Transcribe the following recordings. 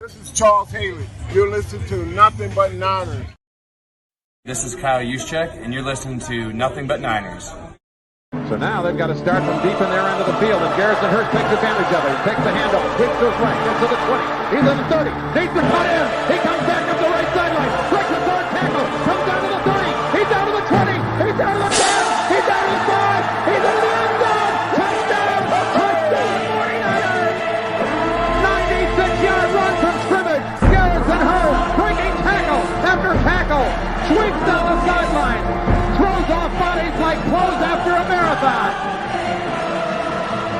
This is Charles Haley. You're listening to Nothing But Niners. This is Kyle Juszczyk, and you're listening to Nothing But Niners. So now they've got to start from deep in their end of the field, and Garrison Hurst takes advantage of it. He takes the handoff, hits to his right, gets to the 20. He's in the 30. Needs to cut in. He comes back up the right sideline. Breaks the third tackle. Comes down to the 30. He's down to the 20. He's down to the 10. He's down to the 5. He's into the end zone. Touchdown! Touchdown! 49ers! 96-yard run from scrimmage. Garrison Hurst breaking tackle after tackle. Sweeps down the sideline. Throws off bodies like clothes after a marathon.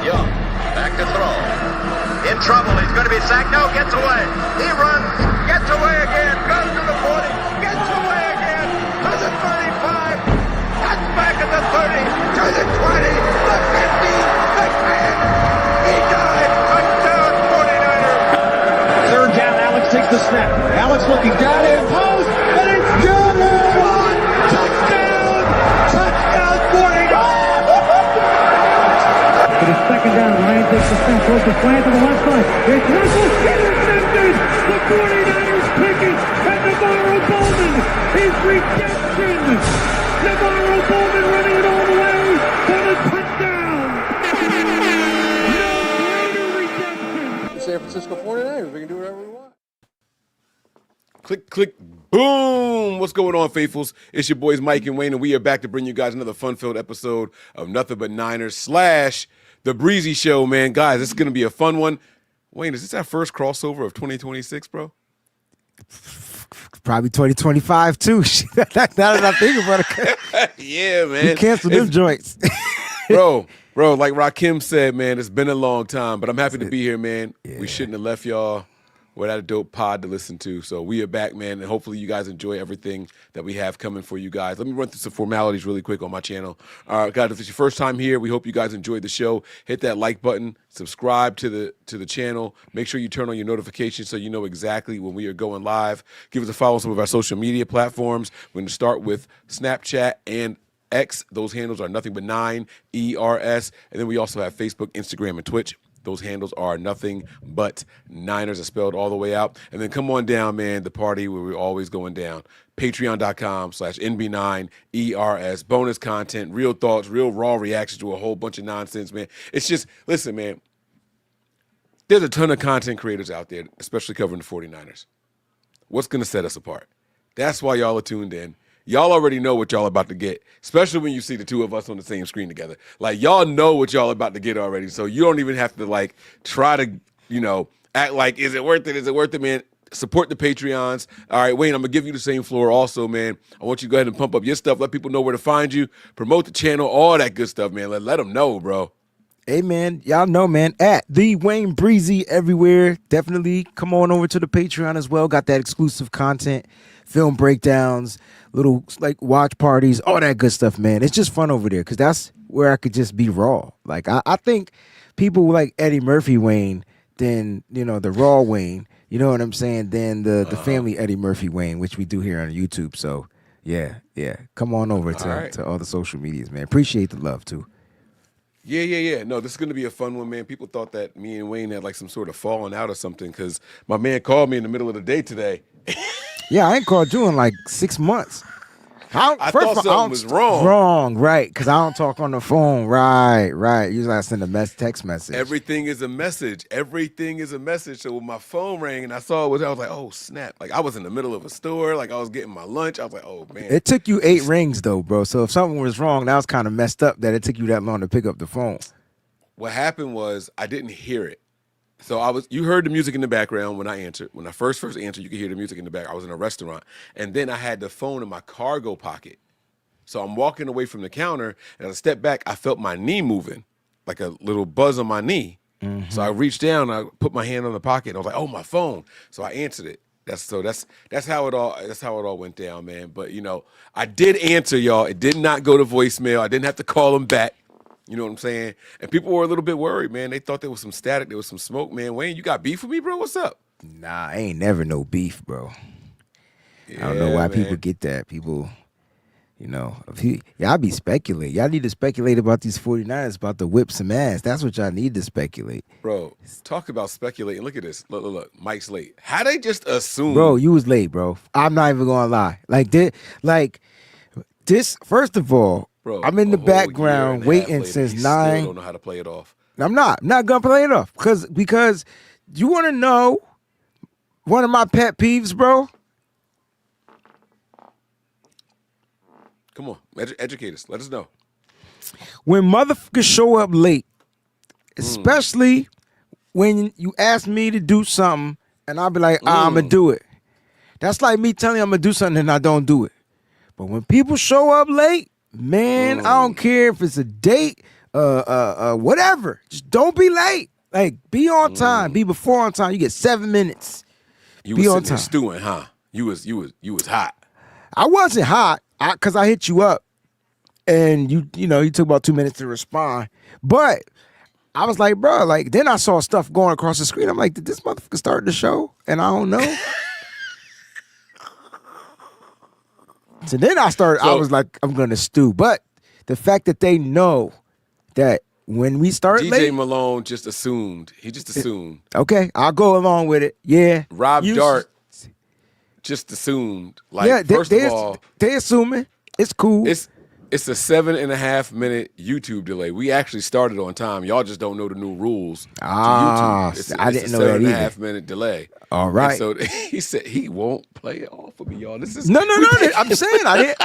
Young, back to throw. In trouble, he's going to be sacked. No, gets away. He runs, gets away again, goes to the 40, gets away again, to the 35, cuts back at the 30, to the 20, the 50, the 10. He died. Touchdown, 49ers. Third down, Alex takes the snap. Alex looking down in post, and it's good. Touchdown, 49ers. It is second down. Ryan takes the snap, throws the flag to the left side. It's Russell, intercepted. The 49ers pick it, and Navarro Bowman is redemption. Navarro Bowman running it all the way for the touchdown. No greater redemption. San Francisco 49ers, we can do whatever we want. Click, click, boom. What's going on, faithfuls? It's your boys Mike and Wayne, and we are back to bring you guys another fun-filled episode of Nothing But Niners / The Breezy Show, man. Guys, this is going to be a fun one. Wayne, is this our first crossover of 2026, bro? Probably 2025, too. Now that I think about it. Yeah, man. You canceled them joints. Bro, like Rakim said, man, it's been a long time, but I'm happy to be here, man. Yeah. We shouldn't have left y'all without a dope pod to listen to. So we are back, man, and hopefully you guys enjoy everything that we have coming for you guys. Let me run through some formalities really quick on my channel. Guys, if it's your first time here, we hope you guys enjoyed the show. Hit that like button, subscribe to the channel. Make sure you turn on your notifications so you know exactly when we are going live. Give us a follow on some of our social media platforms. We're going to start with Snapchat and X. Those handles are Nothing But 9 ERS. And then we also have Facebook, Instagram, and Twitch. Those handles are Nothing But Niners, are spelled all the way out. And then come on down, man, the party where we're always going down. Patreon.com/NB9ERS. Bonus content, real thoughts, real raw reactions to a whole bunch of nonsense, man. It's just, listen, man, there's a ton of content creators out there, especially covering the 49ers. What's going to set us apart? That's why y'all are tuned in. Y'all already know what y'all about to get, especially when you see the two of us on the same screen together. Like, y'all know what y'all about to get already, so you don't even have to, like, try to, act like, is it worth it? Is it worth it, man? Support the Patreons. All right, Wayne, I'm going to give you the same floor also, man. I want you to go ahead and pump up your stuff. Let people know where to find you. Promote the channel, all that good stuff, man. Let them know, bro. Hey, man, y'all know, man, at the Wayne Breezy everywhere. Definitely come on over to the Patreon as well. Got that exclusive content, film breakdowns, little like watch parties, all that good stuff, man. It's just fun over there because that's where I could just be raw. Like, I think people like Eddie Murphy Wayne, then, the raw Wayne, you know what I'm saying, then the family Eddie Murphy Wayne, which we do here on YouTube. So, yeah. Come on over to all the social medias, man. Appreciate the love, too. Yeah. No, this is going to be a fun one, man. People thought that me and Wayne had like some sort of falling out or something because my man called me in the middle of the day today. Yeah, I ain't called you in like 6 months. I thought something was wrong. Wrong, right, because I don't talk on the phone. Right. Usually I send a text message. Everything is a message. So when my phone rang and I saw it was, I was like, oh, snap. Like, I was in the middle of a store. Like, I was getting my lunch. I was like, oh, man. It took you 8 rings, though, bro. So if something was wrong, that was kind of messed up that it took you that long to pick up the phone. What happened was I didn't hear it. So you heard the music in the background when I answered. When I first answered, you could hear the music in the back. I was in a restaurant. And then I had the phone in my cargo pocket. So I'm walking away from the counter, and as I stepped back, I felt my knee moving, like a little buzz on my knee. Mm-hmm. So I reached down, I put my hand on the pocket, and I was like, oh, my phone. So I answered it. That's how it all went down, man. But, I did answer, y'all. It did not go to voicemail. I didn't have to call him back. You know what I'm saying? And people were a little bit worried, man. They thought there was some static, there was some smoke, man. Wayne, you got beef with me, bro? What's up? Nah, ain't never no beef, bro. Yeah, I don't know why people get that. People You know, y'all be speculating. Y'all need to speculate about these 49ers, about the whip some ass. That's what y'all need to speculate. Bro, talk about speculating. Look at this. Look. Mike's late. How they just assume? Bro, you was late, bro. I'm not even gonna lie. This. First of all, Bro, I'm in the background waiting since 9. Still don't know how to play it off. I'm not gonna play it off because you want to know one of my pet peeves, bro. Come on, educate us. Let us know. When motherfuckers show up late, especially when you ask me to do something and I'll be like, I'm going to do it. That's like me telling you I'm going to do something and I don't do it. But when people show up late, man, I don't care if it's a date, whatever. Just don't be late. Like, be on time. Be before on time. You get 7 minutes. You be was on sitting there time. stewing, huh? You was hot. I wasn't hot because I hit you up and you took about 2 minutes to respond. But I was like, bro, like, then I saw stuff going across the screen. I'm like, did this motherfucker start the show? And I don't know. So then I was like, I'm going to stew. But the fact that they know that when we start DJ late. Malone just assumed. He just assumed. Okay, I'll go along with it. Yeah. Rob Dart just assumed. Like, yeah, first of all, they assuming it's cool. It's a 7.5 minute YouTube delay. We actually started on time. Y'all just don't know the new rules to YouTube. I didn't know that either. 7.5 minute delay. All right. And so he said he won't play it off for me, y'all. This is no. I'm saying I didn't.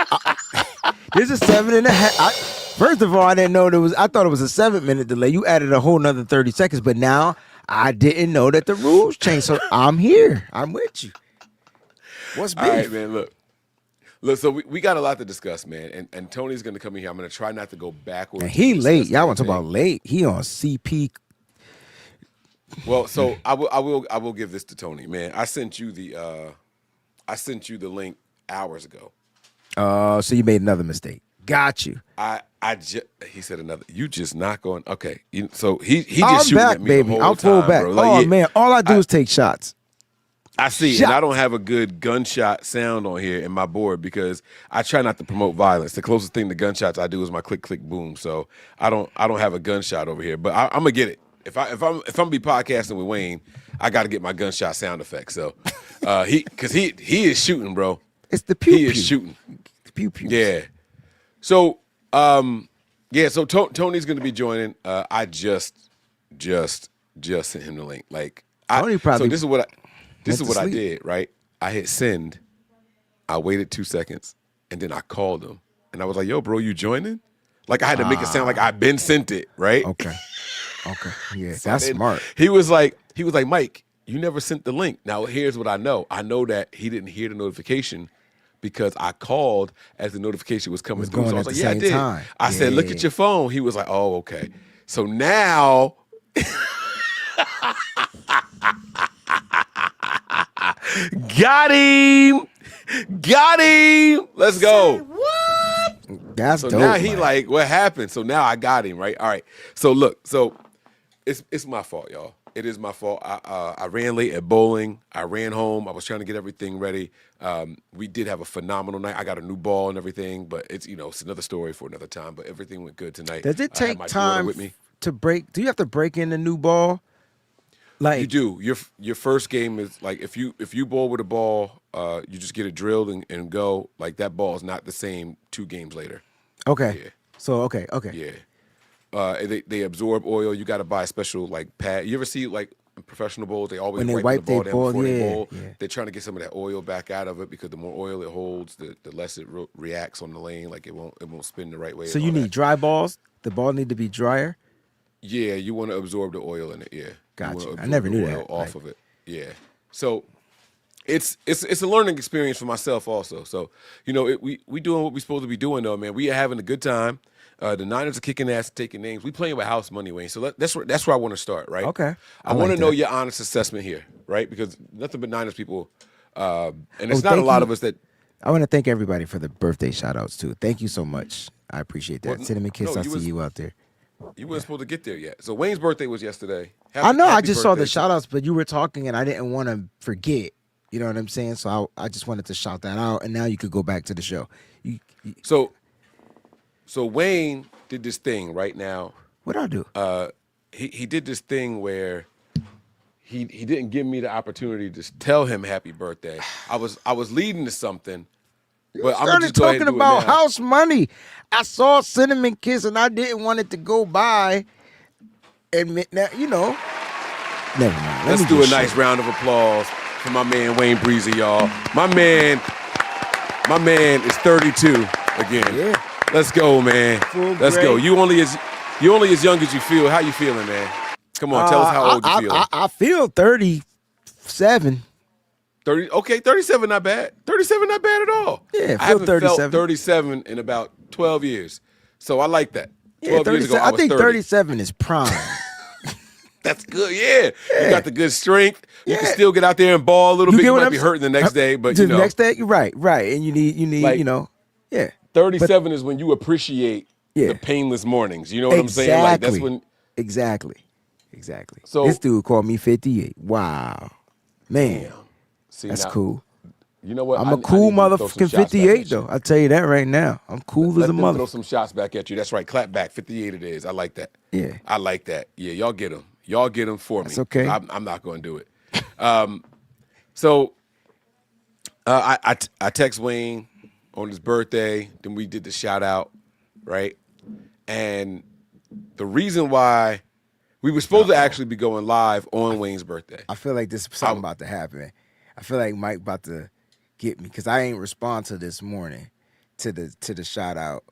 This is 7.5. First of all, I didn't know there was. I thought it was a 7-minute delay. You added a whole nother 30 seconds, but now I didn't know that the rules changed. So I'm here. I'm with you. What's beef? All right, man. Look. So we got a lot to discuss, man. And Tony's gonna come in here. I'm gonna try not to go backwards. And he late. Y'all want to talk about late? He on CP. Well, so I will give this to Tony, man. I sent you the link hours ago. So you made another mistake. Got you. He said another. You just not going. Okay. So he just I'm shooting back, at me baby. the whole I'm full time, back. bro. Like, Man, all I do is take shots. I see, and I don't have a good gunshot sound on here in my board because I try not to promote violence. The closest thing to gunshots I do is my click click boom. So I don't have a gunshot over here, but I'm gonna get it. If I'm gonna be podcasting with Wayne, I got to get my gunshot sound effect. So he is shooting, bro. It's the pew pew. He is shooting. The pew pew. Yeah. So So Tony's gonna be joining. I just sent him the link. Like Tony probably. So this is what I did, right? I hit send. I waited 2 seconds, and then I called him, and I was like, "Yo, bro, you joining?" Like I had to make it sound like I've been sent it, right? Okay. Yeah, so that's smart. He was like, Mike, you never sent the link. Now here's what I know. I know that he didn't hear the notification because I called as the notification was coming through. So I was like, yeah, I did. I said, look at your phone. He was like, oh, okay. So now. Got him. Let's go. What? That's so dope. Now he like, what happened? So now I got him, right? All right. So look, it's my fault, y'all. It is my fault. I ran late at bowling. I ran home. I was trying to get everything ready. We did have a phenomenal night. I got a new ball and everything, but it's another story for another time. But everything went good tonight. Does it take my time with me. to break? Do you have to break in the new ball? Like you do. Your first game is like if you bowl with a ball, you just get it drilled and go. Like that ball is not the same 2 games later. Okay. Yeah. So okay. Yeah. They absorb oil. You got to buy a special like pad. You ever see like professional bowls? They always wipe the ball down before they bowl. Yeah. They're trying to get some of that oil back out of it because the more oil it holds, the less it reacts on the lane. Like it won't spin the right way. So you need dry balls. The ball need to be drier. Yeah, you want to absorb the oil in it. Yeah, gotcha. I never knew that. Off of it. Yeah. So it's a learning experience for myself also. So we doing what we're supposed to be doing though, man. We are having a good time. The Niners are kicking ass, taking names. We playing with house money, Wayne. So that's where I want to start, right? Okay. I want to know your honest assessment here, right? Because nothing but Niners people, and it's not a lot of us that. I want to thank everybody for the birthday shout outs too. Thank you so much. I appreciate that. Cinnamon Kiss, I see you out there. You weren't supposed to get there yet. So Wayne's birthday was yesterday. I know. I just saw the shout outs, but you were talking and I didn't want to forget. You know what I'm saying? So I just wanted to shout that out, and now you could go back to the show. So Wayne did this thing right now. What'd I do? He did this thing where he didn't give me the opportunity to tell him happy birthday. I was leading to something, but I'm gonna just go ahead and do talking about it now. house money. I saw Cinnamon Kiss and I didn't want it to go by. And now, never mind. Let's do a nice round of applause for my man Wayne Breezy, y'all. My man is 32 again. Yeah. Let's go, man. Let's go. You only as young as you feel. How you feeling, man? Come on, tell us how old you feel. I feel 37. 30. Okay, 37 not bad. 37 not bad at all. Yeah, I feel I haven't 37. felt 37 in about 12 years. So I like that. 12 Yeah, years ago, I was think 30. 37 is prime. That's good. Yeah. You got the good strength. You can Yeah. still get out there and ball a little You bit. get You what might I'm be saying? hurting the next day, but The next day, you're right. And you need, Like, yeah. 37 is when you appreciate the painless mornings. You know what I'm saying? Like that's when Exactly. So- this dude called me 58. Wow. Man, see, that's now, cool. You know what? I'm a a cool motherfucking 58, though. I'll tell you that right now. I'm cool Let as a them mother. throw some shots back at you. That's right. Clap back. 58 it is. I like that. Yeah. I like that. Yeah, y'all get them. Y'all get them for That's me. okay. I'm not going to do it. So I text Wayne on his birthday. Then we did the shout out, right? And the reason why we were supposed to actually be going live on Wayne's birthday. I feel like this something about to happen. I feel like Mike about to get me because I ain't respond to this morning to the shout out.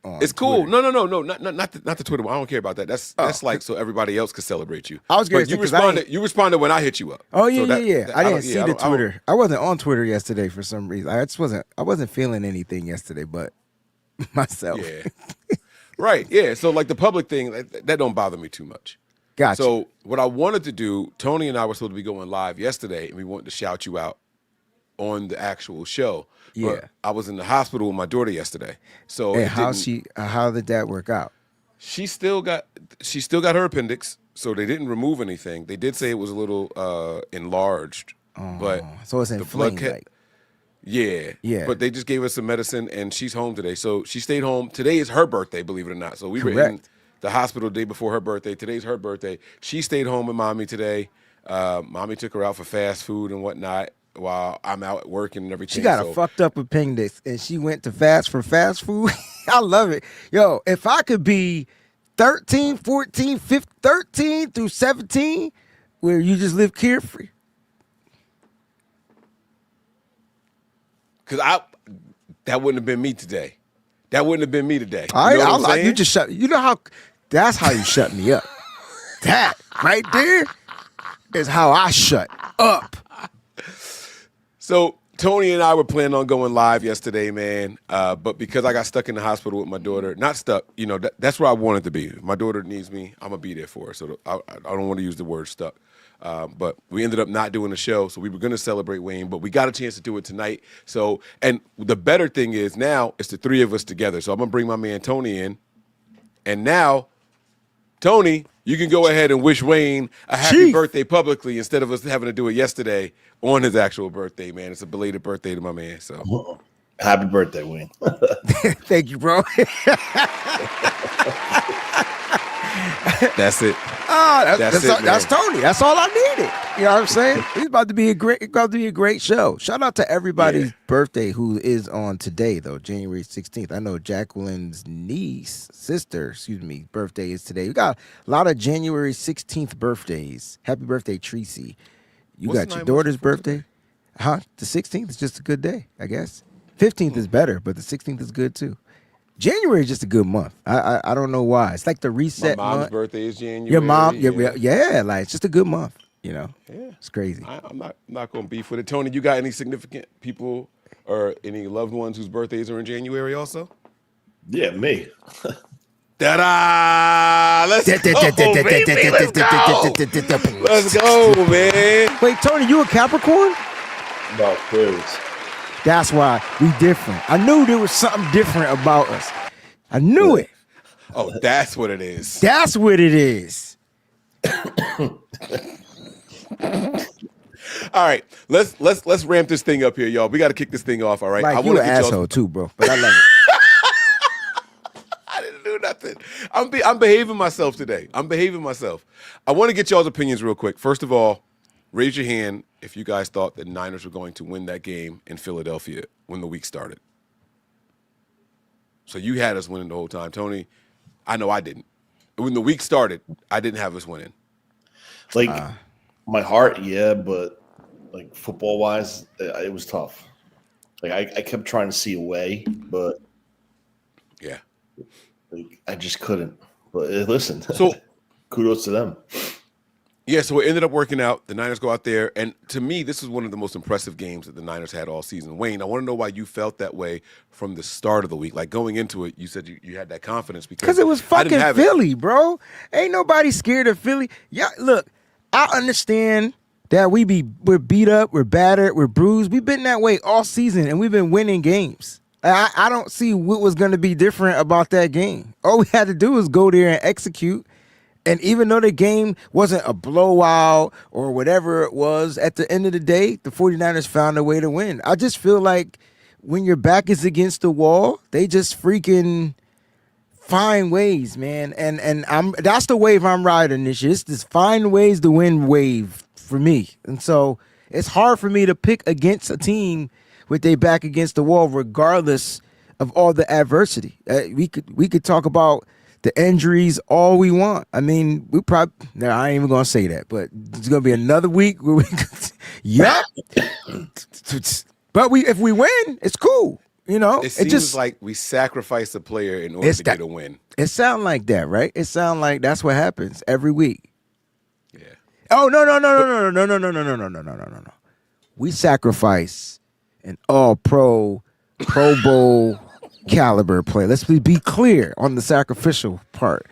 On It's cool. Twitter. No, not the Twitter one. I don't care about that. That's like so everybody else could celebrate you. I was gonna But say, you 'cause I responded. ain't- You responded when I hit you up. Oh yeah, So that- yeah. that- I don't- didn't see yeah, the don't- Twitter. I wasn't on Twitter yesterday for some reason. I wasn't feeling anything yesterday, but myself. Yeah. Right. Yeah. So like the public thing that don't bother me too much. Gotcha. So what I wanted to do, Tony and I were supposed to be going live yesterday, and we wanted to shout you out on the actual show. Yeah. But I was in the hospital with my daughter yesterday. So And it how did that work out? she still got her appendix, so they didn't remove anything. They did say it was a little enlarged, but So it's the inflamed. blood Like, yeah. But they just gave us some medicine, and she's home today. So she stayed home. Today is her birthday, believe it or not. So we were in Correct. the hospital the day before her birthday. Today's her birthday. She stayed home with Mommy today. Mommy took her out for fast food and whatnot while I'm out working and everything. she got so, a fucked up appendix, and she went to fast food. I love it. Yo, if I could be 13, 14, 15, 13 through 17, where you just live carefree. Because that wouldn't have been me today. That wouldn't have been me today. All You know right, what I'm saying? you just shut. You know how? That's how you shut me up. That right there is how I shut up. So Tony and I were planning on going live yesterday, man. But because I got stuck in the hospital with my daughter, not stuck, that's where I wanted to be. If my daughter needs me, I'm gonna be there for her. So I don't want to use the word stuck. But we ended up not doing the show, so we were gonna celebrate Wayne, but we got a chance to do it tonight. So, and the better thing is now it's the three of us together. So I'm gonna bring my man Tony in, and now, Tony, you can go ahead and wish Wayne a happy birthday publicly instead of us having to do it yesterday on his actual birthday, man. It's a belated birthday to my man. So happy birthday, Wayne. Thank you, bro. That's it. That's Tony. That's all I needed. You know what I'm saying? It's about to be a great show. Shout out to everybody's birthday who is on today, though, January 16th. I know Jacqueline's sister, birthday is today. We got a lot of January 16th birthdays. Happy birthday, Tracy. You What's got the your name daughter's of your birthday? Huh? The 16th is just a good day, I guess. 15th is better, but the 16th is good too. January is just a good month. I don't know why. It's like the reset My mom's month. birthday is January. Your mom, yeah, like it's just a good month. Yeah. It's crazy. I'm not going to beef with it. Tony, you got any significant people or any loved ones whose birthdays are in January also? Yeah, me. Ta-da! Let's go, baby. Let's go. Let's go, man. Wait, Tony, you a Capricorn? No, Aquarius. That's why we different. I knew there was something different about us. I knew it. Oh, that's what it is. That's what it is. All right, let's ramp this thing up here, y'all. We got to kick this thing off. All right, Like, I you want an to get asshole too, bro. But I love it. I'm behaving myself today. I'm behaving myself. I want to get y'all's opinions real quick. First of all, raise your hand if you guys thought the Niners were going to win that game in Philadelphia when the week started. So you had us winning the whole time. Tony, I know I didn't. When the week started, I didn't have us winning. Like, my heart, yeah, but like football-wise, it was tough. Like, I kept trying to see a way, but yeah, like, I just couldn't. But listen, so kudos to them. Yeah, so it ended up working out. The Niners go out there, and to me, this is one of the most impressive games that the Niners had all season. Wayne, I want to know why you felt that way from the start of the week. Like, going into it, you said you had that confidence because it was fucking Philly, bro. Ain't nobody scared of Philly. Yeah, look, I understand that we're beat up, we're battered, we're bruised. We've been that way all season, and we've been winning games. I don't see what was going to be different about that game. All we had to do was go there and execute. And even though the game wasn't a blowout or whatever it was, at the end of the day, the 49ers found a way to win. I just feel like when your back is against the wall, they just freaking find ways, man. And that's the wave I'm riding this year. It's this find ways to win wave for me. And so it's hard for me to pick against a team with their back against the wall, regardless of all the adversity. We could talk about the injuries all we want. I mean, I ain't even gonna say that, but it's gonna be another week where yep. But if we win, it's cool. You know, it seems just like we sacrifice a player in order to get a win. It sounds like that, right? It sounds like that's what happens every week. Yeah. Oh no. We sacrifice an all-pro, Pro Bowl caliber play. Let's be clear on the sacrificial part.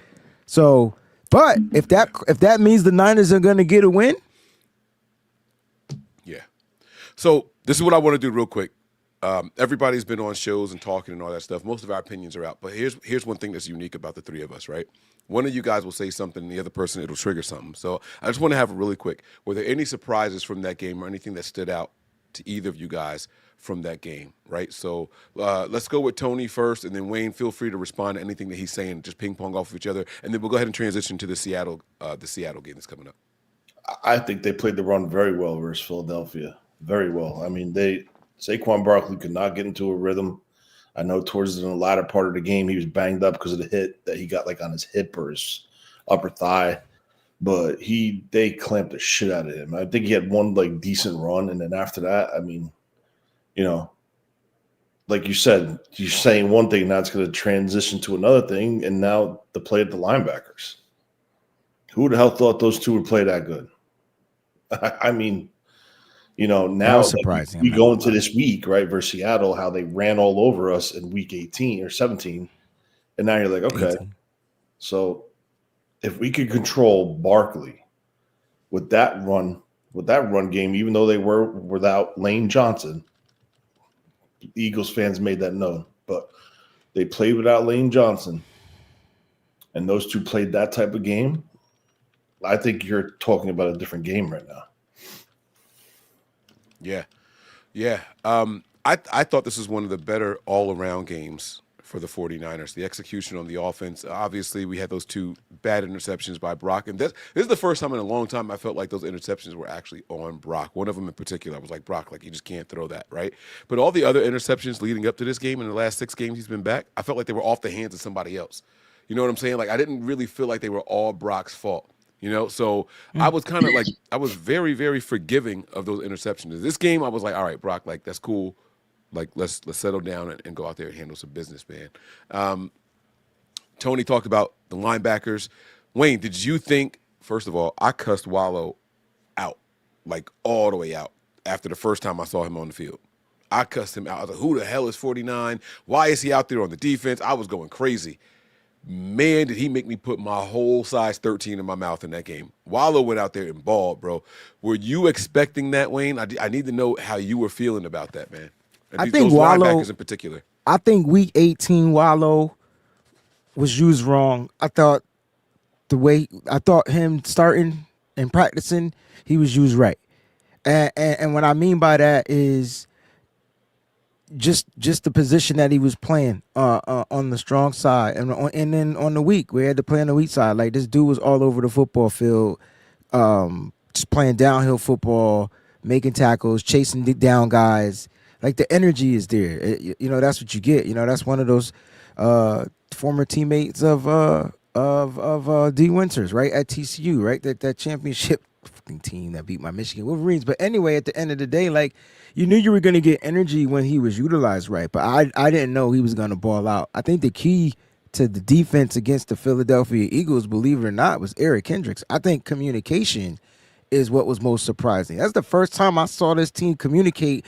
So, but if that means the Niners are going to get a win, yeah. So this is what I want to do real quick. Everybody's been on shows and talking and all that stuff. Most of our opinions are out. But here's one thing that's unique about the three of us, right? One of you guys will say something, and the other person, it'll trigger something. So I just want to have it really quick. Were there any surprises from that game or anything that stood out to either of you guys from that game, right? So let's go with Tony first, and then Wayne, feel free to respond to anything that he's saying, just ping pong off of each other, and then we'll go ahead and transition to the Seattle game that's coming up. I think they played the run very well versus Philadelphia, very well. I mean, Saquon Barkley could not get into a rhythm. I know towards the latter part of the game, he was banged up because of the hit that he got like on his hip or his upper thigh, but they clamped the shit out of him. I think he had one like decent run, and then after that, I mean, you know, like you said, you're saying one thing, now it's going to transition to another thing, and now the play at the linebackers. Who the hell thought those two would play that good? I mean, you know, now surprising. We go into this week, right, versus Seattle, how they ran all over us in week 18 or 17, and now you're like, okay, 18. So if we could control Barkley with that run game, even though they were without Lane Johnson, the Eagles fans made that known, but they played without Lane Johnson, and those two played that type of game. I think you're talking about a different game right now. Yeah. I thought this was one of the better all-around games for the 49ers. The execution on the offense, obviously we had those two bad interceptions by Brock, and this is the first time in a long time I felt like those interceptions were actually on Brock. One of them in particular, I was like, Brock, like, you just can't throw that, right? But all the other interceptions leading up to this game in the last 6 games he's been back, I felt like they were off the hands of somebody else. You know what I'm saying? Like, I didn't really feel like they were all Brock's fault. You know, so I was kind of like, I was very, very forgiving of those interceptions. This game, I was like, all right, Brock, like, that's cool. Like, let's settle down and go out there and handle some business, man. Tony talked about the linebackers. Wayne, did you think, first of all, I cussed Wallow out, like all the way out, after the first time I saw him on the field. I cussed him out. I was like, who the hell is 49? Why is he out there on the defense? I was going crazy. Man, did he make me put my whole size 13 in my mouth in that game. Wallow went out there and balled, bro. Were you expecting that, Wayne? I need to know how you were feeling about that, man. I think those Wallow, linebackers in particular. I think week 18 Wallow was used wrong. I thought him starting and practicing, he was used right. And what I mean by that is just the position that he was playing on the strong side, and then on the weak, we had to play on the weak side. Like, this dude was all over the football field, just playing downhill football, making tackles, chasing down guys. Like, the energy is there. That's what you get. That's one of those former teammates of D. Winters, right, at TCU, right? That championship fucking team that beat my Michigan Wolverines. But anyway, at the end of the day, like, you knew you were going to get energy when he was utilized right, but I didn't know he was going to ball out. I think the key to the defense against the Philadelphia Eagles, believe it or not, was Eric Kendricks. I think communication is what was most surprising. That's the first time I saw this team communicate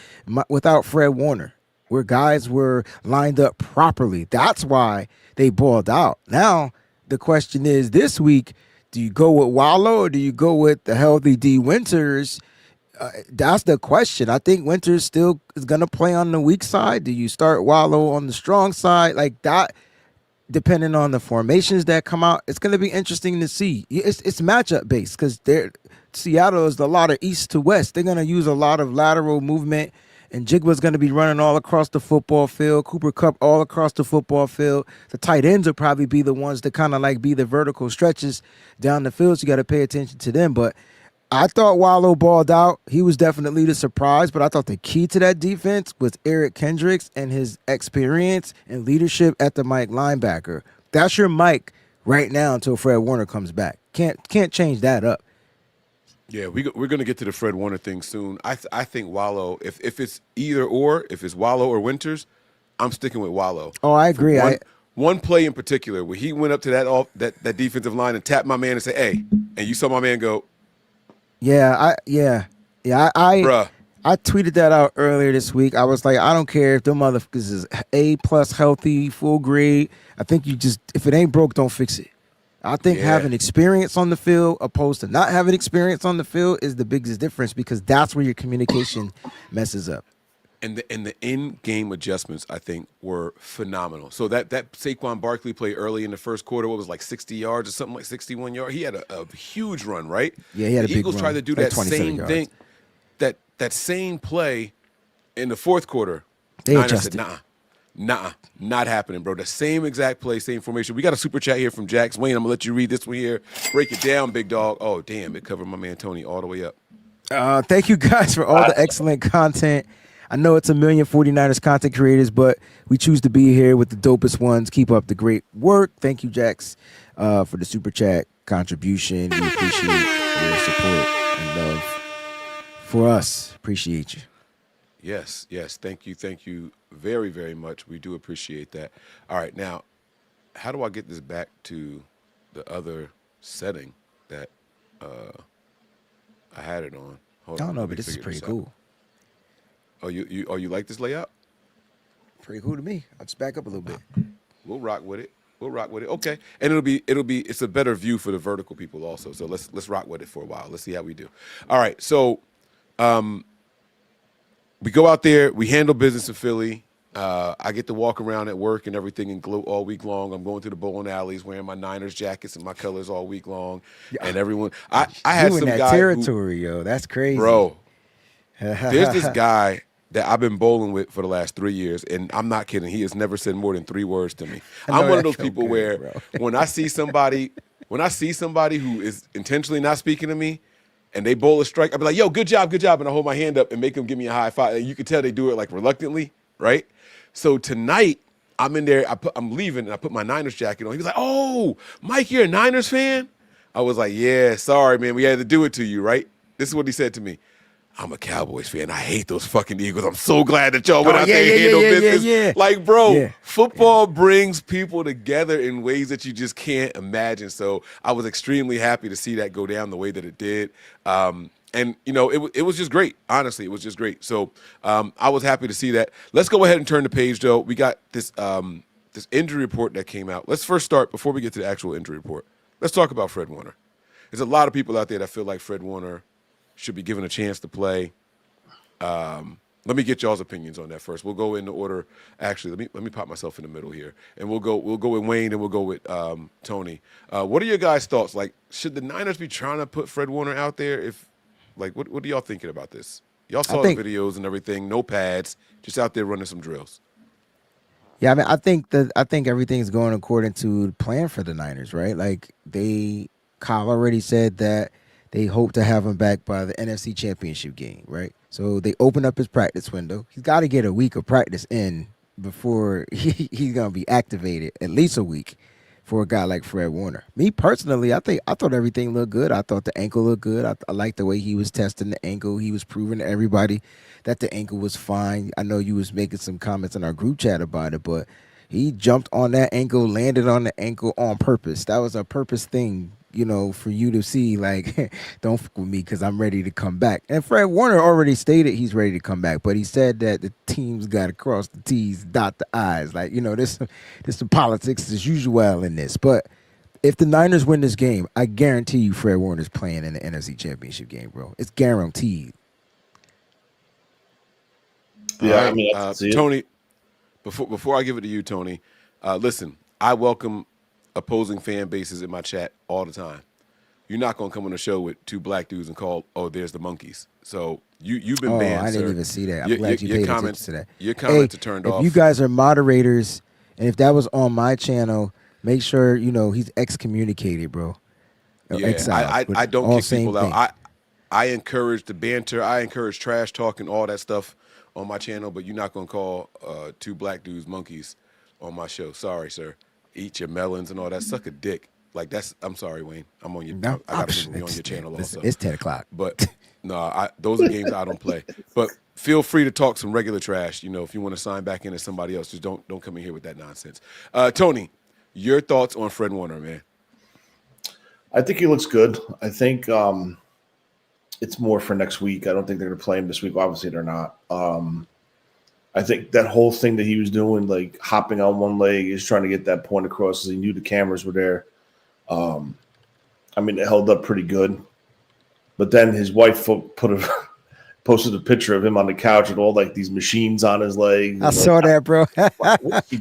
without Fred Warner, where guys were lined up properly. That's why they balled out. Now, the question is, this week, do you go with Wallow or do you go with the healthy D. Winters? That's the question. I think Winters still is going to play on the weak side. Do you start Wallow on the strong side? Like that, depending on the formations that come out, it's going to be interesting to see. It's matchup based because Seattle is a lot of east to west. They're going to use a lot of lateral movement, and Jigba's going to be running all across the football field. Cooper Kupp all across the football field. The tight ends will probably be the ones that kind of like be the vertical stretches down the field, so you got to pay attention to them. But I thought Wallow balled out. He was definitely the surprise, but I thought the key to that defense was Eric Kendricks and his experience and leadership at the Mike linebacker. That's your Mike right now until Fred Warner comes back. Can't change that up. Yeah, we're going to get to the Fred Warner thing soon. I think Wallow, if it's either or, if it's Wallow or Winters, I'm sticking with Wallow. Oh, I agree. One play in particular where he went up to that defensive line and tapped my man and said, "Hey," and you saw my man go, I bruh. I tweeted that out earlier this week. I was like, I don't care if them motherfuckers is A+ healthy, full grade. I think if it ain't broke, don't fix it. I think having experience on the field opposed to not having experience on the field is the biggest difference, because that's where your communication messes up. And the in-game adjustments, I think, were phenomenal. So that Saquon Barkley play early in the first quarter, what was like 60 yards or something, like 61 yards. He had a huge run, right? Yeah, he had a big run. The Eagles tried to do like that same thing, that same play in the fourth quarter. They Niners adjusted. said, nah, not happening, bro. The same exact play, same formation. We got a super chat here from Jax Wayne. I'm going to let you read this one here. Break it down, big dog. Oh, damn, it covered my man Tony all the way up. Thank you guys for all the excellent content. I know it's 1 million 49ers content creators, but we choose to be here with the dopest ones. Keep up the great work. Thank you, Jax, for the super chat contribution. We appreciate your support and love for us. Appreciate you. Yes. Thank you very, very much. We do appreciate that. All right, now, how do I get this back to the other setting that I had it on? Hold I on, don't know, let me but this is figure pretty out. cool. Oh, you like this layout? Pretty cool to me. I'll just back up a little bit. We'll rock with it. Okay, and it's a better view for the vertical people also. So let's rock with it for a while. Let's see how we do. All right, so we go out there, we handle business in Philly. I get to walk around at work and everything and gloat all week long. I'm going to the bowling alleys wearing my Niners jackets and my colors all week long. And everyone, I had you some in that guy territory, yo. That's crazy, bro. There's this guy that I've been bowling with for the last 3 years, and I'm not kidding. He has never said more than 3 words to me. I'm one of those people where when I see somebody who is intentionally not speaking to me, and they bowl a strike, I'll be like, "Yo, good job," and I hold my hand up and make them give me a high five. And you can tell they do it like reluctantly, right? So tonight I'm in there. I'm leaving, and I put my Niners jacket on. He was like, "Oh, Mike, you're a Niners fan?" I was like, "Yeah, sorry, man. We had to do it to you, right?" This is what he said to me. "I'm a Cowboys fan. I hate those fucking Eagles. I'm so glad that y'all went out there and handled business." Yeah. Like, bro, football brings people together in ways that you just can't imagine. So I was extremely happy to see that go down the way that it did. And, it was just great. Honestly, it was just great. So I was happy to see that. Let's go ahead and turn the page, though. We got this injury report that came out. Let's first start, before we get to the actual injury report, let's talk about Fred Warner. There's a lot of people out there that feel like Fred Warner should be given a chance to play. Let me get y'all's opinions on that first. We'll go in the order. Actually, let me pop myself in the middle here, and we'll go with Wayne, and we'll go with Tony. What are your guys' thoughts? Like, should the Niners be trying to put Fred Warner out there? What are y'all thinking about this? Y'all saw the videos and everything. No pads, just out there running some drills. Yeah, I mean, I think everything's going according to the plan for the Niners, right? Like Kyle already said that they hope to have him back by the NFC Championship game, right? So they open up his practice window. He's got to get a week of practice in before he's gonna be activated. At least a week for a guy like Fred Warner. Me personally, I thought everything looked good. I thought the ankle looked good. I liked the way he was testing the ankle. He was proving to everybody that the ankle was fine. I know you was making some comments in our group chat about it, but he jumped on that ankle, landed on the ankle on purpose. That was a purpose thing, for you to see, like, don't fuck with me because I'm ready to come back. And Fred Warner already stated he's ready to come back, but he said that the team's got to cross the T's, dot the I's. Like, there's some politics as usual in this. But if the Niners win this game, I guarantee you Fred Warner's playing in the NFC Championship game, bro. It's guaranteed. Yeah, right, Tony, before I give it to you, Tony, listen, I welcome opposing fan bases in my chat all the time. You're not going to come on the show with two black dudes and call, there's the monkeys. So you've been banned, I didn't even see that. I'm glad you paid attention to that. Your comments are turned off. If you guys are moderators, and if that was on my channel, make sure, he's excommunicated, bro. Yeah, I don't kick people out. I encourage the banter. I encourage trash talk and all that stuff on my channel, but you're not going to call two black dudes monkeys on my show. Sorry, sir. Eat your melons and all that. Suck a dick. Like, I'm sorry, Wayne. I'm on your. I got to be on your channel also. It's 10 o'clock. But no, those are games I don't play. But feel free to talk some regular trash. If you want to sign back in as somebody else, just don't come in here with that nonsense. Tony, your thoughts on Fred Warner, man? I think he looks good. I think it's more for next week. I don't think they're going to play him this week. Obviously, they're not. I think that whole thing that he was doing, like hopping on one leg, is trying to get that point across because he knew the cameras were there. It held up pretty good. But then his wife posted a picture of him on the couch with all like these machines on his leg. I saw that, bro.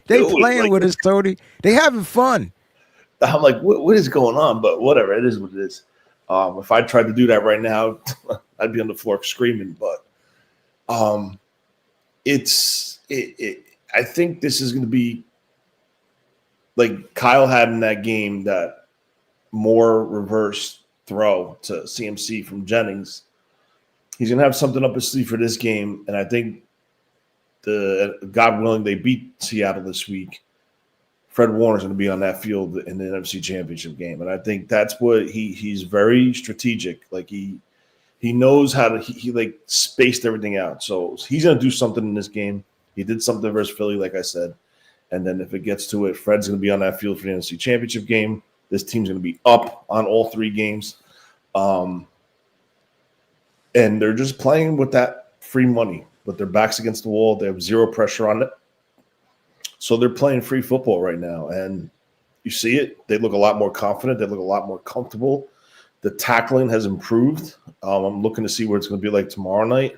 They playing with us, Tony. They having fun. I'm like, what is going on? But whatever, it is what it is. If I tried to do that right now, I'd be on the floor screaming. But I think this is going to be like Kyle had in that game, that more reverse throw to CMC from Jennings. He's going to have something up his sleeve for this game. And I think God willing, they beat Seattle this week. Fred Warner's going to be on that field in the NFC Championship game. And I think that's what he's very strategic. Like he knows how to, he like spaced everything out. So he's going to do something in this game. He did something versus Philly, like I said. And then if it gets to it, Fred's going to be on that field for the NFC Championship game. This team's going to be up on all three games. And they're just playing with that free money, with their backs against the wall. They have zero pressure on it. So they're playing free football right now. And you see it. They look a lot more confident. They look a lot more comfortable. The tackling has improved. I'm looking to see what it's going to be like tomorrow night.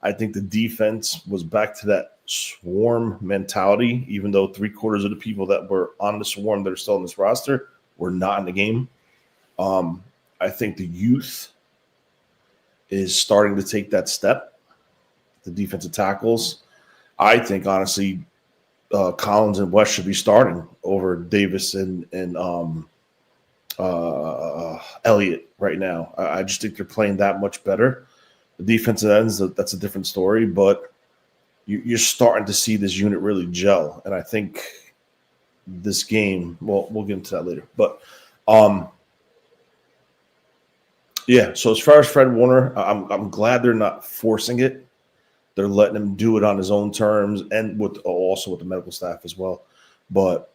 I think the defense was back to that swarm mentality, even though 3/4 of the people that were on the swarm that are still on this roster were not in the game. I think the youth is starting to take that step. The defensive tackles. I think, honestly, Collins and West should be starting over Davis and Elliott right now. I just think they're playing that much better. The defensive ends, that's a different story, but you're starting to see this unit really gel. And I think this game, well, we'll get into that later. But, yeah, so as far as Fred Warner, I'm glad they're not forcing it. They're letting him do it on his own terms and also with the medical staff as well. But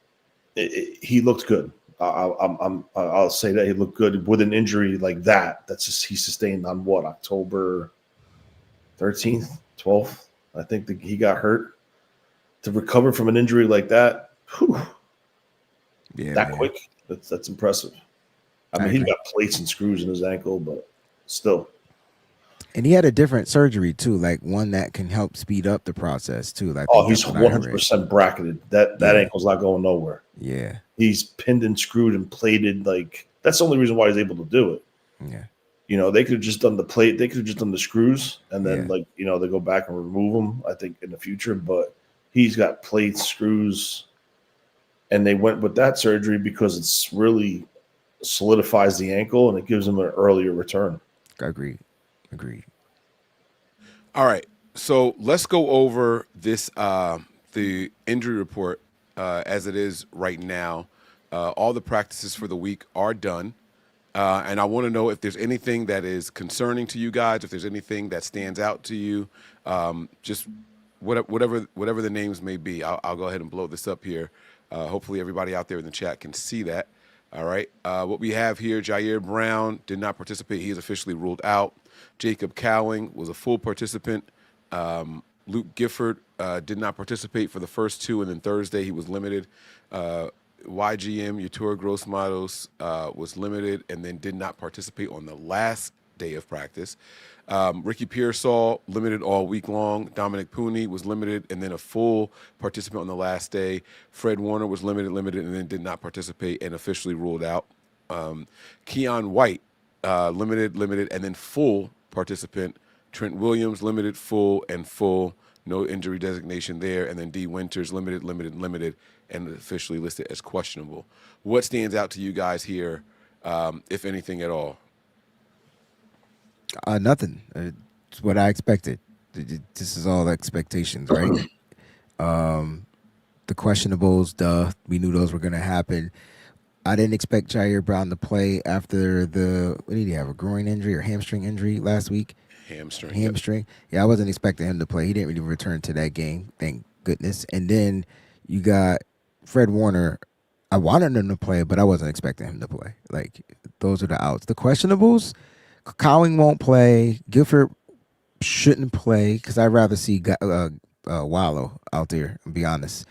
he looked good. I'll say that he looked good with an injury like that. That's just he sustained on what, October 13th, 12th. I think he got hurt. To recover from an injury like that, quick. That's impressive. I mean, he got plates and screws in his ankle, but still. And he had a different surgery too, like one that can help speed up the process too. Like, he's 100% bracketed. That ankle's not going nowhere. Yeah, he's pinned and screwed and plated. Like, that's the only reason why he's able to do it. Yeah, they could have just done the plate. They could have just done the screws, and then they go back and remove them. I think in the future, but he's got plates, screws, and they went with that surgery because it's really solidifies the ankle and it gives him an earlier return. Agreed. All right, so let's go over this the injury report as it is right now. All the practices for the week are done, and I want to know if there's anything that is concerning to you guys, if there's anything that stands out to you, just whatever the names may be. I'll go ahead and blow this up here. Hopefully everybody out there in the chat can see that. All right. What we have here, Jair Brown did not participate. He is officially ruled out. Jacob Cowing was a full participant. Luke Gifford did not participate for the first two, and then Thursday he was limited. YGM, Yatura Grossmatos was limited and then did not participate on the last day of practice. Ricky Pearsall limited all week long. Dominic Pooney was limited and then a full participant on the last day. Fred Warner was limited, and then did not participate and officially ruled out. Keon White, limited, and then full participant. Trent Williams, limited, full, and full. No injury designation there. And then D. Winters, limited, and officially listed as questionable. What stands out to you guys here, if anything at all? Nothing. It's what I expected. This is all expectations, right? The questionables, we knew those were going to happen. I didn't expect Jair Brown to play after what did he have, a groin injury or hamstring injury last week? Hamstring. Yep. Yeah, I wasn't expecting him to play. He didn't really return to that game, thank goodness. And then you got Fred Warner. I wanted him to play, but I wasn't expecting him to play. Like, those are the outs. The questionables, Cowing won't play. Gifford shouldn't play because I'd rather see Wallow out there, to be honest.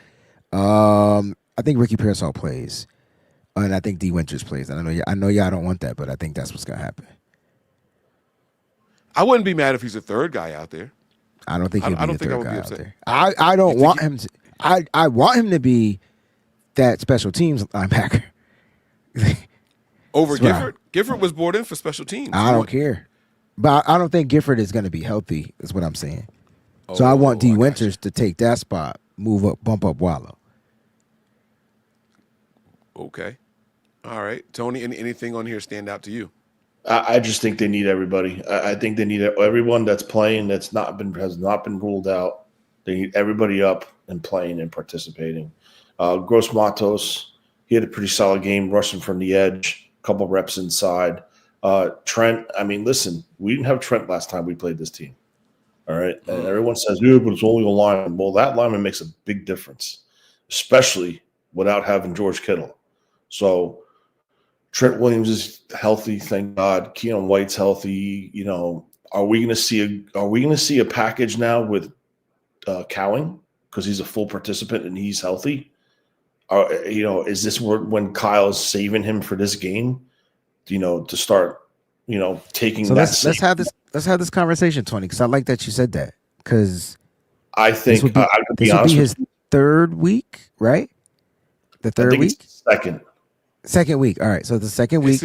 I think Ricky Pearsall plays. And I think D. Winters plays. I know y'all don't want that, but I think that's what's going to happen. I wouldn't be mad if he's a third guy out there. I don't think he'll be the third guy out there. I don't want him to. I want him to be that special teams linebacker. Over Gifford? Gifford was brought in for special teams. I don't care. But I don't think Gifford is going to be healthy, is what I'm saying. So I want D. Winters to take that spot, bump up Wallow. Okay. All right. Tony, anything on here stand out to you? I just think they need everybody. I think they need everyone that's playing has not been ruled out. They need everybody up and playing and participating. Gross Matos, he had a pretty solid game rushing from the edge, a couple reps inside. Trent, listen, we didn't have Trent last time we played this team. All right. And everyone says, yeah, but it's only a lineman. Well, that lineman makes a big difference, especially without having George Kittle. So Trent Williams is healthy, thank God. Keon White's healthy. Are we going to see a package now with Cowing because he's a full participant and he's healthy? Is this when Kyle's saving him for this game? To start, taking. So let's have this conversation, Tony, because I like that you said that because I think this would be his third week, right? The third week, second week. All right, so the second week.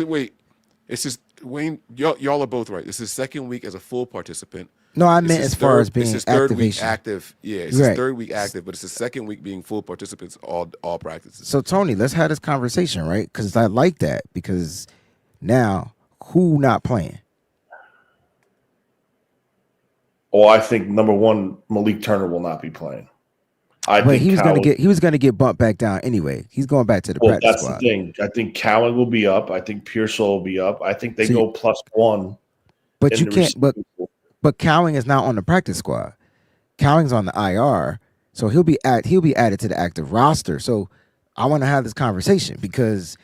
It's just Wayne. Y'all are both right. This is second week as a full participant. No, I meant as far as being third week activation. Active. Yeah, it's his third week active, but it's the second week being full participants all practices. So Tony, let's have this conversation, right? Because I like that because now who not playing? Oh, I think number one, Malik Turner will not be playing. He was gonna get bumped back down anyway. He's going back to the practice squad. That's the thing. I think Cowan will be up. I think Pearsall will be up. I think they go +1. But you can't. But Cowing is not on the practice squad. Cowing's on the IR, so he'll be added to the active roster. So I want to have this conversation because,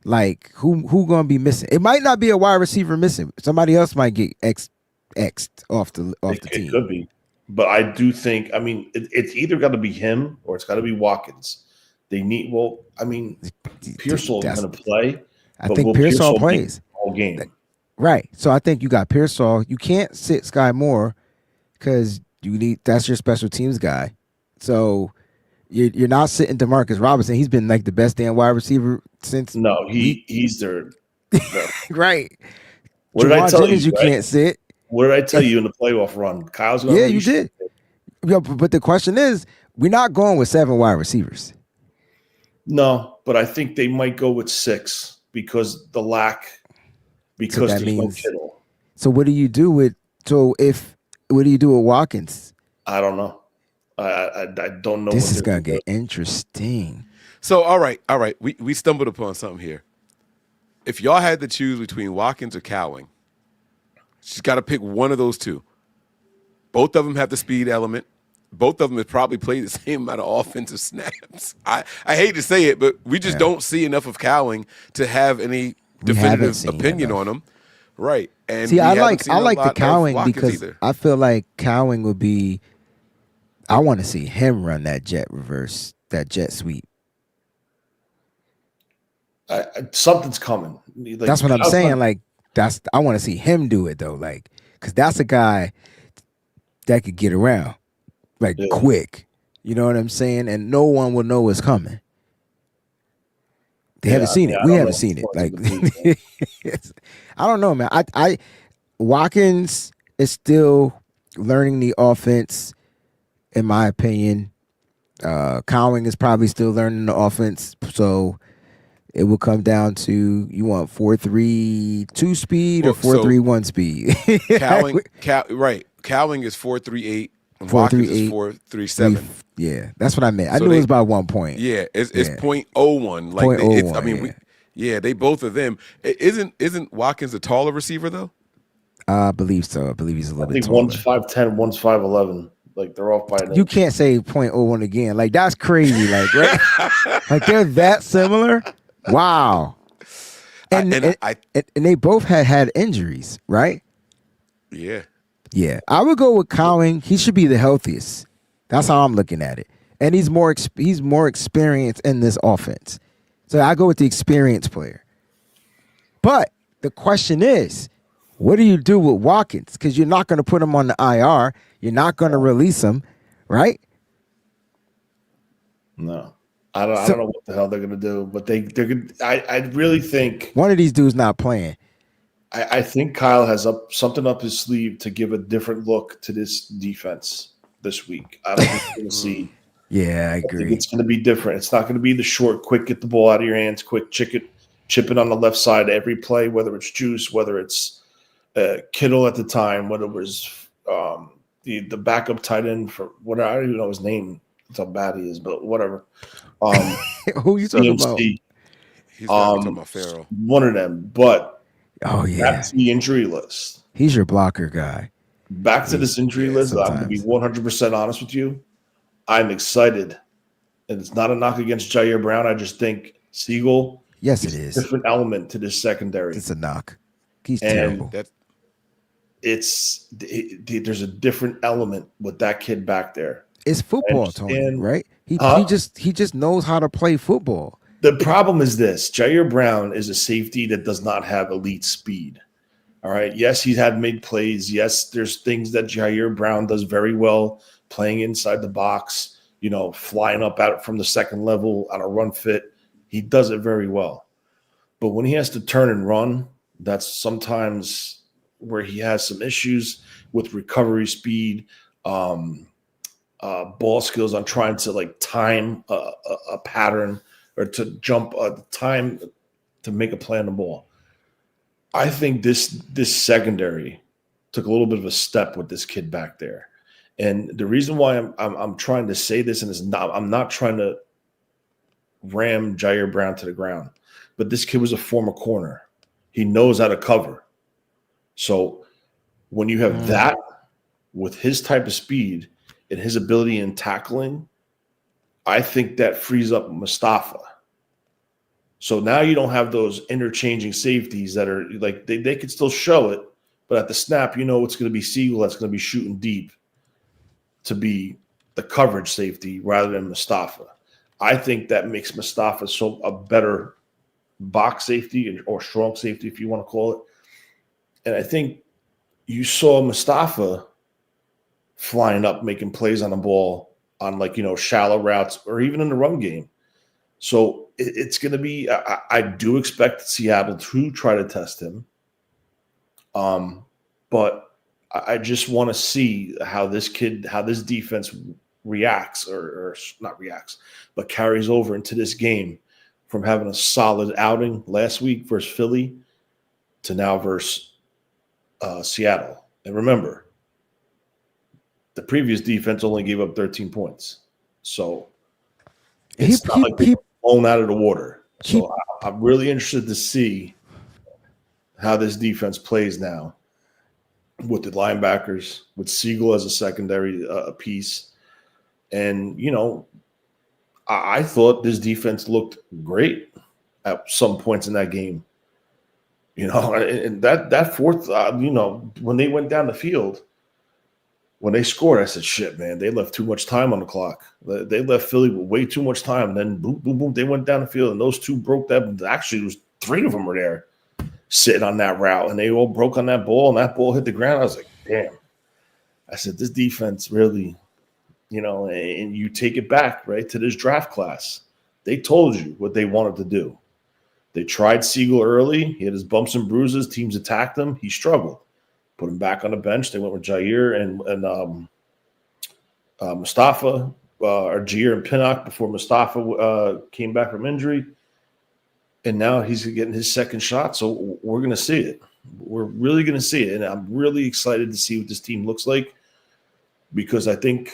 like, who gonna be missing? It might not be a wide receiver missing. Somebody else might get X'd off the team. It could be. But I do think, it's either got to be him or it's got to be Watkins. They need, Pearsall is going to play. I think Pearsall plays all game. Right. So I think you got Pearsall. You can't sit Sky Moore because that's your special teams guy. So you're not sitting DeMarcus Robinson. He's been like the best damn wide receiver since. No, he's their right. What did I tell you? You can't sit. What did I tell you in the playoff run? Kyle's going to you did. Yeah, but the question is, we're not going with 7 wide receivers. No, but I think they might go with 6 because there's no Kittle. So what do you do with Watkins? I don't know. I don't know. This is gonna get interesting. So all right. We stumbled upon something here. If y'all had to choose between Watkins or Cowing, she's got to pick one of those two. Both of them have the speed element. Both of them have probably played the same amount of offensive snaps. I hate to say it, but we just don't see enough of Cowing to have any definitive opinion on him. Right. And see, I like the Cowing because I feel like Cowing would be. I want to see him run that jet reverse, that jet sweep. Something's coming. That's what I'm saying. Like I want to see him do it though. Like, because that's a guy that could get around quick. You know what I'm saying? And no one will know what's coming. They haven't seen it. We haven't seen it. Like, I don't know, man. I Watkins is still learning the offense, in my opinion. Cowing is probably still learning the offense, so it will come down to you want 4.32 speed or 4.31 speed. Cowing is 4.38. Watkins is 4.37. Yeah, that's what I meant. I knew it was about 1 point. Yeah, it's 0.01. Like 0.01, I mean, they both of them. Isn't Watkins a taller receiver though? I believe so. I believe he's a little bit taller. One's 5'10", one's 5'11". Like they're off by an inch. You can't say 0.01 again. Like that's crazy. Like right? Like they're that similar. Wow. And they both had injuries, right? Yeah. Yeah, I would go with Cowing. He should be the healthiest. That's how I'm looking at it. And he's more experienced in this offense. So I go with the experienced player. But the question is, what do you do with Watkins? Because you're not going to put him on the IR. You're not going to release him, right? No. I don't know what the hell they're going to do. But they're going. I really think one of these dudes not playing. I think Kyle has something up his sleeve to give a different look to this defense this week. I don't think we're going to see. Yeah, I agree. I think it's going to be different. It's not going to be the short, quick, get the ball out of your hands, quick, chipping on the left side every play, whether it's Juice, whether it's Kittle at the time, whether it was the backup tight end for whatever. I don't even know his name. That's how bad he is, but whatever. Who are you talking about? He's talking about Farrell. One of them, but. Oh, yeah. Back to the injury list. He's your blocker guy. Back to this injury list. Sometimes. I'm going to be 100% honest with you. I'm excited. And it's not a knock against Jair Brown. I just think Siegel it is. A different element to this secondary. It's a knock. He's terrible. There's a different element with that kid back there. It's football, Tony, right? He just knows how to play football. The problem is this. Jair Brown is a safety that does not have elite speed. All right. Yes, he's made plays. Yes, there's things that Jair Brown does very well, playing inside the box, flying up out from the second level on a run fit. He does it very well. But when he has to turn and run, that's sometimes where he has some issues with recovery speed, ball skills on trying to time a pattern or to jump time to make a play on the ball. I think this secondary took a little bit of a step with this kid back there. And the reason why I'm trying to say this, and I'm not trying to ram Jair Brown to the ground, but this kid was a former corner. He knows how to cover. So when you have that with his type of speed and his ability in tackling, I think that frees up Mustafa. So now you don't have those interchanging safeties that are like they could still show it, but at the snap, it's going to be Siegel that's going to be shooting deep to be the coverage safety rather than Mustafa. I think that makes Mustafa a better box safety or strong safety, if you want to call it. And I think you saw Mustafa flying up, making plays on the ball on shallow routes or even in the run game. So it's going to be, I do expect Seattle to try to test him. But I just want to see how this defense reacts, or not reacts, but carries over into this game from having a solid outing last week versus Philly to now versus Seattle. And remember, the previous defense only gave up 13 points. So it's not like they're blown out of the water. So I'm really interested to see how this defense plays now with the linebackers, with Siegel as a secondary piece. And, I thought this defense looked great at some points in that game. And that fourth, when they went down the field, when they scored, I said, shit, man, they left too much time on the clock. They left Philly with way too much time. And then boom, boom, boom, they went down the field, and those two broke that. Actually, it was 3 of them were there sitting on that route, and they all broke on that ball, and that ball hit the ground. I was like, damn. I said, this defense really, and you take it back, right, to this draft class. They told you what they wanted to do. They tried Siegel early. He had his bumps and bruises. Teams attacked him. He struggled. Put him back on the bench. They went with Jair and Mustafa, or Jair and Pinnock before Mustafa came back from injury. And now he's getting his second shot. So we're going to see it. We're really going to see it. And I'm really excited to see what this team looks like, because I think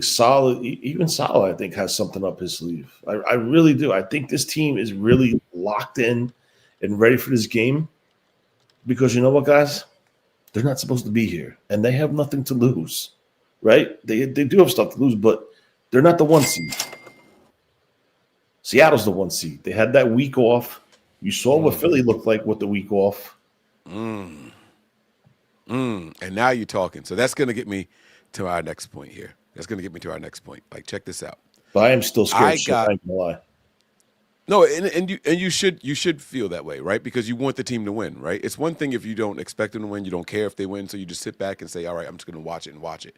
Saleh, even Saleh, I think, has something up his sleeve. I really do. I think this team is really locked in and ready for this game, because you know what, guys? They're not supposed to be here, and they have nothing to lose, right? They do have stuff to lose, but they're not the 1 seed. Seattle's the 1 seed. They had that week off. You saw what Philly looked like with the week off. And now you're talking. So that's going to get me to our next point here. That's going to get me to our next point. Like, check this out. But I am still scared. I ain't gonna lie. No, and you should feel that way, right? Because you want the team to win, right? It's one thing if you don't expect them to win, you don't care if they win, so you just sit back and say, all right, I'm just going to watch it.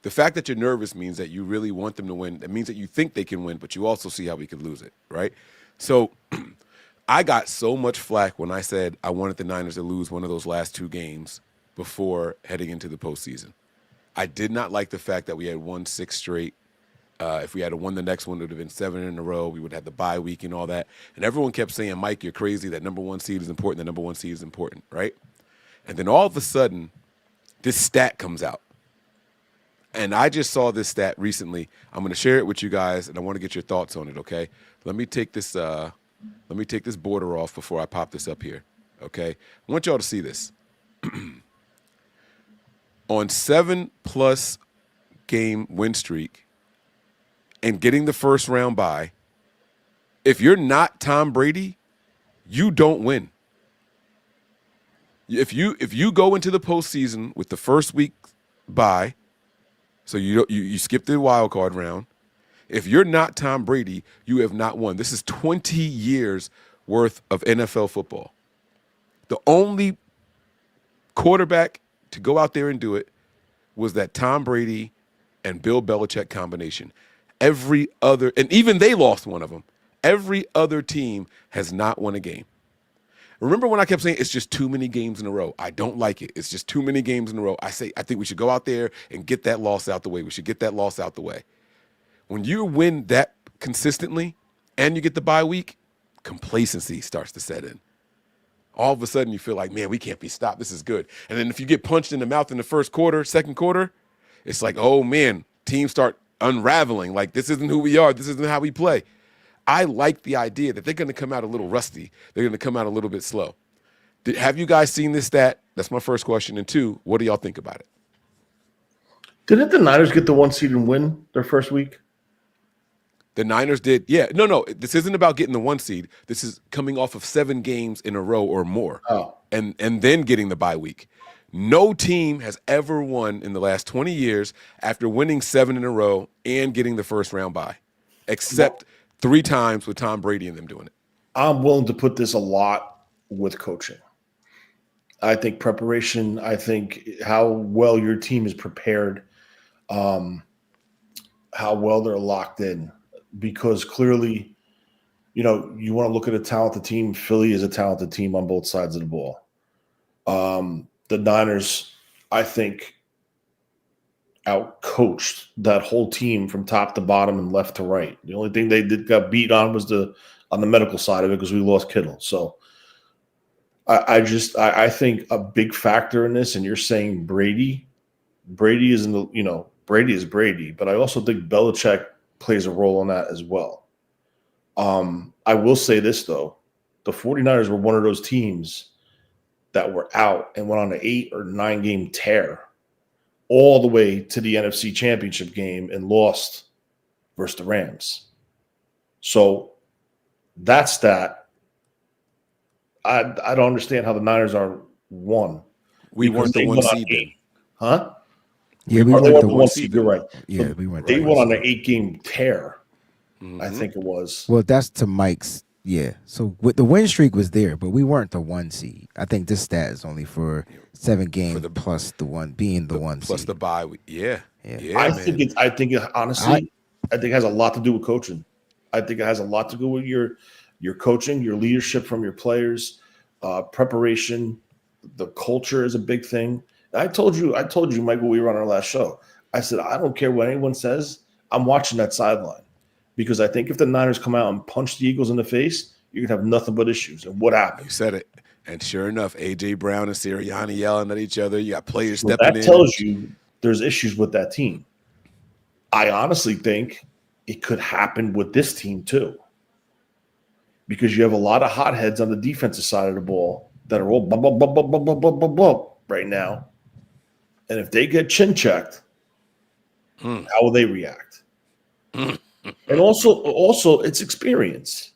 The fact that you're nervous means that you really want them to win. It means that you think they can win, but you also see how we could lose it, right? So I got so much flack when I said I wanted the Niners to lose one of those last 2 games before heading into the postseason. I did not like the fact that we had won 6 straight. If we had won the next one, it would have been 7 in a row. We would have the bye week and all that. And everyone kept saying, Mike, you're crazy. That number 1 seed is important. The number 1 seed is important, right? And then all of a sudden, this stat comes out. And I just saw this stat recently. I'm going to share it with you guys, and I want to get your thoughts on it, okay? Let me take this border off before I pop this up here, okay? I want y'all to see this. On 7+ game win streak, and getting the first round bye, if you're not Tom Brady, you don't win. If you go into the postseason with the first week bye, so you skip the wild card round, if you're not Tom Brady, you have not won. This is 20 years worth of NFL football. The only quarterback to go out there and do it was that Tom Brady and Bill Belichick combination. Every other, and even they lost one of them. Every other team has not won a game. Remember when I kept saying it's just too many games in a row? I don't like it. It's just too many games in a row. I think we should go out there and get that loss out the way. We should get that loss out the way. When you win that consistently and you get the bye week, complacency starts to set in. All of a sudden you feel like, man, we can't be stopped. This is good. And then if you get punched in the mouth in the first quarter, second quarter, it's like, oh man, teams start unraveling. Like, this isn't who we are. This isn't how we play. I like the idea that they're going to come out a little rusty. They're going to come out a little bit slow. Have you guys seen this stat? That's my first question. And 2, what do y'all think about it? Didn't the Niners get the 1 seed and win their first week? The Niners did. Yeah. No. This isn't about getting the 1 seed. This is coming off of 7 games in a row or more. Oh. And then getting the bye week. No team has ever won in the last 20 years after winning 7 in a row and getting the first round bye, except 3 times with Tom Brady and them doing it. I'm willing to put this a lot with coaching. I think preparation, I think how well your team is prepared, how well they're locked in, because clearly, you want to look at a talented team. Philly is a talented team on both sides of the ball. The Niners, I think, outcoached that whole team from top to bottom and left to right. The only thing they got beat on was on the medical side of it because we lost Kittle. So I think a big factor in this, and you're saying Brady is Brady is Brady, but I also think Belichick plays a role in that as well. I will say this though, the 49ers were one of those teams that were out and went on an 8 or 9 game tear all the way to the NFC Championship game and lost versus the Rams. So that's that. I don't understand how the Niners are one. We weren't the one seed then. Huh? Yeah, we weren't weren't the one seed. You're right. Yeah, we weren't. They went on an 8 game tear. I think it was. Well, that's to Mike's. Yeah. So with the win streak was there, but we weren't the 1 seed. I think this stat is only for 7 games plus the one being the 1 seed. Plus the bye. Yeah. I think it honestly, I think it has a lot to do with coaching. I think it has a lot to do with your coaching, your leadership from your players, preparation. The culture is a big thing. I told you, Michael, we were on our last show. I said, I don't care what anyone says. I'm watching that sideline because I think if the Niners come out and punch the Eagles in the face, you're going to have nothing but issues. And what happened? You said it. And sure enough, A.J. Brown and Sirianni yelling at each other. You got players stepping in. That tells you there's issues with that team. I honestly think it could happen with this team too. Because you have a lot of hotheads on the defensive side of the ball that are all blah, blah, blah, blah, blah, blah, blah, blah, blah right now. And if they get chin checked, how will they react? And also it's experience,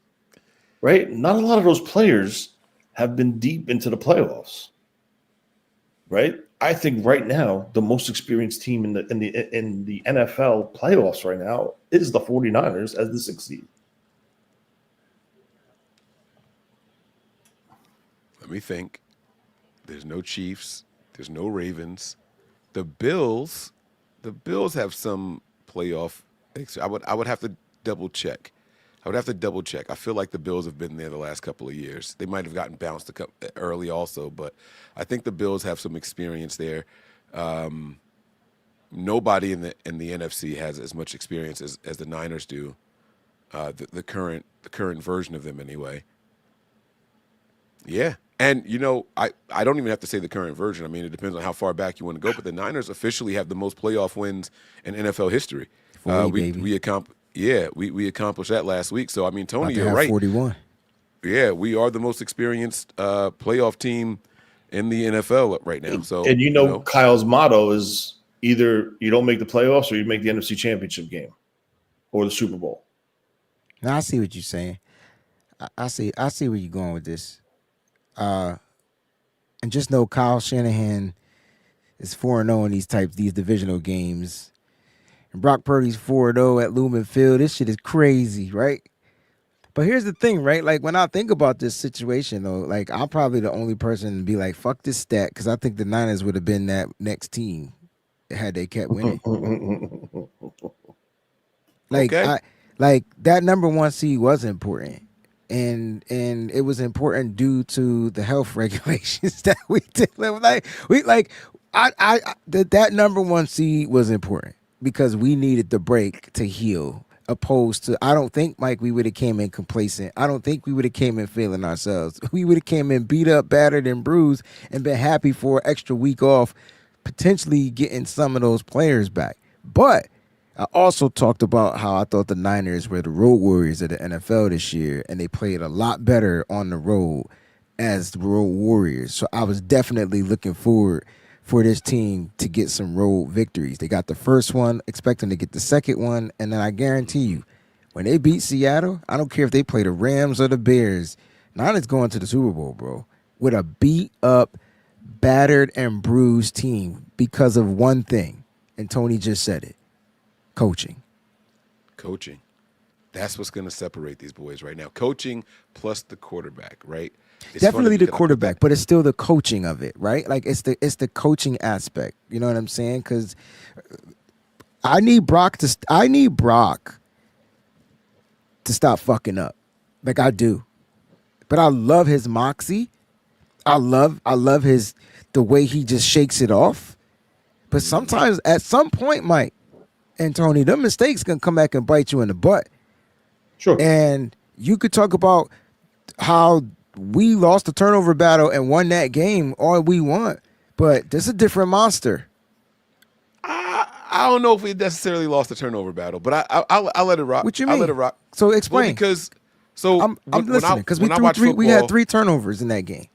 right? Not a lot of those players have been deep into the playoffs, right? I think right now the most experienced team in the NFL playoffs right now is the 49ers as the 6th seed. Let me think. There's no Chiefs. There's no Ravens. The Bills have some playoff. I would have to double check. I feel like the Bills have been there the last couple of years. They might have gotten bounced early also, but I think the Bills have some experience there. Nobody in the NFC has as much experience as the Niners do. The current version of them anyway. Yeah. And, I don't even have to say the current version. I mean, it depends on how far back you want to go. But the Niners officially have the most playoff wins in NFL history. We accomplished that last week. So, I mean, Tony, you're right. 41. Yeah, we are the most experienced playoff team in the NFL right now. So, and Kyle's motto is either you don't make the playoffs or you make the NFC Championship game or the Super Bowl. Now, I see what you're saying. I see where you're going with this. And just know Kyle Shanahan is 4-0 in these divisional games. And Brock Purdy's 4-0 at Lumen Field. This shit is crazy, right? But here's the thing, right? Like, when I think about this situation, though, like, I'm probably the only person to be like, fuck this stat, because I think the Niners would have been that next team had they kept winning. Like, okay. That number 1 seed was important. And it was important due to the health regulations that we did. That number 1 seed was important because we needed the break to heal. Opposed to, I don't think, Mike, we would have came in complacent. I don't think we would have came in feeling ourselves. We would have came in beat up, battered, and bruised, and been happy for an extra week off, potentially getting some of those players back. But I also talked about how I thought the Niners were the road warriors of the NFL this year, and they played a lot better on the road as the road warriors. So I was definitely looking forward for this team to get some road victories. They got the first one, expecting to get the second one, and then I guarantee you, when they beat Seattle, I don't care if they play the Rams or the Bears, Niners going to the Super Bowl, bro, with a beat-up, battered, and bruised team because of one thing, and Tony just said it. Coaching. That's what's going to separate these boys right now. Coaching plus the quarterback, right? It's definitely the quarterback, but it's still the coaching of it, right? Like it's the coaching aspect. You know what I'm saying? Because I need Brock to stop fucking up, like I do. But I love his moxie. I love the way he just shakes it off. But sometimes, at some point, Mike and Tony, them mistakes can come back and bite you in the butt. Sure. And you could talk about how we lost the turnover battle and won that game all we want, but this is a different monster. I don't know if we necessarily lost the turnover battle, but I'll let it rock. What you mean? I'll let it rock. So explain. Well, because I'm listening because we had 3 turnovers in that game.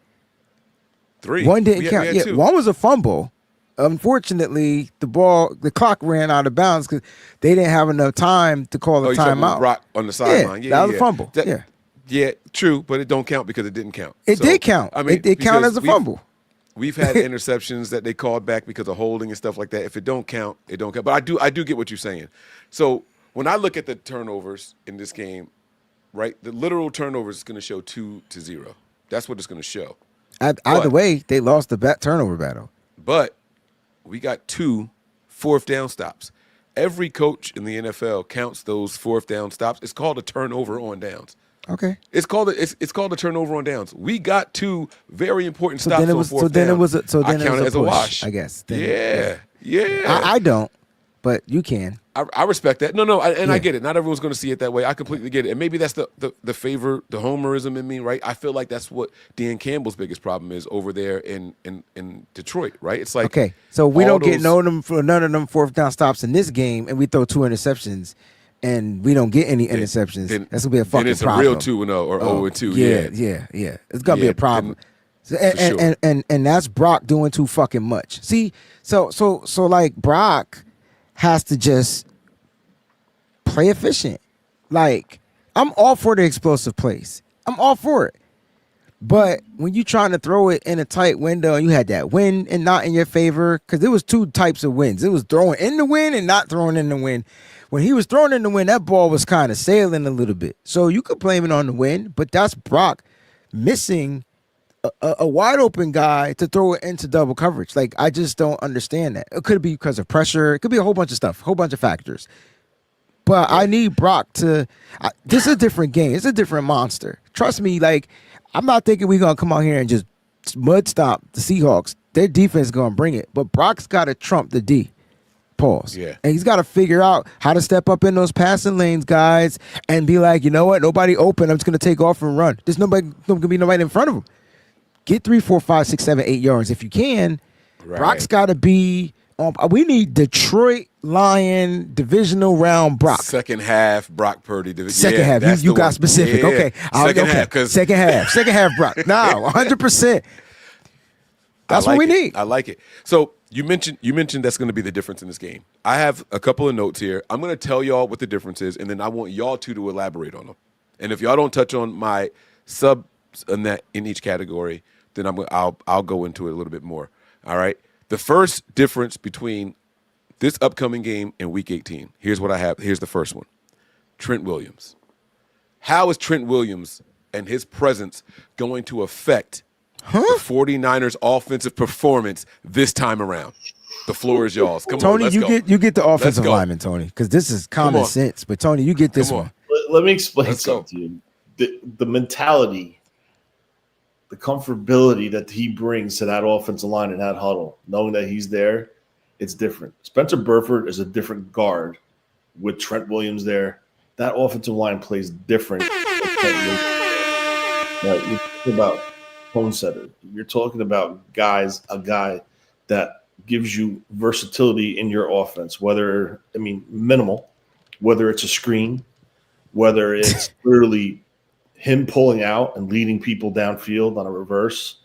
3. One didn't count. We had 2. One was a fumble. Unfortunately, the clock ran out of bounds because they didn't have enough time to call a timeout. Brock on the sideline. Yeah, that was a fumble. Yeah, true, but it don't count because it didn't count. It did count. I mean, it counted as a fumble. We've had interceptions that they called back because of holding and stuff like that. If it don't count, it don't count. But I do get what you're saying. So when I look at the turnovers in this game, right, the literal turnovers is going to show 2-0. That's what it's going to show. Either way, they lost the turnover battle. But we got 2 fourth down stops. Every coach in the NFL counts those fourth down stops. It's called a turnover on downs. Okay. It's called a turnover on downs. We got 2 very important stops on fourth down. So then it was a push, a wash. I guess. Yeah. I don't, but you can. I respect that. No, I get it. Not everyone's going to see it that way. I completely get it. And maybe that's the homerism in me, right? I feel like that's what Dan Campbell's biggest problem is over there in Detroit, right? It's like, okay, so we don't get none of them fourth down stops in this game, and we throw 2 interceptions, and we don't get any interceptions. That's gonna be a fucking problem. It's a real 2-0 or 0-2. Yeah. It's gonna be a problem. And that's Brock doing too fucking much. See, so like Brock has to just play efficient. Like, I'm all for the explosive plays. I'm all for it. But when you're trying to throw it in a tight window and you had that wind and not in your favor, because there was 2 types of winds. It was throwing in the wind and not throwing in the wind. When he was throwing in the wind, that ball was kind of sailing a little bit. So you could blame it on the wind, but that's Brock missing a wide open guy to throw it into double coverage. Like, I just don't understand that. It could be because of pressure. It could be a whole bunch of stuff, a whole bunch of factors. But I need Brock to this is a different game. It's a different monster. Trust me, like, I'm not thinking we're going to come out here and just mud stop the Seahawks. Their defense is going to bring it. But Brock's got to trump the D. Pause. Yeah. And he's got to figure out how to step up in those passing lanes, guys, and be like, you know what? Nobody open. I'm just going to take off and run. There's going to be nobody in front of him. Get 3, 4, 5, 6, 7, 8 yards if you can. Right. Brock's got to be we need Detroit Lion divisional round Brock. Second half Brock Purdy. Second half. You got specific. Yeah. Okay. Second half Brock. No, 100%. That's what we need. I like it. So you mentioned that's going to be the difference in this game. I have a couple of notes here. I'm going to tell y'all what the difference is, and then I want y'all to elaborate on them. And if y'all don't touch on my subs in each category, then I'll go into it a little bit more. All right. The first difference between this upcoming game and Week 18. Here's what I have. Here's the first one. Trent Williams. How is Trent Williams and his presence going to affect the 49ers offensive performance this time around? The floor is y'all's. Come Tony, on, let's go. You get the offensive lineman, Tony, because this is common sense. But Tony, you get this one. Let me explain something to you. The mentality, the comfortability that he brings to that offensive line in that huddle, knowing that he's there, it's different. Spencer Burford is a different guard with Trent Williams there. That offensive line plays different. You're talking about tone setter. You're talking about a guy that gives you versatility in your offense, minimal, whether it's a screen, whether it's literally him pulling out and leading people downfield on a reverse,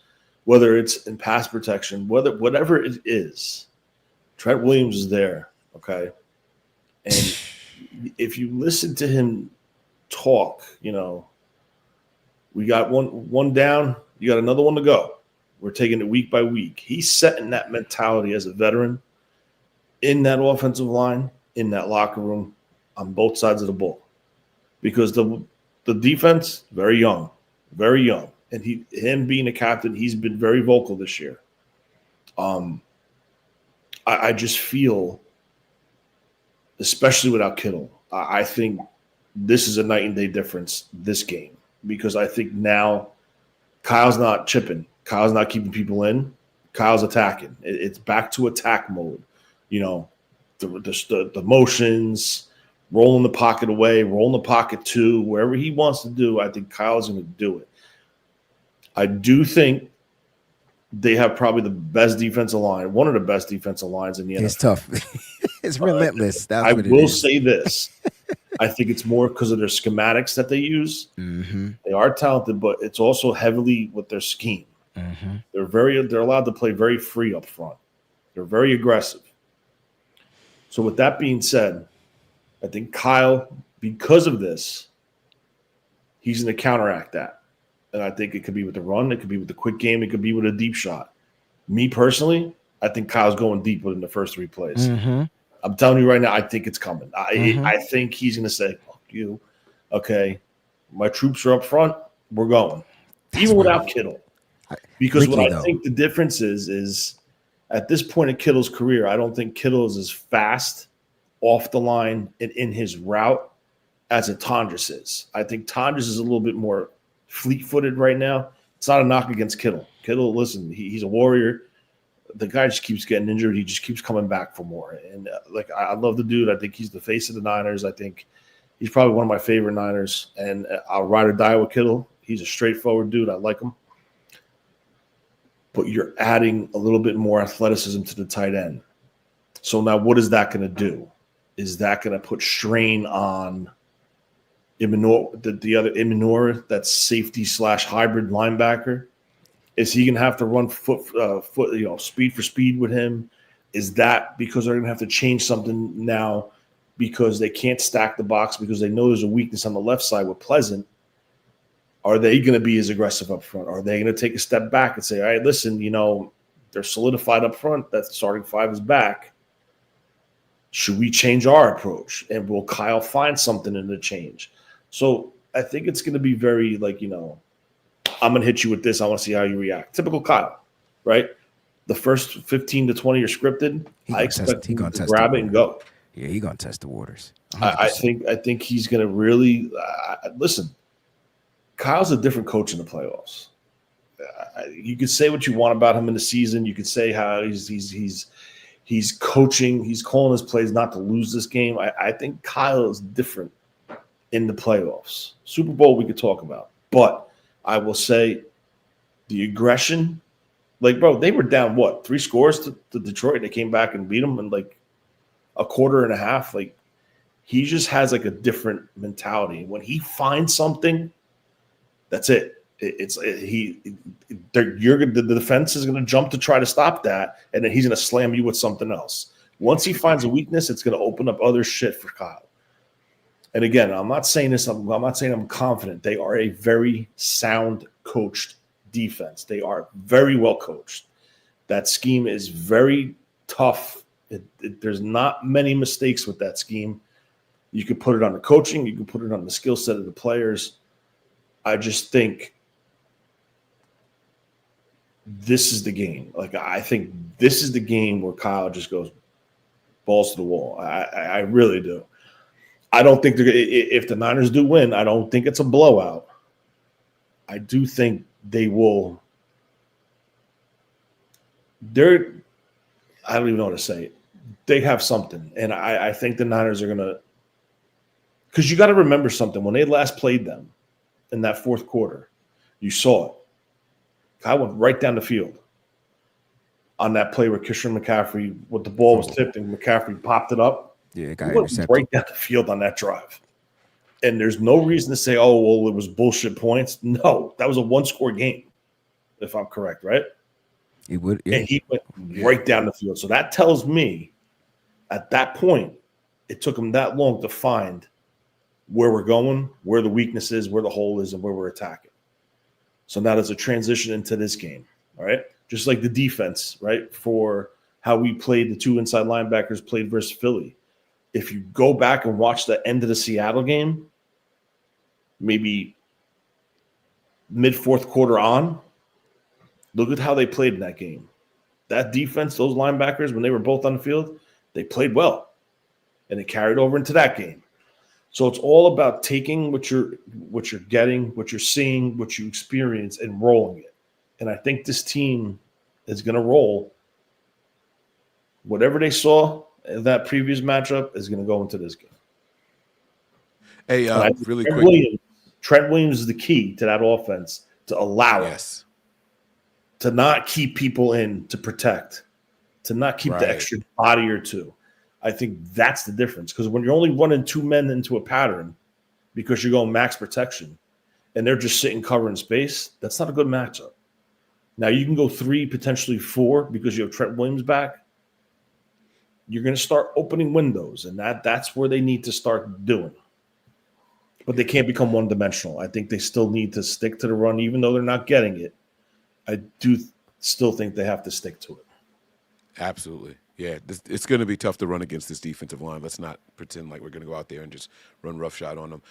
whether it's in pass protection, whatever it is, Trent Williams is there, okay? And if you listen to him talk, we got one down, you got another one to go. We're taking it week by week. He's setting that mentality as a veteran in that offensive line, in that locker room, on both sides of the ball. Because the defense, very young. And him being a captain, he's been very vocal this year. I just feel, especially without Kittle, I think this is a night and day difference this game. Because I think now Kyle's not chipping. Kyle's not keeping people in. Kyle's attacking. It's back to attack mode. You know, the motions, rolling the pocket away, rolling the pocket to wherever he wants to do. I think Kyle's going to do it. I do think they have probably the best defensive line, one of the best defensive lines in the NFL. It's tough. It's relentless. That's I what it will is. say this. I think it's more because of their schematics that they use. Mm-hmm. They are talented, but it's also heavily with their scheme. Mm-hmm. They're allowed to play very free up front. They're very aggressive. So with that being said, I think Kyle, because of this, he's going to counteract that. And I think it could be with the run. It could be with the quick game. It could be with a deep shot. Me personally, I think Kyle's going deep within the first 3 plays. Mm-hmm. I'm telling you right now, I think it's coming. I think he's going to say, fuck you. Okay, my troops are up front. We're going. Even without Kittle. Because what I think the difference is at this point in Kittle's career, I don't think Kittle is as fast off the line and in his route as a Tondres is. I think Tondres is a little bit more fleet-footed right now. It's not a knock against Kittle. Kittle, listen, he's a warrior. The guy just keeps getting injured. He just keeps coming back for more. And I love the dude. I think he's the face of the Niners. I think he's probably one of my favorite Niners. And I'll ride or die with Kittle. He's a straightforward dude. I like him. But you're adding a little bit more athleticism to the tight end. So now what is that going to do? Is that going to put strain on the other Imanor, that's safety / hybrid linebacker? Is he going to have to run speed for speed with him? Is that because they're going to have to change something now because they can't stack the box because they know there's a weakness on the left side with Pleasant? Are they going to be as aggressive up front? Are they going to take a step back and say, all right, listen, they're solidified up front. That starting 5 is back. Should we change our approach? And will Kyle find something in the change? So I think it's going to be very I'm going to hit you with this. I want to see how you react. Typical Kyle, right? The first 15 to 20 are scripted. I expect him to grab it and go. Yeah, he's going to test the waters. I think he's going to really listen. Kyle's a different coach in the playoffs. You could say what you want about him in the season. You could say how he's coaching. He's calling his plays not to lose this game. I think Kyle is different in the playoffs. Super Bowl we could talk about. But I will say the aggression, bro, they were down, 3 scores to Detroit. They came back and beat them in a quarter and a half. He just has a different mentality. When he finds something, that's it. The defense is going to jump to try to stop that, and then he's going to slam you with something else. Once he finds a weakness, it's going to open up other shit for Kyle. And again, I'm not saying this. I'm not saying I'm confident. They are a very sound coached defense. They are very well coached. That scheme is very tough. There's not many mistakes with that scheme. You can put it on the coaching. You can put it on the skill set of the players. I just think this is the game. I think this is the game where Kyle just goes balls to the wall. I really do. I don't think if the Niners do win, I don't think it's a blowout. I do think they will. I don't even know what to say. They have something, and I think the Niners are going to. Because you got to remember something. When they last played them in that fourth quarter, you saw it. Kyle went right down the field on that play where Christian McCaffrey, with the ball was tipped and McCaffrey popped it up. Yeah, he went right down the field on that drive. And there's no reason to say, oh, well, it was bullshit points. No, that was a 1-score game, if I'm correct, right? He would. Yeah. And he went right down the field. So that tells me at that point, it took him that long to find where we're going, where the weakness is, where the hole is, and where we're attacking. So now there's a transition into this game, all right? Just like the defense, right, for how we played, the 2 inside linebackers played versus Philly. If you go back and watch the end of the Seattle game, maybe mid-fourth quarter on, look at how they played in that game. That defense, those linebackers, when they were both on the field, they played well. And it carried over into that game. So it's all about taking what you're getting, what you're seeing, what you experience, and rolling it. And I think this team is going to roll. Whatever they saw in that previous matchup is going to go into this game. Hey, really Trent quick. Trent Williams is the key to that offense to allow Yes. it, to not keep people in, to protect, to not keep the extra body or two. I think that's the difference, because when you're only running 2 men into a pattern because you're going max protection and they're just sitting covering space, that's not a good matchup. Now you can go 3, potentially 4 because you have Trent Williams back. You're going to start opening windows, and that's where they need to start doing. But they can't become one-dimensional. I think they still need to stick to the run, even though they're not getting it. I do still think they have to stick to it. Absolutely. Yeah, it's going to be tough to run against this defensive line. Let's not pretend like we're going to go out there and just run roughshod on them.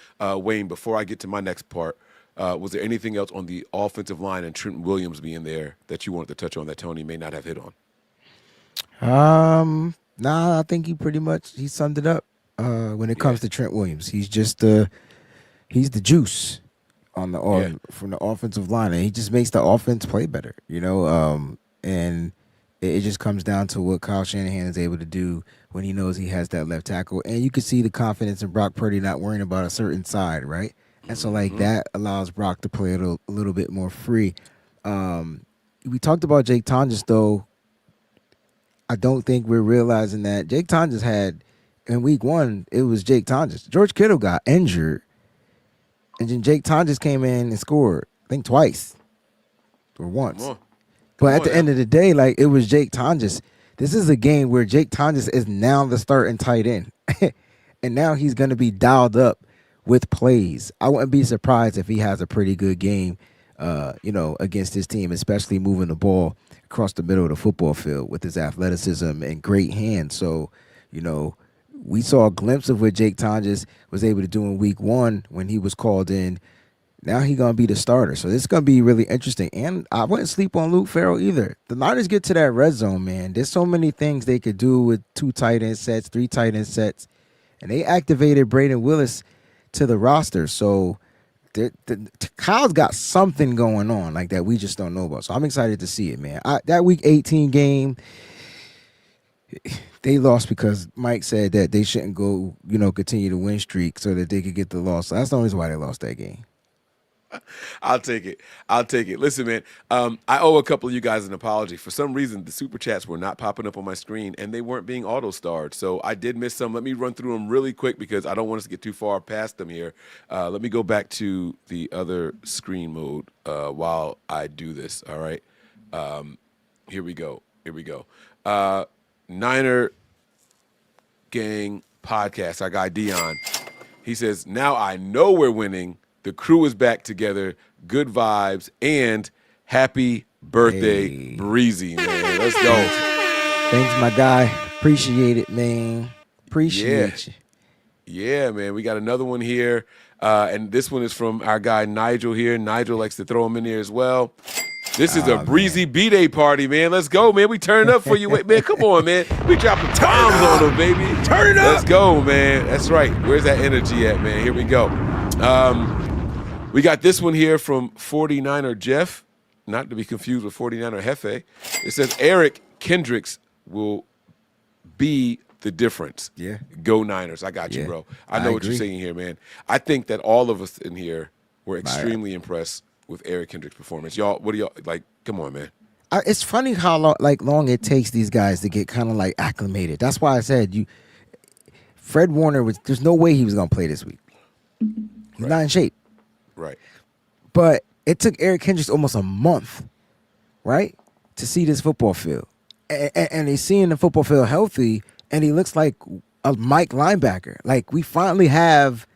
Wayne, before I get to my next part, was there anything else on the offensive line and Trent Williams being there that you wanted to touch on that Tony may not have hit on? Nah, I think he summed it up. When it comes to Trent Williams, he's just he's the juice on the from the offensive line, and he just makes the offense play better, and it just comes down to what Kyle Shanahan is able to do when he knows he has that left tackle, and you can see the confidence in Brock Purdy not worrying about a certain side, right? And so that allows Brock to play a little bit more free. We talked about Jake Tonjes, though. I don't think we're realizing that Jake Tonjes had, in week 1, it was Jake Tonjes. George Kittle got injured, and then Jake Tonjes came in and scored, I think twice or once. But at the end of the day, it was Jake Tonjes. This is a game where Jake Tonjes is now the starting tight end. And now he's going to be dialed up with plays. I wouldn't be surprised if he has a pretty good game, against his team, especially moving the ball across the middle of the football field with his athleticism and great hands. So, we saw a glimpse of what Jake Tonjes was able to do in week 1 when he was called in. Now he's going to be the starter. So this is going to be really interesting. And I wouldn't sleep on Luke Farrell either. The Niners get to that red zone, man. There's so many things they could do with 2 tight end sets, 3 tight end sets. And they activated Braden Willis to the roster. So Kyle's got something going on that we just don't know about. So I'm excited to see it, man. That week 18 game, they lost because Mike said that they shouldn't go, continue the win streak so that they could get the loss. So that's the only reason why they lost that game. I'll take it. Listen, man, I owe a couple of you guys an apology. For some reason, the super chats were not popping up on my screen, and they weren't being auto-starred. So I did miss some. Let me run through them really quick because I don't want us to get too far past them here. Let me go back to the other screen mode while I do this, all right? Here we go. Niner Gang Podcast, our guy Dion. He says, now I know we're winning. The crew is back together. Good vibes and happy birthday, Breezy, man. Let's go. Thanks, my guy. Appreciate it, man. Appreciate you. Yeah, man. We got another one here. And this one is from our guy Nigel here. Nigel likes to throw him in there as well. This is a Breezy B-Day party, man. Let's go, man. We turn up for you. Man, come on, man. We dropping bombs on them, baby. Turn it up. Let's go, man. That's right. Where's that energy at, man? Here we go. We got this one here from 49er Jeff, not to be confused with 49er Hefe. It says Eric Kendricks will be the difference. Yeah. Go Niners. I got you, bro. I know what you're saying here, man. I think that all of us in here were extremely impressed with Eric Kendricks' performance. Y'all, what do y'all like? Come on, man. It's funny how long it takes these guys to get kind of acclimated. That's why I said Fred Warner there's no way he was going to play this week. He's not in shape. Right. But it took Eric Kendricks almost a month, right, to see this football field. And he's seeing the football field healthy, and he looks like a Mike linebacker. We finally have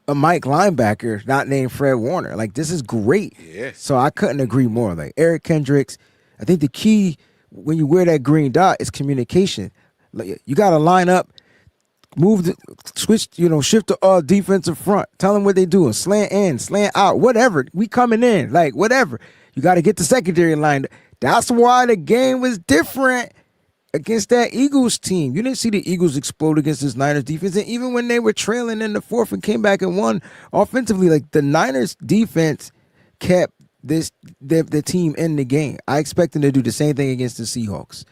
a Mike linebacker not named Fred Warner. This is great. Yeah. So I couldn't agree more. Eric Kendricks, I think the key when you wear that green dot is communication. You got to line up, shift the defensive front. Tell them what they doing. Slant in, slant out, whatever. We coming in, whatever. You got to get the secondary line. That's why the game was different against that Eagles team. You didn't see the Eagles explode against this Niners defense. And even when they were trailing in the fourth and came back and won offensively, the Niners defense kept the team in the game. I expect them to do the same thing against the Seahawks.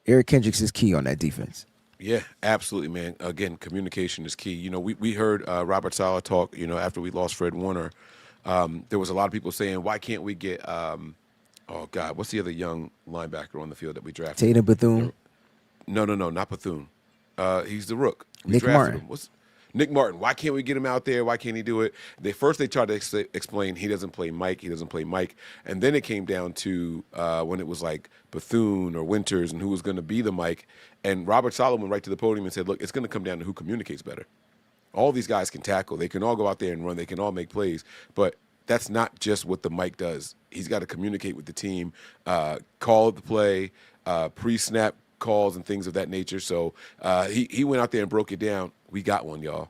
Eric Kendricks is key on that defense. Yeah, absolutely, man. Again, communication is key. You know, we heard Robert Saleh talk, you know, after we lost Fred Warner. There was a lot of people saying, why can't we get, oh, God, what's the other young linebacker on the field that we drafted? Tatum Bethune? No, not Bethune. He's the rook. We Nick drafted Martin. him. Nick Martin. Why can't we get him out there? Why can't he do it? They tried to explain he doesn't play Mike. He doesn't play Mike. And then it came down to when it was like Bethune or Winters and who was going to be the Mike. And Robert Saleh went right to the podium and said, look, it's going to come down to who communicates better. All these guys can tackle. They can all go out there and run. They can all make plays. But that's not just what the Mike does. He's got to communicate with the team, call the play, pre-snap calls and things of that nature. So he went out there and broke it down. We got one, y'all.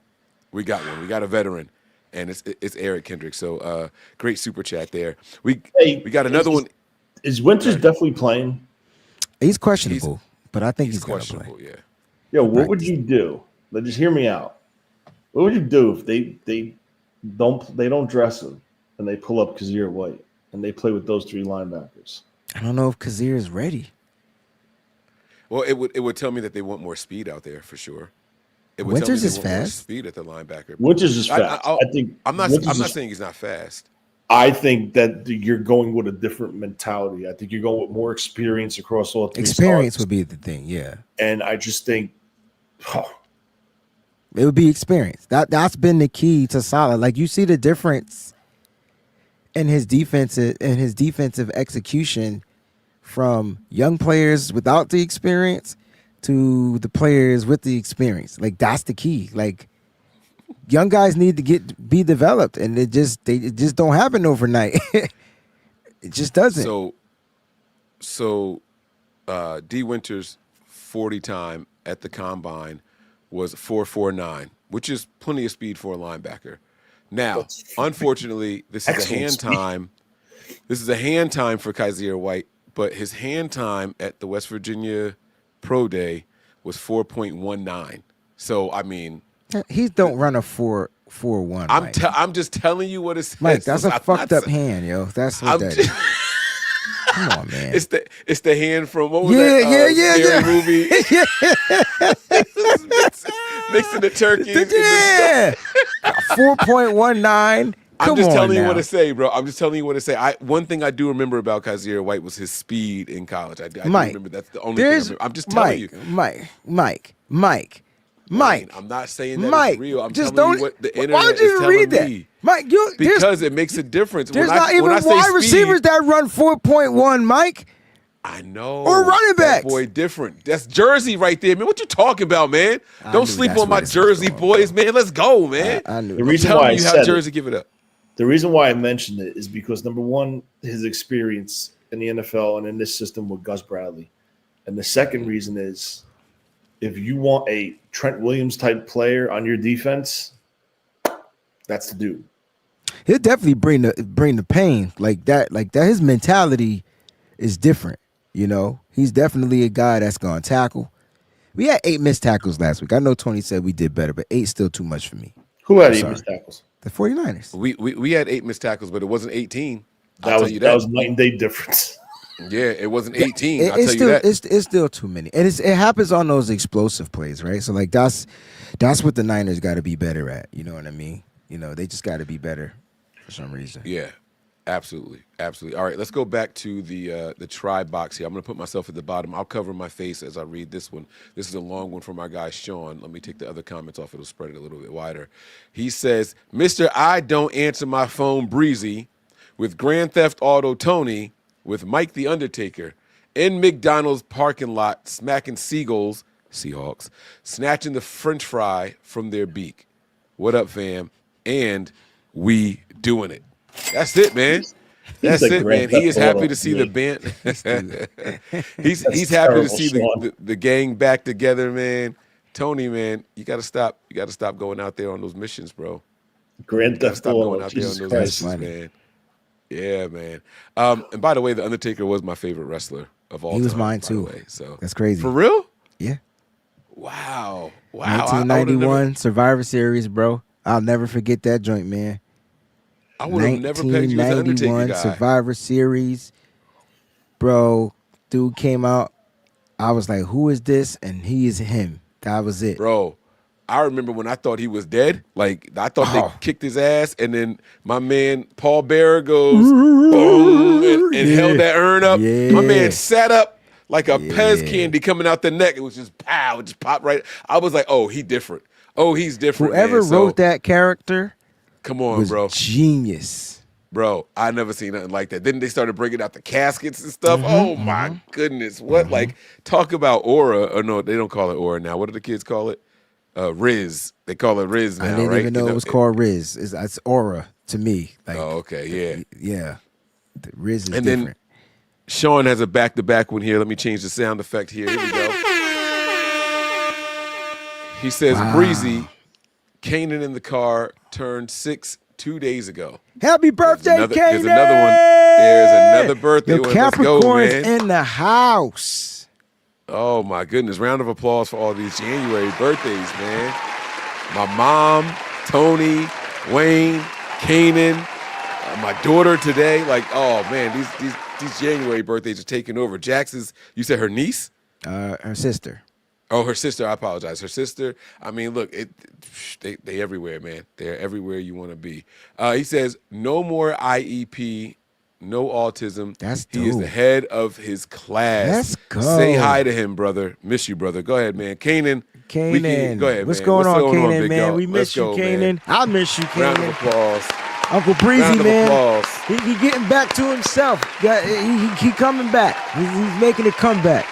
We got one. We got a veteran, and it's Eric Kendricks. So great super chat there. We got another one. Is Winters definitely playing? He's questionable, but I think he's questionable. Play. Yeah. Yo, what would you do? Like, just hear me out. What would you do if they don't dress him and they pull up Kazir White and they play with those three linebackers? I don't know if Kazir is ready. Well, it would tell me that they want more speed out there for sure. It would Winters tell me is they want more fast. speed at the linebacker. Winters is fast. I think I'm not saying he's not fast. I think that you're going with a different mentality. I think you're going with more experience across all three. Experience starts. would be the thing, yeah. And I just think, it would be experience. That's been the key to Saleh. Like, you see the difference in his defensive execution from young players without the experience to the players with the experience. Like, that's the key. Like, young guys need to be developed, and it just don't happen overnight. It just doesn't. So D Winters 40 time at the combine was 4.49, which is plenty of speed for a linebacker. Now, unfortunately, this is a hand time. This is a hand time for Kazir White, but his hand time at the West Virginia Pro Day was 4.19. So, I mean, he don't run a 4.41. I'm just telling you what it says. Mike, that's a fucked up hand, yo. That's what that is. Come on, man. It's the hand from what was that movie? Mixing the turkeys. Yeah. 4.19. I'm just telling you what to say, bro. I'm just telling you what to say. One thing I do remember about Kazir White was his speed in college. I do remember that's the only thing I remember. I'm just telling you. Mike. I'm not saying that Mike, it's real. I'm just telling you what the internet why would you is telling read that? me. Mike, because it makes a difference. There's not even wide receivers that run 4.1, Mike. I know. Or running backs. That boy different. That's Jersey right there, man. What you talking about, man? Don't sleep on my Jersey boys, man. Let's go, man. I knew. The reason why I said Jersey give it up. The reason why I mentioned it is because, number one, his experience in the NFL and in this system with Gus Bradley. And the second reason is if you want a Trent Williams type player on your defense, that's the dude. He'll definitely bring the pain like that. His mentality is different. You know, he's definitely a guy that's going to tackle. We had 8 missed tackles last week. I know Tony said we did better, but 8's still too much for me. Who had 8 missed tackles? The 49ers. We had 8 missed tackles, but it wasn't 18. That was night and day difference. Yeah, it wasn't 18. I'll It's tell you that. It's still too many. And it happens on those explosive plays, right? So, like, that's what the Niners got to be better at. You know what I mean? You know, they just got to be better for some reason. Yeah, absolutely. All right, let's go back to the try box here. I'm going to put myself at the bottom. I'll cover my face as I read this one. This is a long one from our guy, Sean. Let me take the other comments off. It'll spread it a little bit wider. He says, Mr. I don't answer my phone breezy with Grand Theft Auto Tony with Mike the Undertaker in McDonald's parking lot smacking seagulls, Seahawks, snatching the French fry from their beak. What up, fam? And we doing it. That's it, man. That's it, man. He is happy to see the band. he's happy to see the gang back together, man. Tony, man, you gotta stop. You gotta stop going out there on those missions, bro. Grand Theft Auto. Going out Jesus there on those Christ, missions, man. Yeah, man. And by the way, the Undertaker was my favorite wrestler of all time. He was mine too. So that's crazy. For real? Yeah. Wow. 1991 Survivor Series, bro. I'll never forget that joint, man. I would have never pegged you as an Undertaker guy. Survivor Series. Bro, dude came out. I was like, who is this? And he is him. That was it. Bro, I remember when I thought he was dead. Like, I thought they kicked his ass, and then my man Paul Bearer goes, boom, and held that urn up. Yeah. My man sat up like a Pez candy coming out the neck. It was just pow, it just popped right. I was like, oh, he different. Oh, he's different. Whoever man. wrote that character come on, was bro. Genius. Bro, I never seen nothing like that. Then they started breaking out the caskets and stuff. Oh, my goodness. What? Like, talk about aura. Or no, they don't call it aura now. What do the kids call it? Riz. They call it Riz now, right? I didn't even know it was called Riz. It's aura to me. Like, oh, okay, yeah. Yeah. The Riz is and different. Then Sean has a back-to-back one here. Let me change the sound effect here. Here we go. He says, Breezy, Kanan in the car turned 6 2 days ago. Happy birthday, Kanan! There's another one. There's another birthday one. Let's go, Capricorn's man. in the house. Oh, my goodness. Round of applause for all these January birthdays, man. My mom, Tony, Wayne, Kanan, my daughter today. Like, oh, man, these January birthdays are taking over. Jackson's, you said her niece? Her sister. Oh, her sister. I apologize. Her sister. I mean, look, they everywhere, man. They're everywhere you want to be. He says, no more IEP, no autism. That's He is dope. the head of his class. Let's go. Say hi to him, brother. Miss you, brother. Go ahead, man. Kanan. Kanan. Go ahead, What's man. going on, Kanan, big man? dog? We miss you, Kanan. Man. I miss you, Round of Kanan. applause. Uncle Breezy, Round of man. applause. He getting back to himself. He coming back. He's making a comeback.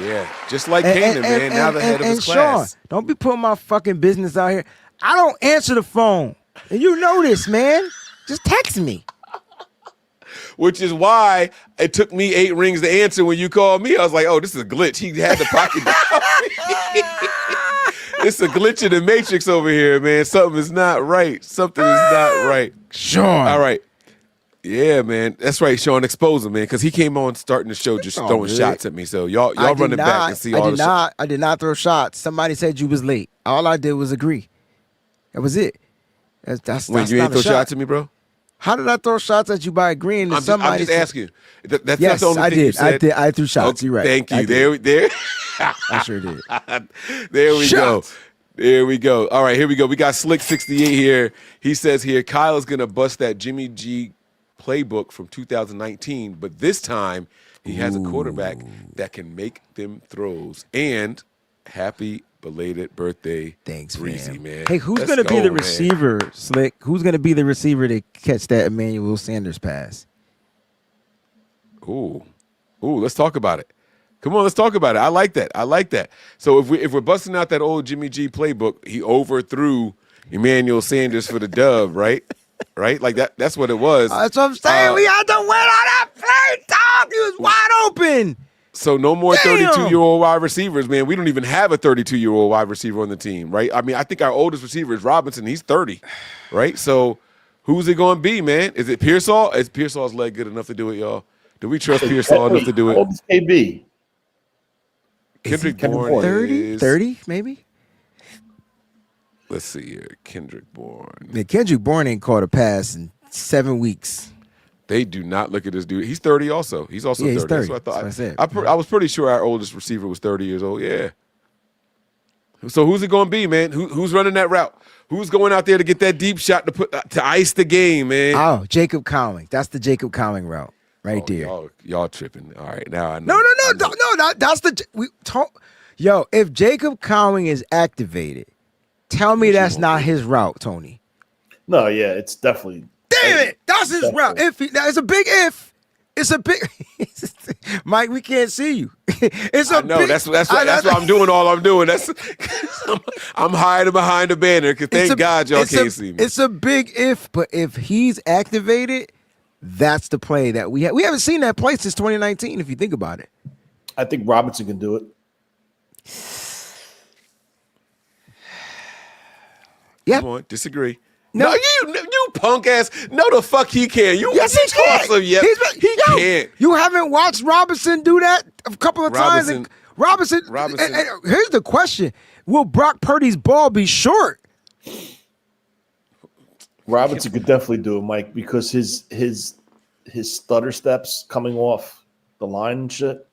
Yeah, just like Kanan, man. Now the head of his Sean, class. don't be putting my fucking business out here. I don't answer the phone. And you know this, man. Just text me. Which is why it took me 8 rings to answer when you called me. I was like, oh, this is a glitch. He had the pocket down. It's a glitch in the matrix over here, man. Something is not right. Something is not right. Sean. All right. Yeah, man. That's right, Sean. Expose him, man, because he came on starting the show just throwing shots at me. So y'all run it back and see all the shit. I did not throw shots. Somebody said you was late. All I did was agree. That was it. That's When you not ain't throw a shot. shots at me, bro? How did I throw shots at you by agreeing that I'm just asking. That's Yes, the only I thing you did. said. I threw shots. Okay, You're right. Thank I you. did. There. I sure did. There we Shots. go. There we go. All right, here we go. We got Slick 68 here. He says here, Kyle is gonna bust that Jimmy G playbook from 2019, but this time he has a quarterback that can make them throws. And happy belated birthday, Thanks, Breezy, man. Hey, who's Let's going to be go, the man. receiver, Slick? Who's going to be the receiver to catch that Emmanuel Sanders pass? Ooh, let's talk about it. Come on, let's talk about it. I like that. So if we're busting out that old Jimmy G playbook, he overthrew Emmanuel Sanders for the dub, right? Right? Like that's what it was. That's what I'm saying. We had to win on that play, dog. He was wide open. So no more Damn. 32-year-old wide receivers, man. We don't even have a 32-year-old wide receiver on the team, right? I mean, I think our oldest receiver is Robinson. He's 30, right? So who's it going to be, man? Is it Pearsall? Is Pearsall's leg good enough to do it, y'all? Do we trust Pearsall enough to do it? How old is KB? Kendrick Kendrick Bourne Bourne? 30? is 30, maybe? Let's see here. Kendrick Bourne. Man, Kendrick Bourne ain't caught a pass in 7 weeks. They do not look at this dude. He's 30 also. He's also 30. He's 30. That's what I thought. That's what I said. I was pretty sure our oldest receiver was 30 years old. Yeah. So who's it going to be, man? Who's running that route? Who's going out there to get that deep shot to ice the game, man? Oh, Jacob Cowing. That's the Jacob Cowing route right there. Y'all tripping. All right, now I know. No. That's the yo. If Jacob Cowing is activated, tell me that's not his route, Tony. No, yeah, it's definitely. Damn it, that's his route. It's a big if. It's a big Mike. We can't see you. It's a I know big, that's why I'm doing all I'm doing. That's I'm hiding behind the banner because thank God y'all can't see me. It's a big if, but if he's activated, that's the play that we have. We haven't seen that play since 2019. If you think about it, I think Robinson can do it. Yeah. Come on, disagree. No. No, you punk ass. No, the fuck he can. Yes, he can. Yep. He can't. You haven't watched Robinson do that a couple of times. And Robinson. And here's the question: will Brock Purdy's ball be short? Robinson could definitely do it, Mike, because his stutter steps coming off the line and shit,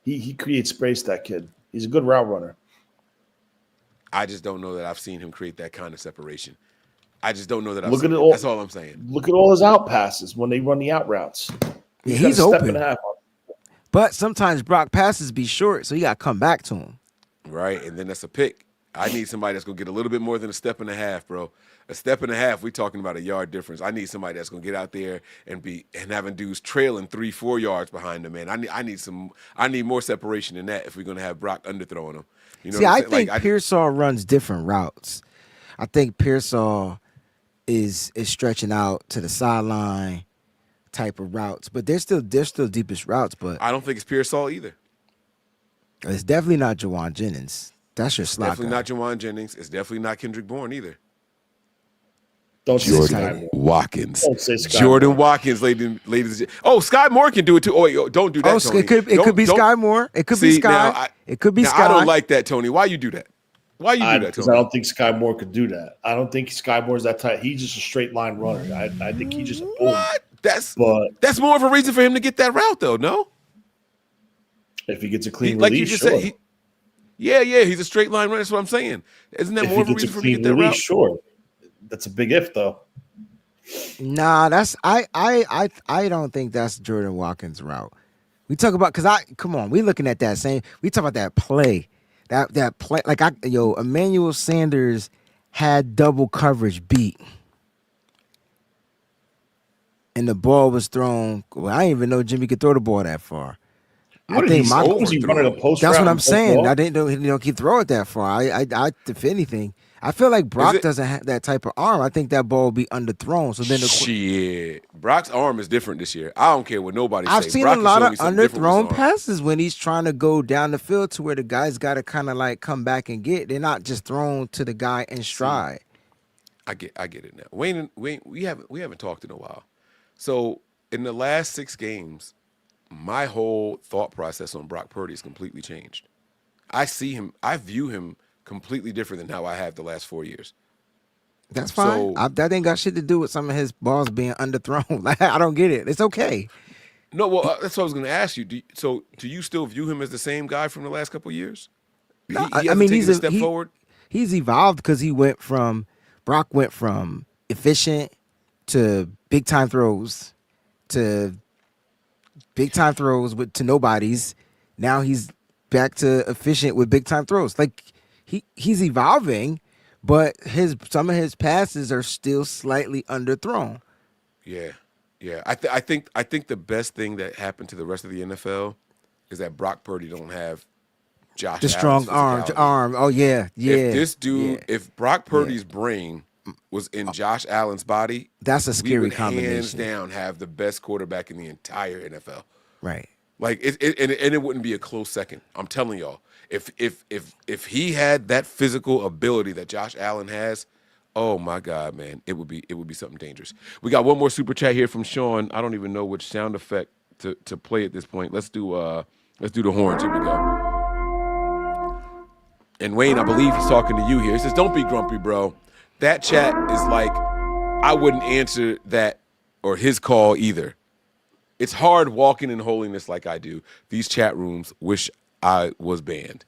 he creates space, that kid. He's a good route runner. I just don't know that I've seen him create that kind of separation. I just don't know that I've Look seen at it. all, That's all I'm saying. Look at all his out passes when they run the out routes. Yeah, he's got a step open. and a half. But sometimes Brock passes be short, so you got to come back to him. Right, and then that's a pick. I need somebody that's going to get a little bit more than a step and a half, bro. A step and a half, we're talking about a yard difference. I need somebody that's going to get out there and having dudes trailing 3-4 yards behind them, man. I need more separation than that if we're going to have Brock underthrowing them. You know See, I what I'm saying? think Pearsall runs different routes. I think Pearsall is stretching out to the sideline type of routes, but they're still deepest routes. But I don't think it's Pearsall either. it's definitely not Jawan Jennings. That's your slot Definitely guy. not Jawan Jennings. It's definitely not Kendrick Bourne either. Don't say Jordan Sky. Watkins. Don't say Sky Jordan Moore. Watkins, ladies. Oh, Sky Moore can do it too. Oh, wait, don't do that, Oh, Tony. it could be Don't- Sky Moore. It could be See, Sky. now It could be now, Sky. I don't like that, Tony. Why you do that? Why you do that, Because Tony? I don't think Sky Moore could do that. I don't think Sky Moore's that type. He's just a straight line runner. I think he's just a boom. What? That's But more of a reason for him to get that route, though. No, if he gets a clean like release, you just sure. said. Yeah, he's a straight line runner. That's what I'm saying. Isn't that If more he of a gets a reason for him to clean get that release, route? sure. That's a big if, though. Nah, that's I don't think that's Jordan Watkins' route. We talk about come on, we looking at that same. We talk about that play, that play. Like Emmanuel Sanders had double coverage beat, and the ball was thrown. Well, I didn't even know Jimmy could throw the ball that far. What I did think he was he running a post That's route what I'm and post saying. ball? I didn't know he could throw it that far. If anything, I feel like Brock doesn't have that type of arm. I think that ball will be underthrown. So then Shit, Brock's arm is different this year. I don't care what nobody I've says. seen Brock a can lot show of me something different with his underthrown arm. passes when he's trying to go down the field to where the guy's got to kind of like come back and get. They're not just thrown to the guy in stride. I get it now. Wayne, we haven't talked in a while. So in the last 6 games, my whole thought process on Brock Purdy has completely changed. I view him completely different than how I have the last 4 years. That's fine. So- That ain't got shit to do with some of his balls being underthrown. Like, I don't get it. It's okay. No, well, that's what I was going to ask you. Do you still view him as the same guy from the last couple of years? No, He I hasn't mean, taken a step forward. He's evolved because Brock went from efficient to big time throws to nobodies. Now he's back to efficient with big time throws. Like he's evolving, but some of his passes are still slightly underthrown. Yeah. I think the best thing that happened to the rest of the NFL is that Brock Purdy don't have Josh The strong Allen's physicality. arm. Oh yeah. If this dude, if Brock Purdy's brain was in Josh Allen's body, That's a scary we would combination. hands down have the best quarterback in the entire NFL. Right. Like it wouldn't be a close second. I'm telling y'all, if he had that physical ability that Josh Allen has, oh my God, man, it would be something dangerous. We got one more super chat here from Sean. I don't even know which sound effect to play at this point. Let's do the horns. Here we go. And Wayne, I believe he's talking to you here. He says, "Don't be grumpy, bro. That chat is like, I wouldn't answer that or his call either. It's hard walking in holiness like I do. These chat rooms wish I was banned."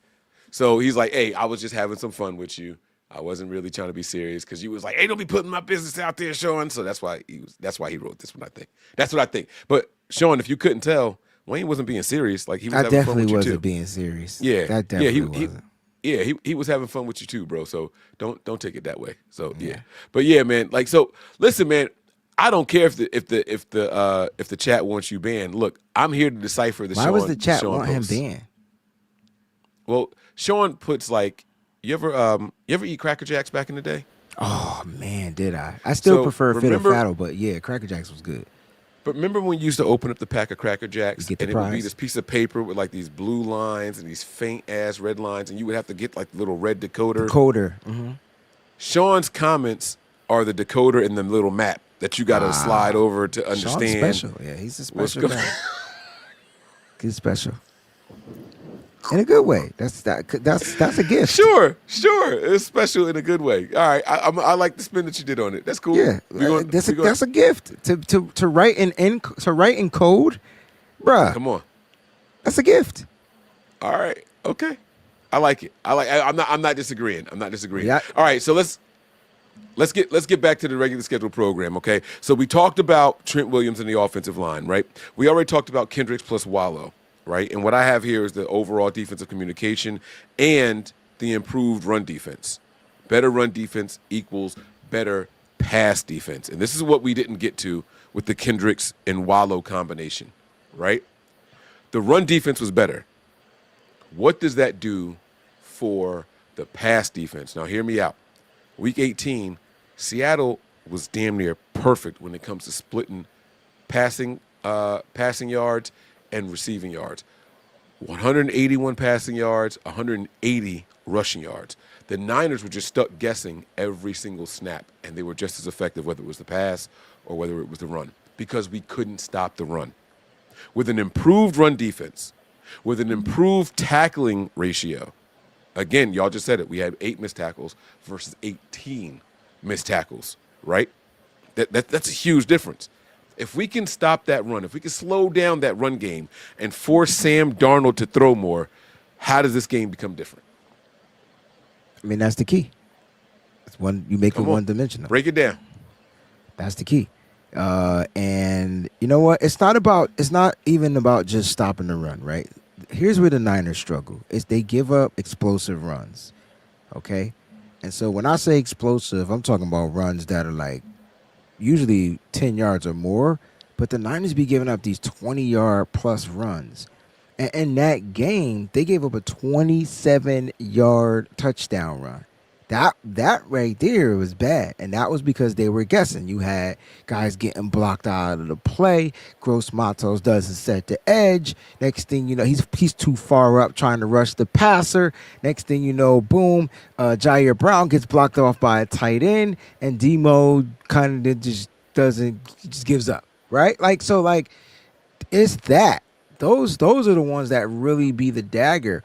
So he's like, "Hey, I was just having some fun with you. I wasn't really trying to be serious because you was like, hey, don't be putting my business out there, Sean." So that's why he wrote this one, I think. That's what I think. But Sean, if you couldn't tell, Wayne wasn't being serious. Like he was having fun with you too. Being serious. Yeah. That definitely wasn't. He was having fun with you too, bro. So don't take it that way. So yeah. But yeah, man, like, so listen, man, I don't care if the chat wants you banned. Look, I'm here to decipher the Sean. Why was the chat Sean want him posts. banned? Well, Sean puts like, you ever eat Cracker Jacks back in the day? Oh man, did I? I still prefer Fiddle remember- Faddle, but yeah, Cracker Jacks was good. But remember when you used to open up the pack of Cracker Jacks You get the and it would be prize. this piece of paper with like these blue lines and these faint ass red lines, and you would have to get like the little red decoder. Decoder. Sean's comments are the decoder in the little map that you got to slide over to understand. Sean's special. Yeah, he's a what's special going- guy. He's special. In a good way. That's a gift. Sure. It's special in a good way. All right, I like the spin that you did on it. That's cool. Yeah, that's a gift to write in code, bruh. Come on. That's a gift. All right. Okay. I like it. I'm not disagreeing. Yeah. All right. So let's get back to the regular scheduled program. Okay. So we talked about Trent Williams in the offensive line, right? We already talked about Kendricks plus Wallow, right? And what I have here is the overall defensive communication and the improved run defense. Better run defense equals better pass defense. And this is what we didn't get to with the Kendricks and Wallow combination, right? The run defense was better. What does that do for the pass defense? Now, hear me out. Week 18, Seattle was damn near perfect when it comes to splitting passing yards and receiving yards. 181 passing yards, 180 rushing yards. The Niners were just stuck guessing every single snap, and they were just as effective whether it was the pass or whether it was the run because we couldn't stop the run. With an improved run defense, with an improved tackling ratio. Again, y'all just said it. We had 8 missed tackles versus 18 missed tackles, right? That's a huge difference. If we can stop that run, if we can slow down that run game and force Sam Darnold to throw more, how does this game become different? I mean, that's the key. It's you make it one-dimensional. Break it down. That's the key. And you know what? It's not even about just stopping the run, right? Here's where the Niners struggle. Is they give up explosive runs. Okay? And so when I say explosive, I'm talking about runs that are like usually 10 yards or more, but the Niners be giving up these 20-yard plus runs. And in that game, they gave up a 27-yard touchdown run. That right there was bad, and that was because they were guessing. You had guys getting blocked out of the play. Gross Matos doesn't set the edge. Next thing you know, he's too far up trying to rush the passer. Next thing you know, boom, Jair Brown gets blocked off by a tight end, and Demo kind of just gives up, right? It's that. Those are the ones that really be the dagger.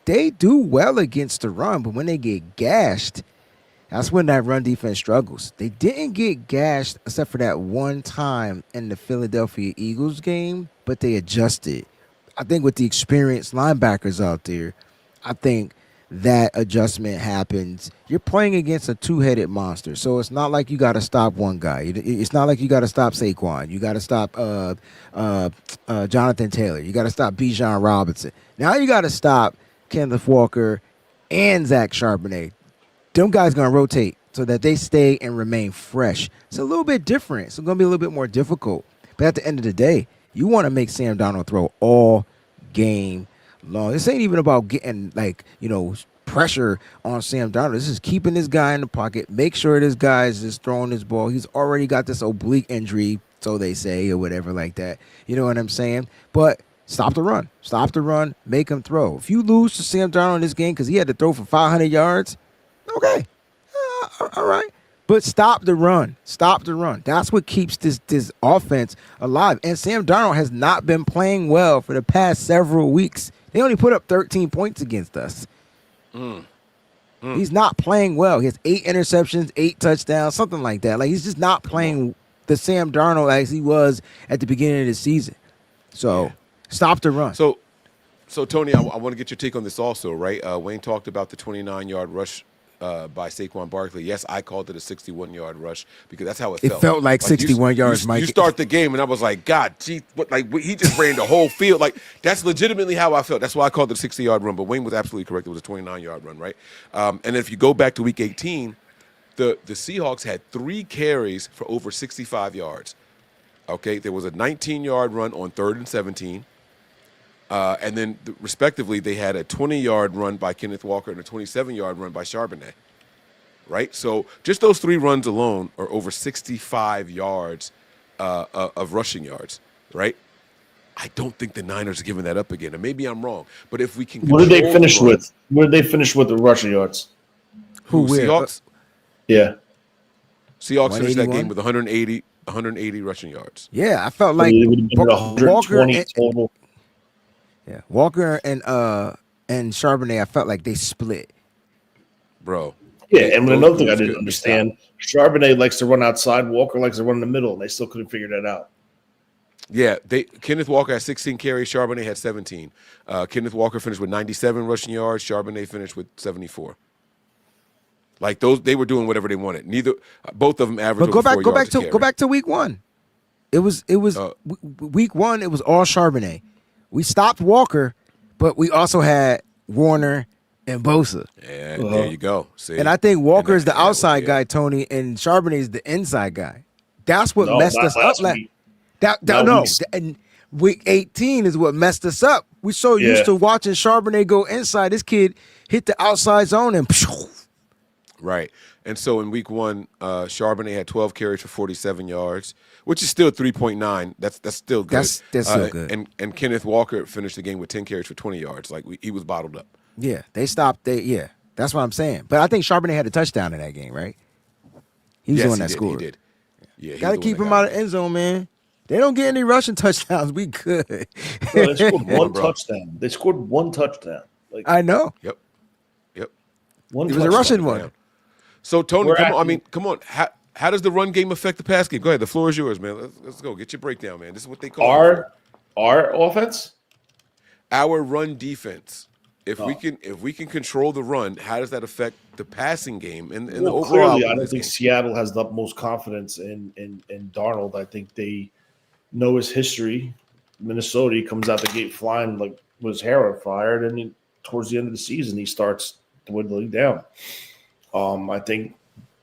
They do well against the run, but when they get gashed, that's when that run defense struggles. They didn't get gashed except for that one time in the Philadelphia Eagles game, but they adjusted. I think with the experienced linebackers out there, I think that adjustment happens. You're playing against a two-headed monster, so it's not like you got to stop one guy. It's not like you got to stop Saquon. You got to stop Jonathan Taylor. You got to stop Bijan Robinson. Now you got to stop Kenneth Walker and Zach Charbonnet. Them guys going to rotate so that they stay and remain fresh. It's a little bit different. It's going to be a little bit more difficult. But at the end of the day, you want to make Sam Darnold throw all game long. This ain't even about getting, pressure on Sam Darnold. This is keeping this guy in the pocket. Make sure this guy is just throwing his ball. He's already got this oblique injury, so they say, or whatever like that. You know what I'm saying? But stop the run. Stop the run. Make him throw. If you lose to Sam Darnold in this game because he had to throw for 500 yards, okay. All right. But stop the run. Stop the run. That's what keeps this offense alive. And Sam Darnold has not been playing well for the past several weeks. They only put up 13 points against us. He's not playing well. He has 8 interceptions, 8 touchdowns, something like that. He's just not playing the Sam Darnold as he was at the beginning of the season. So stop the run. So Tony, I want to get your take on this also, right? Wayne talked about the 29-yard rush by Saquon Barkley. Yes, I called it a 61-yard rush because that's how it felt. It felt like 61 yards, Mike. You start the game, and I was like, God, gee, he just ran the whole field. That's legitimately how I felt. That's why I called it a 60-yard run. But Wayne was absolutely correct. It was a 29-yard run, right? And if you go back to Week 18, the Seahawks had 3 carries for over 65 yards. Okay, there was a 19-yard run on 3rd and 17. And then, respectively, they had a 20-yard run by Kenneth Walker and a 27-yard run by Charbonnet, right? So just those 3 runs alone are over 65 yards of rushing yards, right? I don't think the Niners are giving that up again. And maybe I'm wrong, but if we can What did they finish with? What did they finish with the rushing yards? Who, Seahawks? Yeah. Seahawks finished that game with 180 rushing yards. Yeah, I felt like Walker total. Yeah, Walker and Charbonnet, I felt like they split. Bro. Yeah, and Those another thing I dudes didn't couldn't be understand, Charbonnet likes to run outside, Walker likes to run in the middle, and they still couldn't figure that out. Yeah, Kenneth Walker had 16 carries. Charbonnet had 17. Kenneth Walker finished with 97 rushing yards. Charbonnet finished with 74. Like they were doing whatever they wanted. Both of them averaged. But go back to week one. It was week one. It was all Charbonnet. We stopped Walker, but we also had Warner and Bosa. Yeah, there you go. See, and I think Walker is the outside guy, Tony, and Charbonnet is the inside guy. That's what messed us up. And week 18 is what messed us up. We so used to watching Charbonnet go inside. This kid hit the outside zone and right. And so in week one, Charbonnet had 12 carries for 47 yards, which is still 3.9. That's still good. That's still good. And Kenneth Walker finished the game with 10 carries for 20 yards. Like he was bottled up. Yeah, they stopped. That's what I'm saying. But I think Charbonnet had a touchdown in that game, right? He was the one that scored. He did. Yeah, got to keep him out of the end zone, man. They don't get any rushing touchdowns. We good. They scored one touchdown. They scored one touchdown. I know. Yep. It was a rushing one. So Tony, come on. How does the run game affect the pass game? Go ahead. The floor is yours, man. Let's go. Get your breakdown, man. This is what they call our offense. Our run defense. If we can control the run, how does that affect the passing game and the overall? Clearly, I don't think Seattle has the utmost confidence in Darnold. I think they know his history. Minnesota, he comes out the gate flying like with his hair on fire, and then towards the end of the season, he starts dwindling down. I think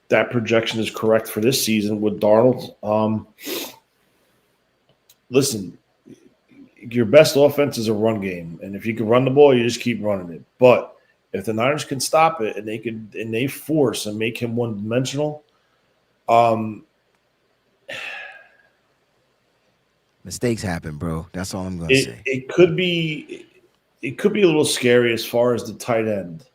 that projection is correct for this season with Darnold. Listen, your best offense is a run game, and if you can run the ball, you just keep running it. But if the Niners can stop it and they force and make him one-dimensional, mistakes happen, bro. That's all I'm gonna say. It could be a little scary as far as the tight end.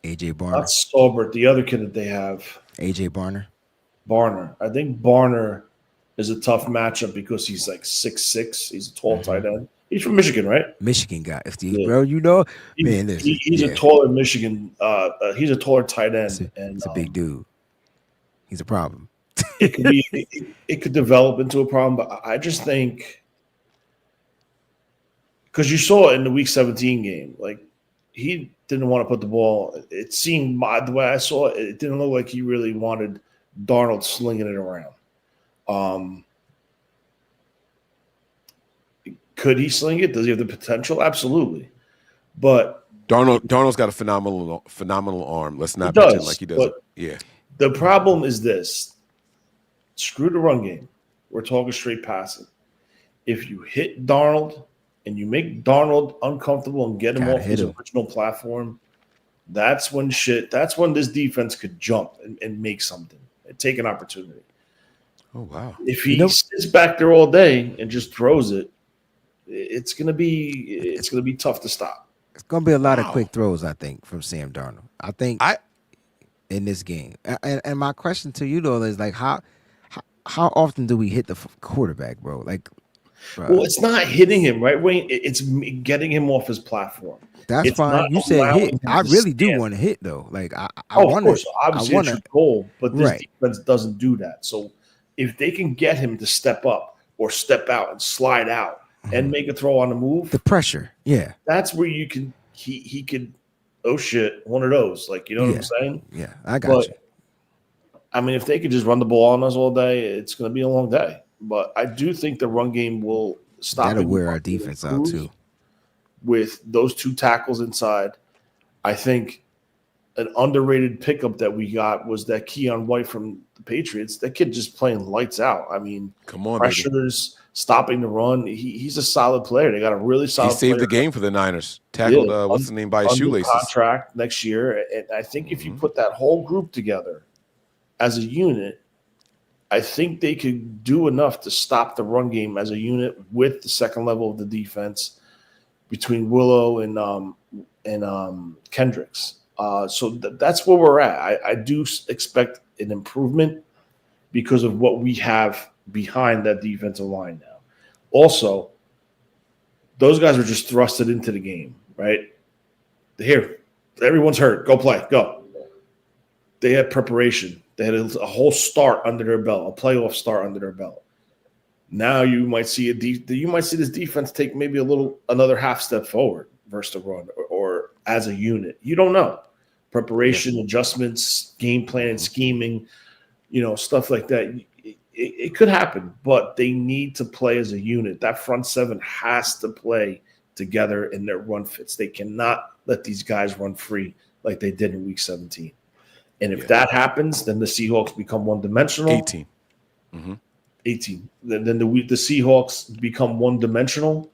AJ Barner. Not Stolbert, the other kid that they have. AJ Barner. I think Barner is a tough matchup because he's like 6'6". He's a tall tight end. He's from Michigan, right? Michigan guy. Bro, you know, man, he's a taller Michigan. He's a taller tight end. He's a big dude. He's a problem. It could develop into a problem, but I just think because you saw it in the Week 17 game, like he didn't want to put the ball. It seemed the way I saw it, it didn't look like he really wanted Darnold slinging it around. Could he sling it? Does he have the potential? Absolutely. But Darnold's got a phenomenal arm. Let's not pretend like he doesn't. Yeah. The problem is this. Screw the run game. We're talking straight passing. If you hit Darnold and you make Darnold uncomfortable and get him off his original platform, that's when this defense could jump and make something and take an opportunity. Oh, wow. If he sits back there all day and just throws it, it's gonna be tough to stop. It's gonna be a lot of quick throws, I think, from Sam Darnold. I think in this game. And my question to you though is like how often do we hit the quarterback, bro? Like, bro. Well, it's not hitting him, right, Wayne? It's getting him off his platform. That's fine. You said hit. I really do want to hit though. Like I want to. Of course, obviously it's your goal, but this defense doesn't do that. So if they can get him to step up or step out and slide out and make a throw on the move, the pressure, that's where you can he could. Oh shit, one of those. Like, you know what I'm saying? Yeah, I got you. I mean, if they could just run the ball on us all day, it's going to be a long day. But I do think the run game will stop. That'll wear our defense out too. With those two tackles inside, I think an underrated pickup that we got was that Keon White from the Patriots. That kid just playing lights out. I mean, come on, pressures, stopping the run. He's a solid player. They got a really solid. He saved the game for the Niners. Tackled what's the name by his shoelaces. Contract next year, and I think if you put that whole group together as a unit, I think they could do enough to stop the run game as a unit with the second level of the defense between Willow and Kendricks. So that's where we're at. I do expect an improvement because of what we have behind that defensive line now. Also, those guys were just thrusted into the game, right? Here, everyone's hurt. Go play. Go. They had preparation. They had a whole start under their belt, a playoff start under their belt. Now you might see this defense take maybe another half step forward versus the run or as a unit. You don't know. Preparation, adjustments, game planning, scheming, stuff like that. It could happen, but they need to play as a unit. That front seven has to play together in their run fits. They cannot let these guys run free like they did in Week 17. And if that happens, then the Seahawks become one-dimensional. 18. Mm-hmm. 18. Then the Seahawks become one-dimensional,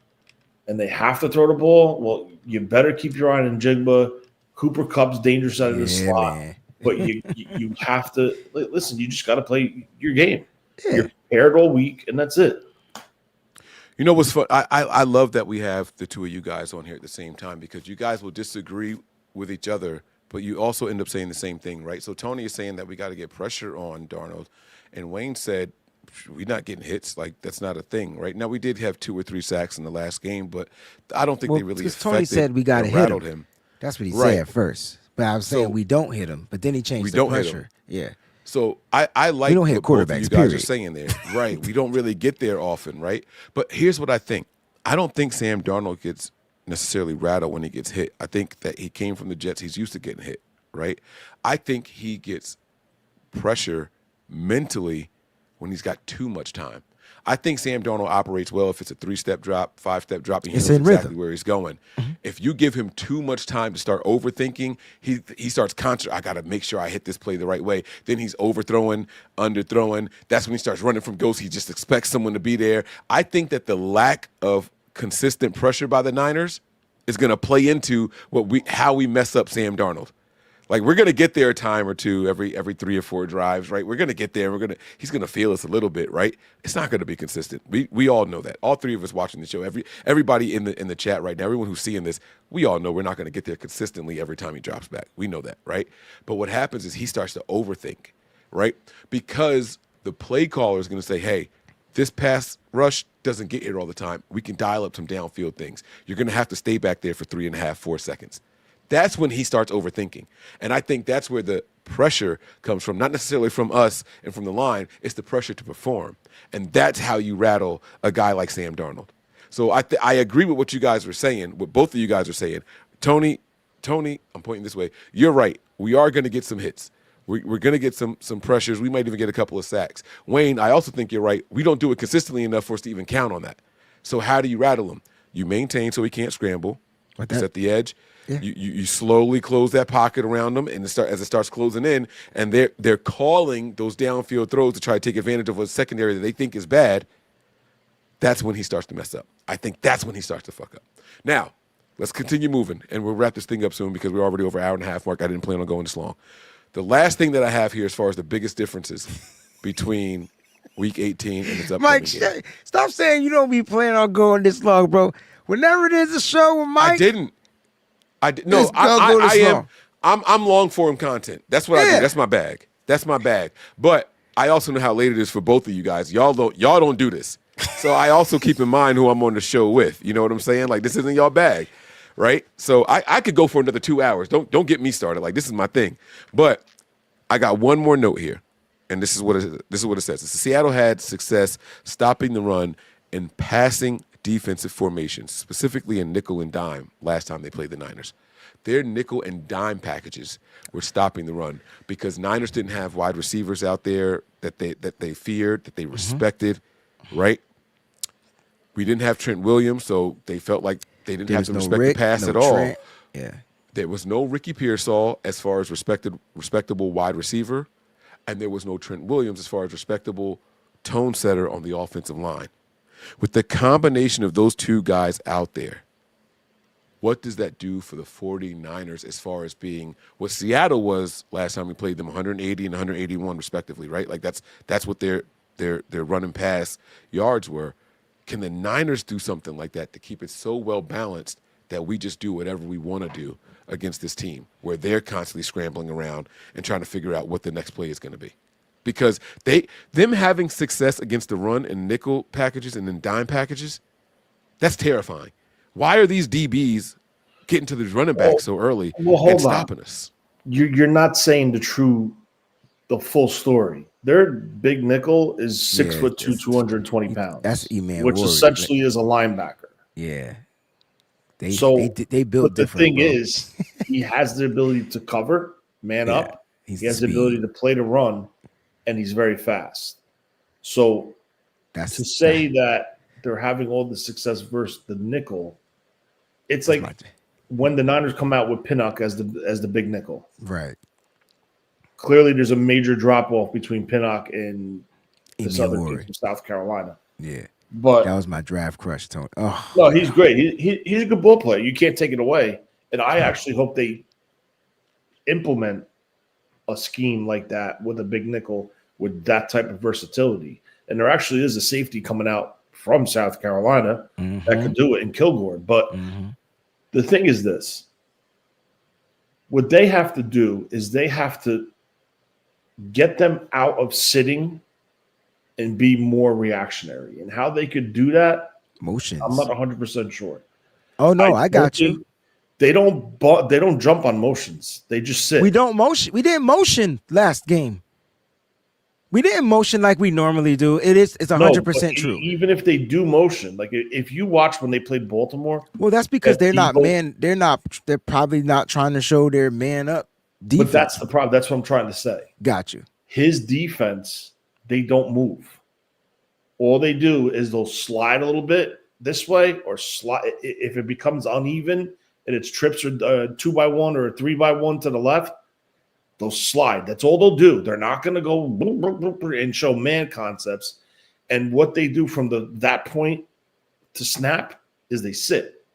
and they have to throw the ball. Well, you better keep your eye on Njigba. Cooper Kupp's dangerous out of the slot. But you have to – listen, you just got to play your game. Yeah. You're prepared all week, and that's it. You know what's fun? I love that we have the two of you guys on here at the same time because you guys will disagree with each other, but you also end up saying the same thing, right? So Tony is saying that we got to get pressure on Darnold, and Wayne said we're not getting hits. Like, that's not a thing, right? Now, we did have 2 or 3 sacks in the last game, but I don't think they really affected Tony said we got to hit him. That's what he right. said first. But I was saying we don't hit him, but then he changed the pressure. Yeah. So I like we don't hit what quarterbacks, both of you guys are saying there. Right. We don't really get there often, right? But here's what I think. I don't think Sam Darnold gets necessarily rattled when he gets hit. I think that he came from the Jets. He's used to getting hit, right? I think he gets pressure mentally when he's got too much time. I think Sam Darnold operates well if it's a 3-step drop, 5-step drop, and he knows exactly where he's going. Mm-hmm. If you give him too much time to start overthinking, he starts I got to make sure I hit this play the right way. Then he's overthrowing, underthrowing. That's when he starts running from ghosts. He just expects someone to be there. I think that the lack of consistent pressure by the Niners is going to play into how we mess up Sam Darnold. Like, we're going to get there a time or two every 3 or 4 drives, right? We're going to get there. He's going to feel us a little bit, right? It's not going to be consistent. We all know that. All 3 of us watching the show, everybody in the chat right now, everyone who's seeing this, we all know we're not going to get there consistently every time he drops back. We know that, right? But what happens is he starts to overthink, right? Because the play caller is going to say, hey, this pass rush doesn't get here all the time. We can dial up some downfield things. You're going to have to stay back there for 3.5, 4 seconds. That's when he starts overthinking. And I think that's where the pressure comes from, not necessarily from us and from the line. It's the pressure to perform. And that's how you rattle a guy like Sam Darnold. So I agree with what you guys were saying, what both of you guys are saying. Tony, I'm pointing this way. You're right. We are going to get some hits. We're going to get some pressures. We might even get a couple of sacks. Wayne, I also think you're right. We don't do it consistently enough for us to even count on that. So how do you rattle him? You maintain so he can't scramble. He's at the edge. Yeah. You slowly close that pocket around them, and as it starts closing in, and they're calling those downfield throws to try to take advantage of a secondary that they think is bad. That's when he starts to mess up. I think that's when he starts to fuck up. Now, let's continue moving, and we'll wrap this thing up soon because we're already over an hour and a half mark. I didn't plan on going this long. The last thing that I have here as far as the biggest differences between Week 18 and its upcoming game. Stop saying you don't be planning on going this long, bro. Whenever there's a show with Mike. I didn't. No, I am. I'm long form content. That's what I do. That's my bag. But I also know how late it is for both of you guys. Y'all don't do this. So I also keep in mind who I'm on the show with. You know what I'm saying? Like, this isn't y'all bag, right? So I could go for another 2 hours. Don't get me started. Like, this is my thing. But I got one more note here, and this is what it says. Seattle had success stopping the run and passing defensive formations, specifically in nickel and dime last time they played the Niners. Their nickel and dime packages were stopping the run because Niners didn't have wide receivers out there that they feared, that they respected, right? We didn't have Trent Williams, so they felt like they didn't have to respect the pass at all. Trent. Yeah. There was no Ricky Pearsall as far as respectable wide receiver, and there was no Trent Williams as far as respectable tone setter on the offensive line. With the combination of those two guys out there, what does that do for the 49ers as far as being what Seattle was last time we played them, 180 and 181 respectively, right? Like that's what their run and pass yards were. Can the Niners do something like that to keep it so well balanced that we just do whatever we want to do against this team where they're constantly scrambling around and trying to figure out what the next play is going to be? Because them having success against the run and nickel packages and then dime packages, that's terrifying. Why are these DBs getting to the running back so early and stopping us? You're not saying the full story. Their big nickel is 6'2", 220 pounds. That's E-Man, which essentially is a linebacker. Yeah. They But built different. the thing is, he has the ability to cover, man up. He has the ability to play to run, and he's very fast. So to say that they're having all the success versus the nickel, it's like when the Niners come out with Pinnock as the big nickel. Right. Clearly, there's a major drop-off between Pinnock and this other kid from South Carolina. Yeah. But that was my draft crush, Tony. Oh. No, he's great. He's a good ball player. You can't take it away. And I actually hope they implement a scheme like that with a big nickel with that type of versatility. And there actually is a safety coming out from South Carolina that could do it in Kilgore. But the thing is this. What they have to do is they have to get them out of sitting and be more reactionary. And how they could do that, motions. I'm not 100% sure. Oh no, I got you. They don't jump on motions. They just sit. We don't motion. We didn't motion last game. We didn't motion like we normally do. It's 100% true. Even if they do motion, like if you watch when they played Baltimore, well, that's because they're not man. They're probably not trying to show their man up defense. But that's the problem. That's what I'm trying to say. Got you. His defense, they don't move. All they do is they'll slide a little bit this way or slide. If it becomes uneven and it's trips or 2x1 or 3x1 to the left, they'll slide. That's all they'll do. They're not going to go and show man concepts. And what they do from that point to snap is they sit.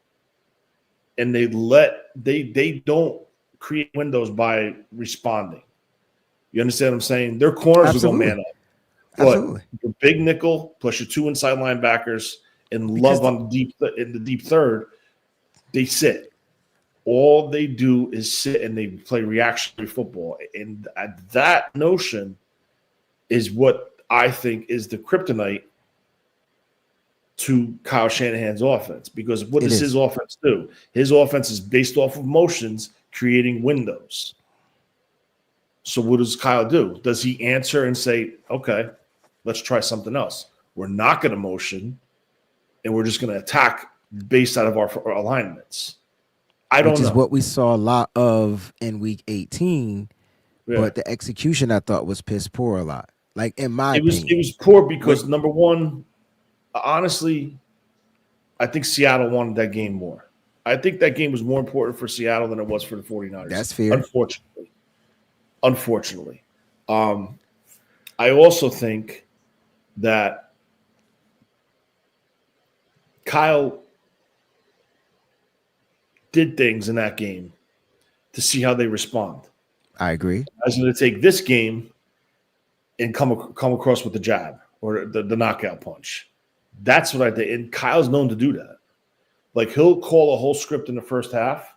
And they don't create windows by responding. You understand what I'm saying? Their corners will go man up. But your big nickel plus your two inside linebackers and Love on the deep third, they sit. All they do is sit and they play reactionary football. And that notion is what I think is the kryptonite to Kyle Shanahan's offense. Because what does his offense do? His offense is based off of motions, creating windows. So what does Kyle do? Does he answer and say, okay, let's try something else? We're not going to motion, and we're just going to attack based out of our alignments. I don't know. Which is what we saw a lot of in week 18, but the execution I thought was piss poor a lot. Like in my opinion. It was poor because number one, honestly, I think Seattle wanted that game more. I think that game was more important for Seattle than it was for the 49ers. That's fair. Unfortunately. I also think that Kyle did things in that game to see how they respond. I agree. I was going to take this game and come across with the jab or the knockout punch. That's what I think. And Kyle's known to do that. Like he'll call a whole script in the first half,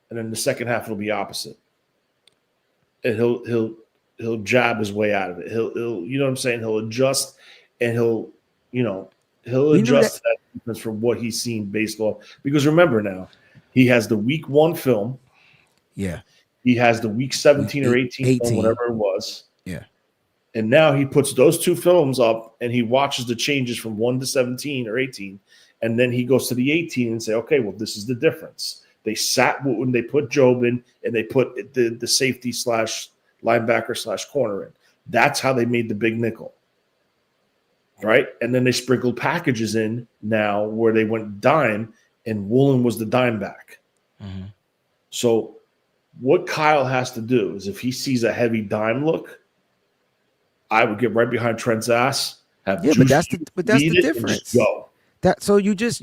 and then the second half it'll be opposite. And he'll jab his way out of it. He'll you know what I'm saying? He'll adjust and he'll adjust that defense for what he's seen based off. Because remember now, he has the week 1 film. Yeah. He has the week 17 or 18 film, whatever it was. Yeah. And now he puts those 2 films up and he watches the changes from 1 to 17 or 18. And then he goes to the 18 and say, okay, well, this is the difference. They sat when they put Job in and they put the safety / linebacker / corner in. That's how they made the big nickel. Right? And then they sprinkled packages in now where they went dime and Woolen was the dime back. Mm-hmm. So what Kyle has to do is if he sees a heavy dime look, I would get right behind Trent's ass. But that's the difference. Go. So you just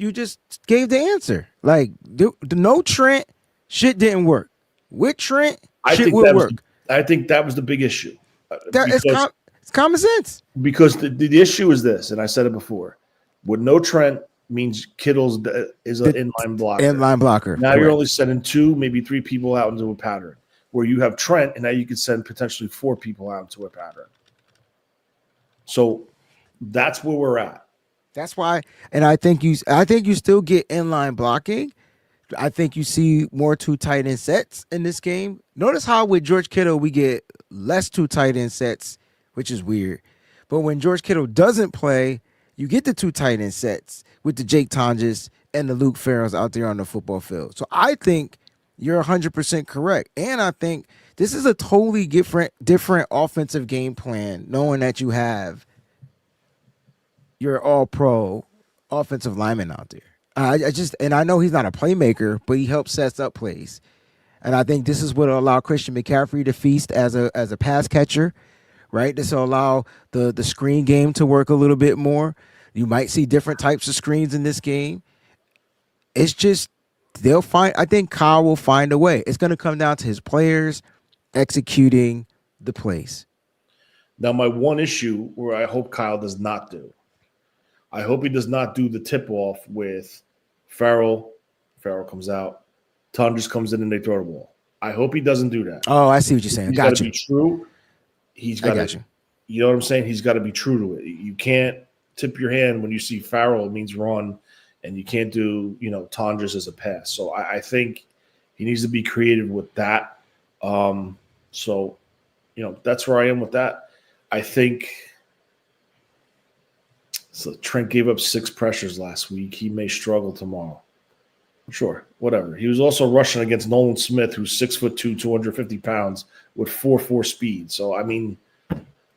gave the answer. Like the no Trent shit didn't work. With Trent, shit would work. I think that was the big issue. It's common sense. Because the issue is this, and I said it before. With no Trent means Kittle's is an inline blocker. Inline blocker. Now you're only sending 2, maybe 3 people out into a pattern. Where you have Trent, and now you can send potentially 4 people out into a pattern. So that's where we're at. That's why, and I think you still get inline blocking. I think you see more two tight end sets in this game. Notice how with George Kittle we get less two tight end sets, which is weird. But when George Kittle doesn't play, you get the two tight end sets with the Jake Tonjes and the Luke Farrells out there on the football field. So I think you're 100% correct. And I think this is a totally different offensive game plan, knowing that you have your all-pro offensive lineman out there. And I know he's not a playmaker, but he helps set up plays. And I think this is what will allow Christian McCaffrey to feast as a pass catcher, right? This will allow the screen game to work a little bit more. You might see different types of screens in this game. It's just I think Kyle will find a way. It's going to come down to his players executing the plays. Now, my one issue where I hope Kyle does not do, I hope he does not do the tip-off with Farrell. Farrell comes out. Tonjes comes in and they throw the ball. I hope he doesn't do that. Oh, I see what you're saying. He's got to be true. He's got to. You know what I'm saying? He's got to be true to it. You can't tip your hand when you see Farrell. It means run, and you can't do Tonjes as a pass. So I think he needs to be creative with that. So that's where I am with that. I think. So Trent gave up 6 pressures last week. He may struggle tomorrow. Sure, whatever. He was also rushing against Nolan Smith, who's 6'2", 250 pounds, with 4.4 speed. So, I mean,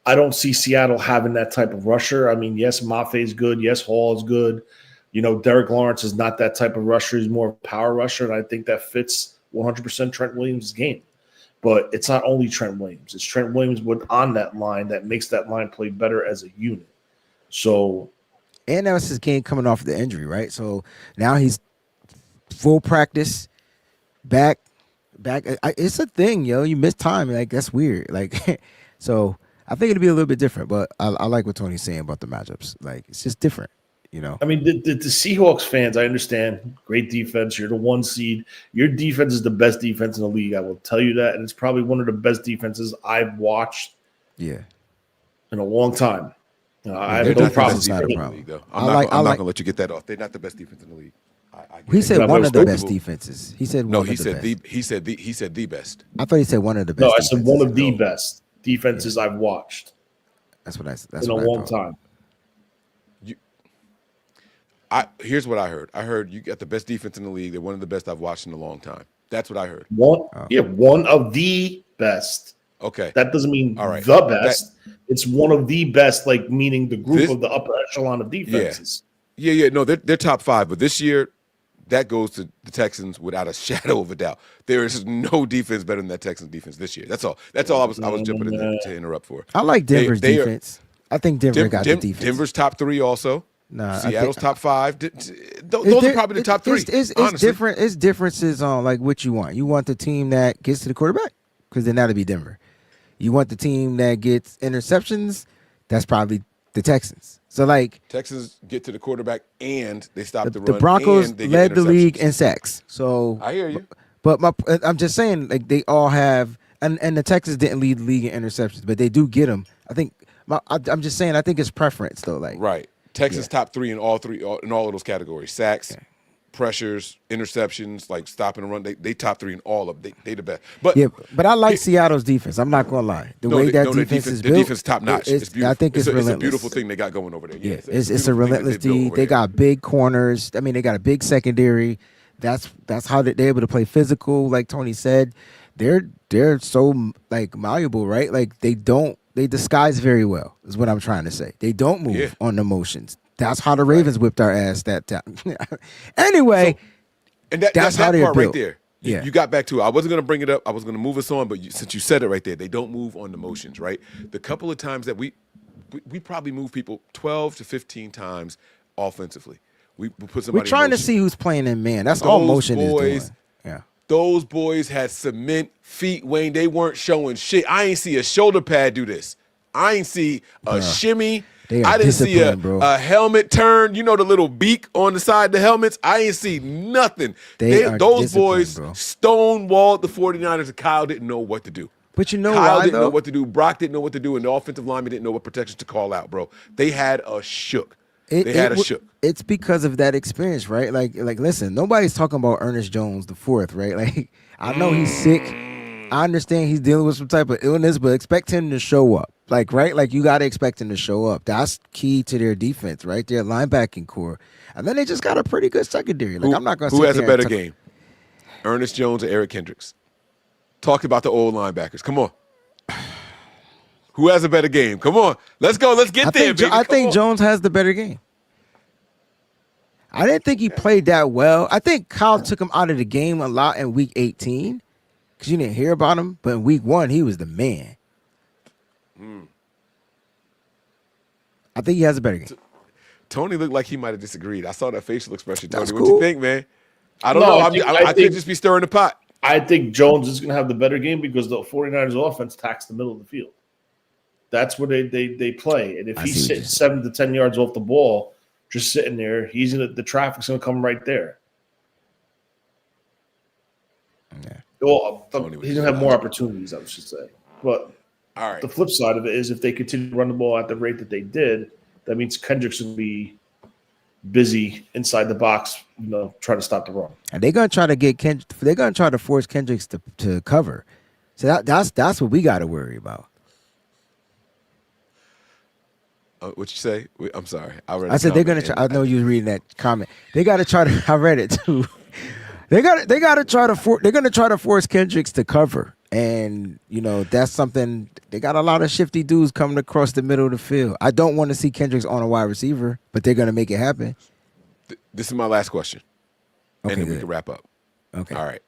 I don't see Seattle having that type of rusher. I mean, yes, Maffei's good. Yes, Hall is good. Derek Lawrence is not that type of rusher. He's more of a power rusher, and I think that fits 100% Trent Williams' game. But it's not only Trent Williams. It's Trent Williams on that line that makes that line play better as a unit. So, and that was his game coming off the injury, right? So now he's full practice, back. It's a thing, yo. You miss time, like that's weird. Like, so I think it'll be a little bit different. But I like what Tony's saying about the matchups. Like, it's just different, I mean, the Seahawks fans, I understand. Great defense. You're the 1 seed. Your defense is the best defense in the league. I will tell you that, and it's probably one of the best defenses I've watched. Yeah, in a long time. I have no no problems. I'm not going to let you get that off. They're not the best defense in the league. He said one of the best defenses. He said no. He said the best. I thought he said one of the best. No, I said one of the best defenses I've watched. That's what I said. In a long time. Here's what I heard. I heard you got the best defense in the league. They're one of the best I've watched in a long time. That's what I heard. One of the best. Okay. That doesn't mean all right. The best. It's one of the best, like meaning the group of the upper echelon of defenses. Yeah. No, they're top 5. But this year, that goes to the Texans without a shadow of a doubt. There is no defense better than that Texans defense this year. That's all. I was jumping in there to interrupt for. I like Denver's defense. I think Denver got the defense. Denver's top 3 also. Nah, Seattle's top 5. Those are probably the top 3. It's different. It's differences on like what you want. You want the team that gets to the quarterback because then that'll be Denver. You want the team that gets interceptions. That's probably the Texans. So like Texans get to the quarterback and they stop the run. The Broncos led the league in sacks. So I hear you. But I'm just saying like they all have and the Texans didn't lead the league in interceptions, but they do get them. I think I'm just saying I think it's preference though. Like right. Texas top 3 in all of those categories: sacks, pressures, interceptions, like stopping and run. They top 3 in all of them. They the best. But I like Seattle's defense. I'm not gonna lie. The way that defense is built, the defense top notch. It's beautiful. I think it's relentless. It's a beautiful thing they got going over there. Yeah, it's a relentless D. They got big corners. I mean, they got a big secondary. That's how they're able to play physical. Like Tony said, they're so like malleable, right? Like they disguise very well. Is what I'm trying to say. They don't move on the motions. That's how the Ravens whipped our ass that time. Anyway, and that's how that they're part built. right there. Yeah. You got back to it. I wasn't going to bring it up. I was going to move us on, but since you said it right there, they don't move on the motions, right? The couple of times that we probably move people 12 to 15 times offensively. We put somebody. We're trying to see who's playing in man. That's all motion is doing. Yeah. Those boys had cement feet, Wayne. They weren't showing shit. I ain't see a shoulder pad do this. I ain't see a shimmy. I didn't see a helmet turn. You know the little beak on the side of the helmets? I ain't see nothing. Those boys stonewalled the 49ers, and Kyle didn't know what to do. But you know Kyle why, didn't know what to do. Brock didn't know what to do, and the offensive lineman didn't know what protections to call out, bro. They had us shook. they had us shook. It's because of that experience, right? Like, listen, nobody's talking about Ernest Jones the fourth, right? Like, I know he's sick. I understand he's dealing with some type of illness, but expect him to show up. Like, right? Like, you got to expect him to show up. That's key to their defense, right? Their linebacking core. And then they just got a pretty good secondary. Like, I'm not going to Who has a better game? Ernest Jones or Eric Kendricks? Talk about the old linebackers. Come on. Who has a better game? Come on. Let's go. Let's get there, baby. I think Jones has the better game. I didn't think he played that well. I think Kyle took him out of the game a lot in week 18 because you didn't hear about him. But in week 1, he was the man. I think he has a better game. Tony looked like he might have disagreed. I saw that facial expression. Tony, That's what cool. you think, man? I don't know. I could just be stirring the pot. I think Jones is going to have the better game because the 49ers offense attacks the middle of the field. That's where they play. And if he's sitting 7 to 10 yards off the ball, just sitting there, the traffic's going to come right there. Yeah. Well, he's going to have more opportunities, I should say. But all right. The flip side of it is if they continue to run the ball at the rate that they did, that means Kendricks will be busy inside the box, trying to stop the run. And they're gonna try to get they're gonna try to force Kendricks to cover. So that's what we got to worry about. What you say? I'm sorry. I said they're gonna try. I know you were reading that comment. They got to try to. I read it too. They're gonna try to force Kendricks to cover, and that's something. They got a lot of shifty dudes coming across the middle of the field. I don't want to see Kendricks on a wide receiver, but they're gonna make it happen. This is my last question, okay, and then good. we can wrap up. Okay. All right.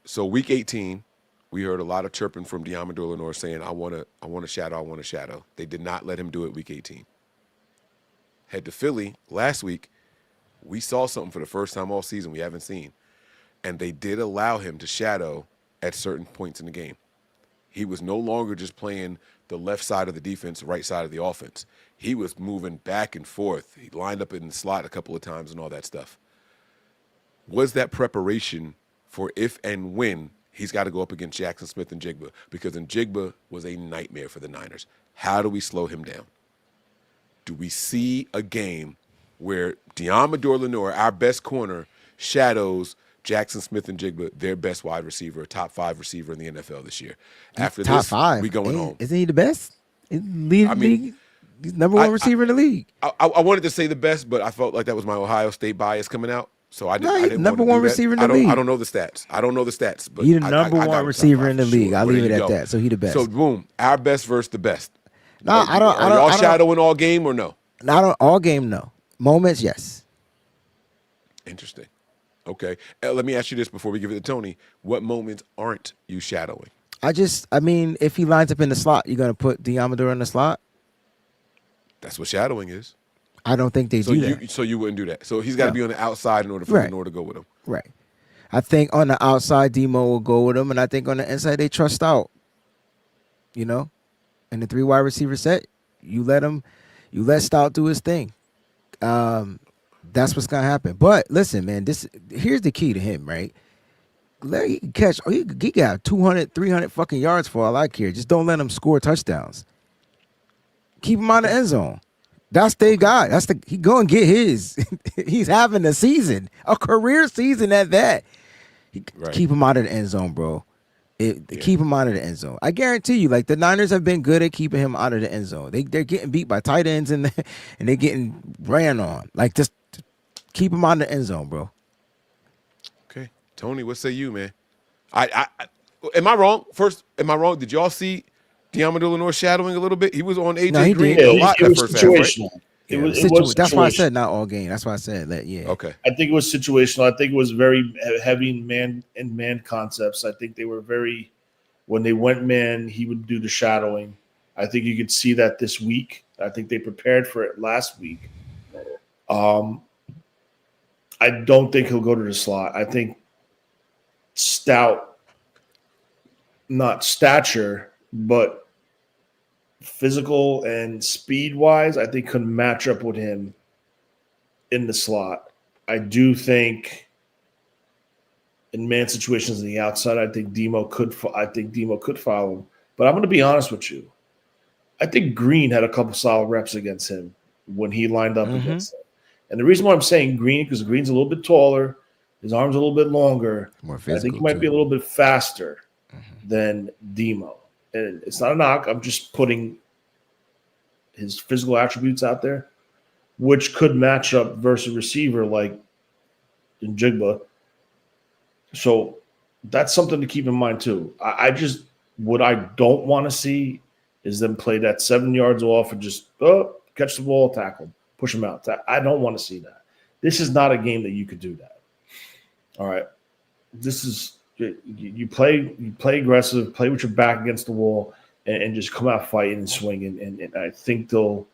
So week 18, we heard a lot of chirping from Diamador Lenore saying, I want to shadow. They did not let him do it week 18. Head to Philly last week. We saw something for the first time all season we haven't seen. And they did allow him to shadow at certain points in the game. He was no longer just playing the left side of the defense, right side of the offense. He was moving back and forth. He lined up in the slot a couple of times and all that stuff. Was that preparation for if and when he's got to go up against Jackson Smith and Jigba? Because Njigba was a nightmare for the Niners. How do we slow him down? Do we see a game where Diamador Lenore, our best corner, shadows Jackson Smith and Jigba, their best wide receiver, top 5 receiver in the NFL this year? After top this, 5. we going home. Isn't he the best? He's number 1 receiver in the league. I wanted to say the best, but I felt like that was my Ohio State bias coming out. So I didn't number want to 1 receiver in the league. I don't know the stats. But He's the number 1 receiver in the league. Sure. I'll leave it at go. that. So he the best. So boom, our best versus the best. No, I don't. Are y'all shadowing all game or no? Not all game, no. Moments, yes. Interesting. Okay. Let me ask you this before we give it to Tony. What moments aren't you shadowing? If he lines up in the slot, you're gonna put Diamador in the slot. That's what shadowing is. I don't think they do that. So you wouldn't do that. So he's got to be on the outside in order for Lenore to go with him. Right. I think on the outside, Demo will go with him, and I think on the inside, they trust out. In the 3 wide receiver set, you let Stout do his thing. That's what's gonna happen. But listen, man, here's the key to him, right? He can catch. He got 200, 300 fucking yards for all I care. Just don't let him score touchdowns. Keep him out of the end zone. That's their guy. He going to get his. He's having a season, a career season at that. Keep him out of the end zone, bro. Keep him out of the end zone. I guarantee you, the Niners have been good at keeping him out of the end zone. They're getting beat by tight ends and they're getting ran on. Just keep him out of the end zone, bro. Okay, Tony, what say you, man? Am I wrong? First, am I wrong? Did y'all see Diamador Lenore shadowing a little bit? He was on AJ Green a lot that first half, right? It was that's why I said not all game. That's why I said that. Yeah. Okay. I think it was situational. I think it was very heavy in man concepts. I think they were when they went man, he would do the shadowing. I think you could see that this week. I think they prepared for it last week. I don't think he'll go to the slot. I think Stout, not stature, but physical and speed-wise, I think could match up with him in the slot. I do think in man situations on the outside, I think Demo could follow him. But I'm going to be honest with you. I think Green had a couple solid reps against him when he lined up against him. And the reason why I'm saying Green, because Green's a little bit taller, his arm's a little bit longer. More physical, I think he might be a little bit faster than Demo. And it's not a knock. I'm just putting his physical attributes out there, which could match up versus a receiver like Njigba. So that's something to keep in mind too. What I don't want to see is them play that 7 yards off and just catch the ball, tackle, push them out. I don't want to see that. This is not a game that you could do that. All right. This is you play aggressive, play with your back against the wall, and just come out fighting and swinging. And I think they'll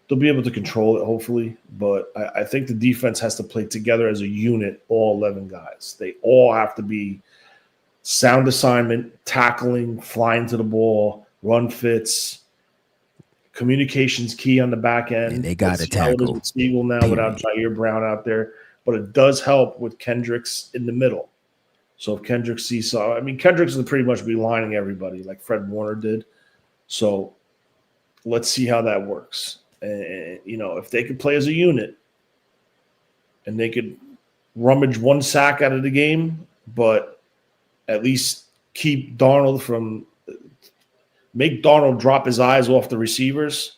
be able to control it, hopefully. But I think the defense has to play together as a unit, all 11 guys. They all have to be sound assignment, tackling, flying to the ball, run fits, communications key on the back end. And they got to tackle. With Siegel now without Jair Brown out there. But it does help with Kendricks in the middle. So if Kendricks sees Kendricks will pretty much be lining everybody like Fred Warner did. So let's see how that works. And, if they could play as a unit and they could rummage one sack out of the game, but at least keep Darnold make Darnold drop his eyes off the receivers,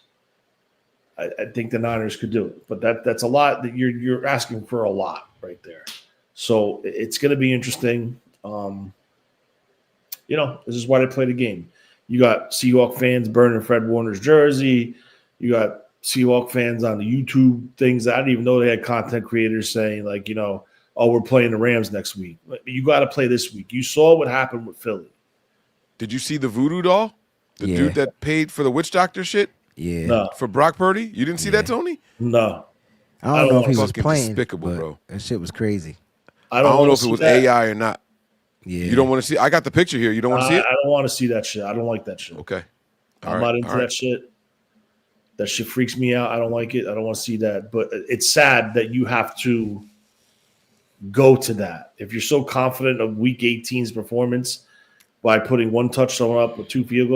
I think the Niners could do it. But that's a lot that you're asking for a lot right there. So it's going to be interesting. This is why they play the game. You got Seahawk fans burning Fred Warner's jersey. You got Seahawk fans on the YouTube things. I didn't even know they had content creators saying we're playing the Rams next week. You got to play this week. You saw what happened with Philly. Did you see the voodoo doll? The dude that paid for the witch doctor shit? Yeah. No. For Brock Purdy? You didn't see that, Tony? No. I don't know if he was Fucking playing, despicable, but bro. that shit was crazy. I don't don't know if it was AI or not. Yeah. You don't want to see? I got the picture here. You don't want to see it? I don't want to see that shit. I don't like that shit. Okay. I'm not into that shit. That shit freaks me out. I don't like it. I don't want to see that. But it's sad that you have to go to that. If you're so confident of Week 18's performance by putting one touchdown up with 3 field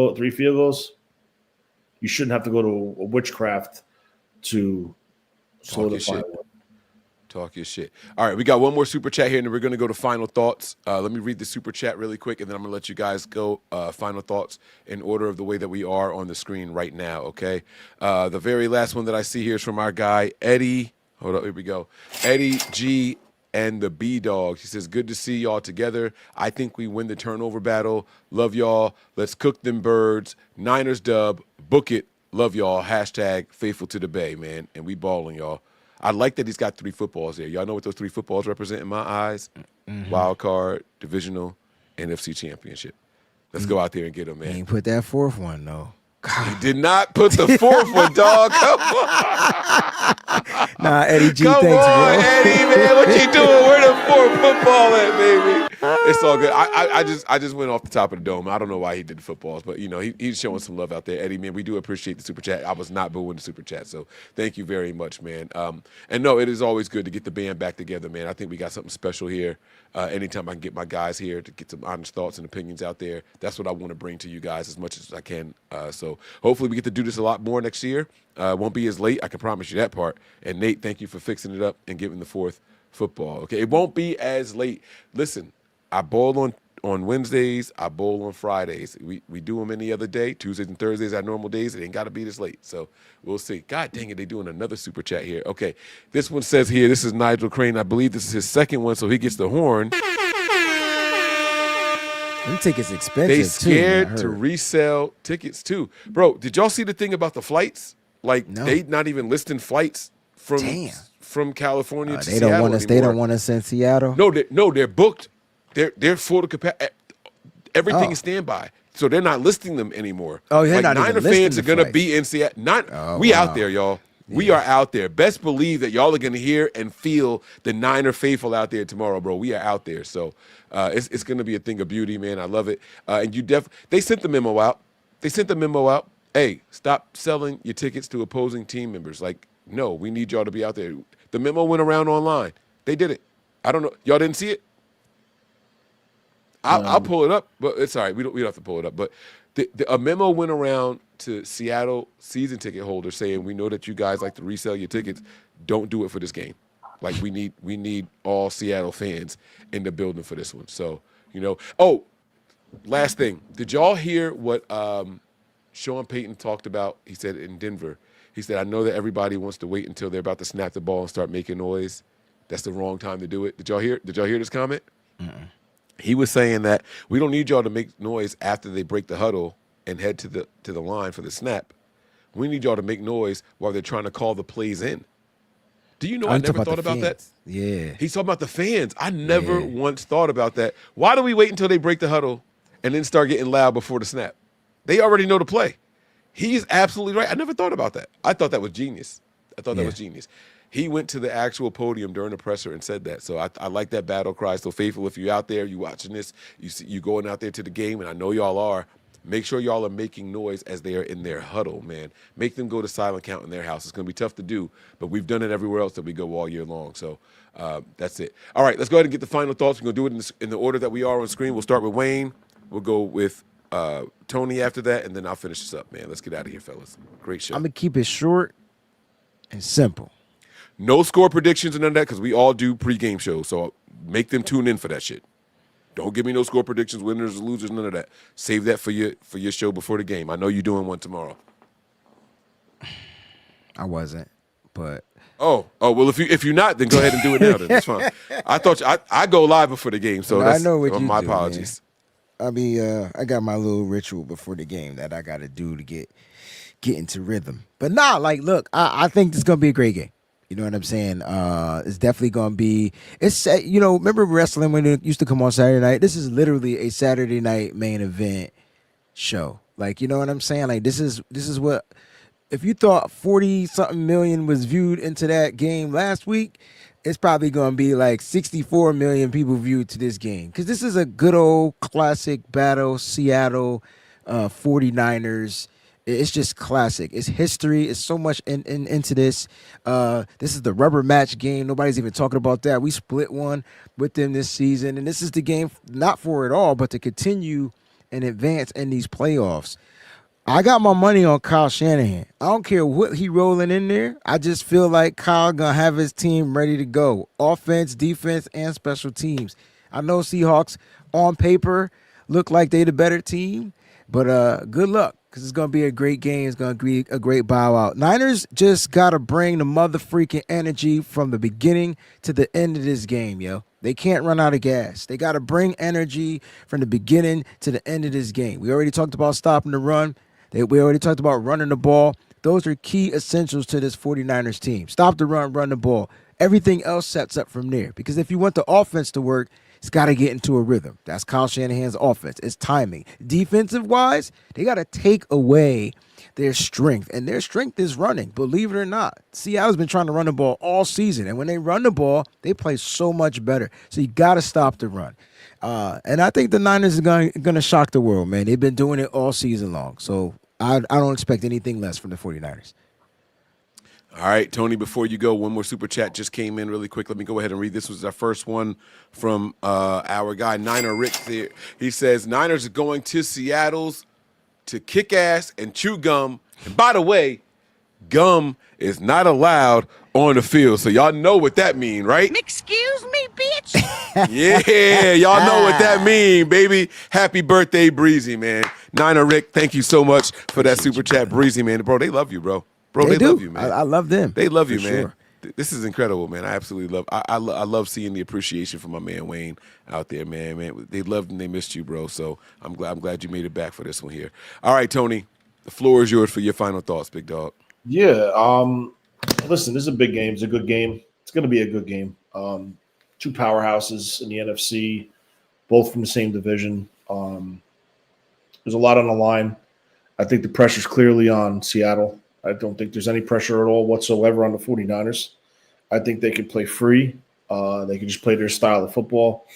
goals, you shouldn't have to go to a witchcraft to solidify it. Talk your shit. All right, we got one more super chat here, and then we're going to go to final thoughts. Let me read the super chat really quick, and then I'm going to let you guys go final thoughts in order of the way that we are on the screen right now, okay? The very last one that I see here is from our guy, Eddie. Hold up, here we go. Eddie G. and the B-Dogs. He says, good to see y'all together. I think we win the turnover battle. Love y'all. Let's cook them birds. Niners dub. Book it. Love y'all. Hashtag faithful to the Bay, man. And we balling, y'all. I like that he's got 3 footballs there. Y'all know what those 3 footballs represent in my eyes? Wild card, divisional, NFC championship. Let's go out there and get them, man. He ain't put that 4th one, though. He did not put the 4th one, dog. Come on. Nah, Eddie G, Come thanks, on, bro. Eddie, man. What you doing? Where the 4th football at, baby? It's all good. I just went off the top of the dome. I don't know why he did the footballs, but, he's showing some love out there. Eddie, man, we do appreciate the super chat. I was not booing the super chat, so thank you very much, man. And, no, it is always good to get the band back together, man. I think we got something special here. Anytime I can get my guys here to get some honest thoughts and opinions out there, that's what I want to bring to you guys as much as I can. So hopefully we get to do this a lot more next year. It won't be as late. I can promise you that part. And, Nate, thank you for fixing it up and giving the 4th football. Okay, it won't be as late. Listen, I bowl on Wednesdays. I bowl on Fridays. We do them any other day. Tuesdays and Thursdays are normal days. It ain't got to be this late. So we'll see. God dang it, they doing another super chat here. Okay, this one says here, this is Nigel Crane. I believe this is his 2nd one, so he gets the horn. Them tickets expensive, They scared to resell tickets, too. Bro, did y'all see the thing about the flights? Like, they not even listing flights from California to Seattle anymore. They don't want us in Seattle? No, they're booked. They're full to capacity. Everything is standby. So they're not listing them anymore. Oh, you're not Niner even listing fans are going to be in Seattle. We out there, y'all. Yeah. We are out there. Best believe that y'all are going to hear and feel the Niner faithful out there tomorrow, bro. We are out there. So it's going to be a thing of beauty, man. I love it. And they sent the memo out. Hey, stop selling your tickets to opposing team members. Like, no, we need y'all to be out there. The memo went around online. They did it. I don't know. Y'all didn't see it? I'll pull it up, but it's all right. We don't have to pull it up. But a memo went around to Seattle season ticket holders saying, we know that you guys like to resell your tickets. Don't do it for this game. Like we need all Seattle fans in the building for this one. So, Oh, last thing. Did y'all hear what Sean Payton talked about? He said in Denver. He said, I know that everybody wants to wait until they're about to snap the ball and start making noise. That's the wrong time to do it. Did y'all hear this comment? Mm-mm. He was saying that we don't need y'all to make noise after they break the huddle and head to the line for the snap. We need y'all to make noise while they're trying to call the plays in. Do you know I never thought about that? Yeah. He's talking about the fans. I never once thought about that. Why do we wait until they break the huddle and then start getting loud before the snap? They already know the play. He's absolutely right. I never thought about that. I thought that was genius. That was genius. He went to the actual podium during the presser and said that. So I like that battle cry. So Faithful, if you're out there, you watching this, you going out there to the game, and I know y'all are, make sure y'all are making noise as they are in their huddle, man. Make them go to silent count in their house. It's going to be tough to do, but we've done it everywhere else that we go all year long. So that's it. All right, let's go ahead and get the final thoughts. We're going to do it in the order that we are on screen. We'll start with Wayne. We'll go with Tony after that, and then I'll finish this up, man. Let's get out of here, fellas. Great show. I'm going to keep it short and simple. No score predictions and none of that because we all do pregame shows. So make them tune in for that shit. Don't give me no score predictions, winners, losers, none of that. Save that for your show before the game. I know you're doing one tomorrow. I wasn't, but well, if you're not, then go ahead and do it now. Then that's fine. I thought I go live before the game, so that's, I know what you my do, apologies. Man. I mean, I got my little ritual before the game that I got to do to get into rhythm. But nah, look, I think this is gonna be a great game. You know what I'm saying? It's definitely going to be – remember wrestling when it used to come on Saturday night? This is literally a Saturday night main event show. You know what I'm saying? This is what – if you thought 40-something million was viewed into that game last week, it's probably going to be 64 million people viewed to this game because this is a good old classic battle, Seattle 49ers. It's just classic. It's history. It's so much into this. This is the rubber match game. Nobody's even talking about that. We split one with them this season, and this is the game not for it all, but to continue and advance in these playoffs. I got my money on Kyle Shanahan. I don't care what he rolling in there. I just feel like Kyle gonna have his team ready to go. Offense, defense, and special teams. I know Seahawks on paper look like they the better team, but good luck. Because it's going to be a great game. It's going to be a great bow out. Niners just got to bring the mother freaking energy from the beginning to the end of this game, yo. They can't run out of gas. They got to bring energy from the beginning to the end of this game. We already talked about stopping the run. We already talked about running the ball. Those are key essentials to this 49ers team. Stop the run the ball. Everything else sets up from there. Because if you want the offense to work, it's got to get into a rhythm. That's Kyle Shanahan's offense. It's timing. Defensive-wise, they got to take away their strength, and their strength is running, believe it or not. Seattle's been trying to run the ball all season, and when they run the ball, they play so much better. So you got to stop the run. And I think the Niners are going to shock the world, man. They've been doing it all season long. So I don't expect anything less from the 49ers. All right, Tony, before you go, one more super chat just came in really quick. Let me go ahead and read. This was our first one from our guy, Niner Rick there. He says, Niners are going to Seattle's to kick ass and chew gum. And by the way, gum is not allowed on the field. So y'all know what that mean, right? Excuse me, bitch. Yeah, y'all know what that mean, baby. Happy birthday, Breezy, man. Niner Rick, thank you so much for that super chat. Breezy, man. Bro, they love you, bro. Bro, they love you, man. I love them. They love you, man. Sure. This is incredible, man. I absolutely love. I love seeing the appreciation from my man Wayne out there, man. Man, they loved and they missed you, bro. So I'm glad you made it back for this one here. All right, Tony, the floor is yours for your final thoughts, big dog. Yeah. Listen, this is a big game. It's a good game. It's going to be a good game. Two powerhouses in the NFC, both from the same division. There's a lot on the line. I think the pressure's clearly on Seattle. I don't think there's any pressure at all whatsoever on the 49ers. I think they can play free. They can just play their style of football,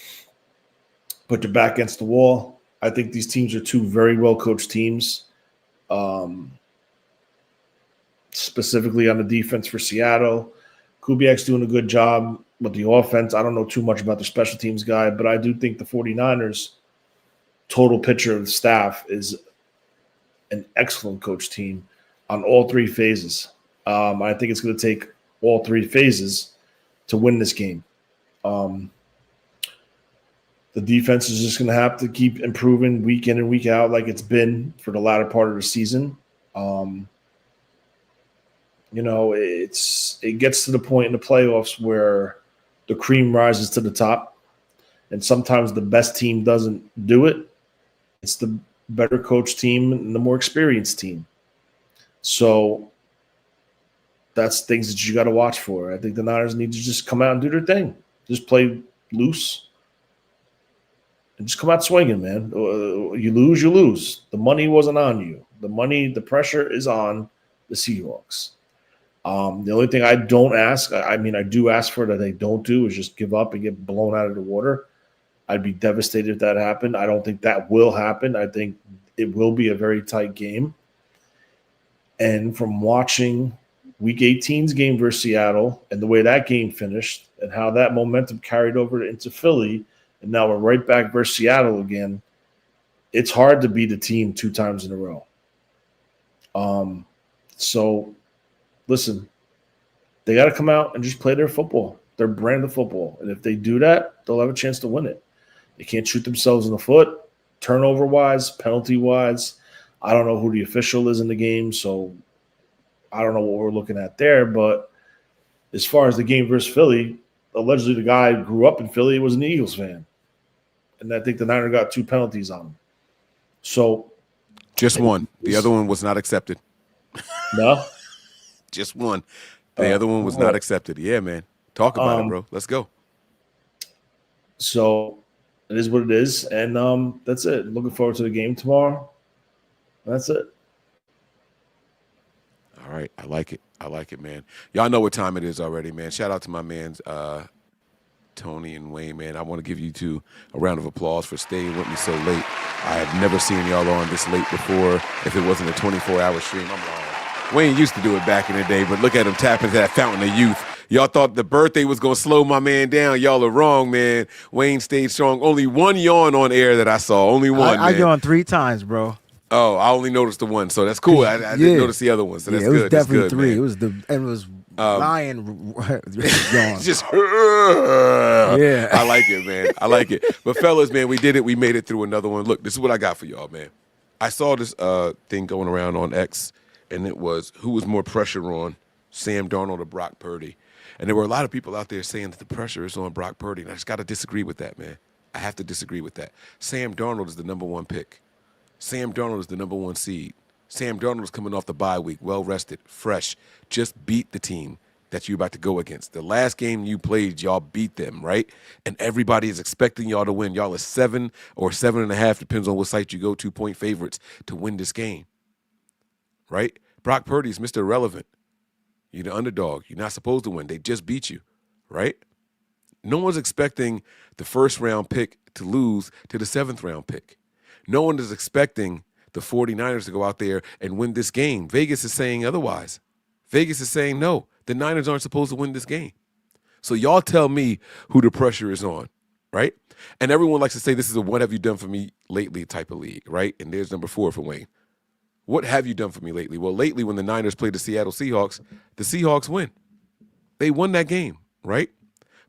put their back against the wall. I think these teams are two very well-coached teams, specifically on the defense for Seattle. Kubiak's doing a good job with the offense. I don't know too much about the special teams guy, but I do think the 49ers total picture of the staff is an excellent coach team on all three phases. I think it's going to take all three phases to win this game. The defense is just going to have to keep improving week in and week out like it's been for the latter part of the season. It gets to the point in the playoffs where the cream rises to the top, and sometimes the best team doesn't do it. It's the better coach team and the more experienced team. So that's things that you got to watch for. I think the Niners need to just come out and do their thing. Just play loose and just come out swinging, man. You lose, you lose. The money wasn't on you. The pressure is on the Seahawks. The only thing I don't ask, I do ask for that they don't do, is just give up and get blown out of the water. I'd be devastated if that happened. I don't think that will happen. I think it will be a very tight game. And from watching Week 18's game versus Seattle and the way that game finished and how that momentum carried over into Philly, and now we're right back versus Seattle again, it's hard to beat a team 2 times in a row. So, listen, they got to come out and just play their football, their brand of football. And if they do that, they'll have a chance to win it. They can't shoot themselves in the foot, turnover-wise, penalty-wise. I don't know who the official is in the game, so I don't know what we're looking at there. But as far as the game versus Philly, allegedly the guy who grew up in Philly was an Eagles fan. And I think the Niners got 2 penalties on him. So just one. The other one was not accepted. No? Just one. The other one was not accepted. Yeah, man. Talk about it, bro. Let's go. So it is what it is. And that's it. Looking forward to the game tomorrow. That's it. All right. I like it. I like it, man. Y'all know what time it is already, man. Shout out to my mans, Tony and Wayne, man. I want to give you two a round of applause for staying with me so late. I have never seen y'all on this late before. If it wasn't a 24-hour stream, I'm wrong. Wayne used to do it back in the day, but look at him tapping into that fountain of youth. Y'all thought the birthday was going to slow my man down. Y'all are wrong, man. Wayne stayed strong. Only one yawn on air that I saw. Only one, I yawned 3 times, bro. Oh, I only noticed the one, so that's cool. I didn't notice the other one, so that's good. It was definitely good, 3. Man. It was lion yawn. Just yeah. I like it, man. I like it. But fellas, man, we did it. We made it through another one. Look, this is what I got for y'all, man. I saw this thing going around on X, and it was who was more pressure on, Sam Darnold or Brock Purdy. And there were a lot of people out there saying that the pressure is on Brock Purdy, and I just got to disagree with that, man. I have to disagree with that. Sam Darnold is the number 1 pick. Sam Darnold is the number 1 seed. Sam Darnold is coming off the bye week, well-rested, fresh. Just beat the team that you're about to go against. The last game you played, y'all beat them, right? And everybody is expecting y'all to win. Y'all are 7 or 7.5, depends on what site you go to, point favorites to win this game, right? Brock Purdy is Mr. Irrelevant. You're the underdog. You're not supposed to win. They just beat you, right? No one's expecting the 1st-round pick to lose to the 7th-round pick. No one is expecting the 49ers to go out there and win this game. Vegas is saying otherwise. Vegas is saying no. The Niners aren't supposed to win this game. So y'all tell me who the pressure is on, right? And everyone likes to say this is a what have you done for me lately type of league, right? And there's number 4 for Wayne. What have you done for me lately? Well, lately when the Niners played the Seattle Seahawks, the Seahawks win. They won that game, right?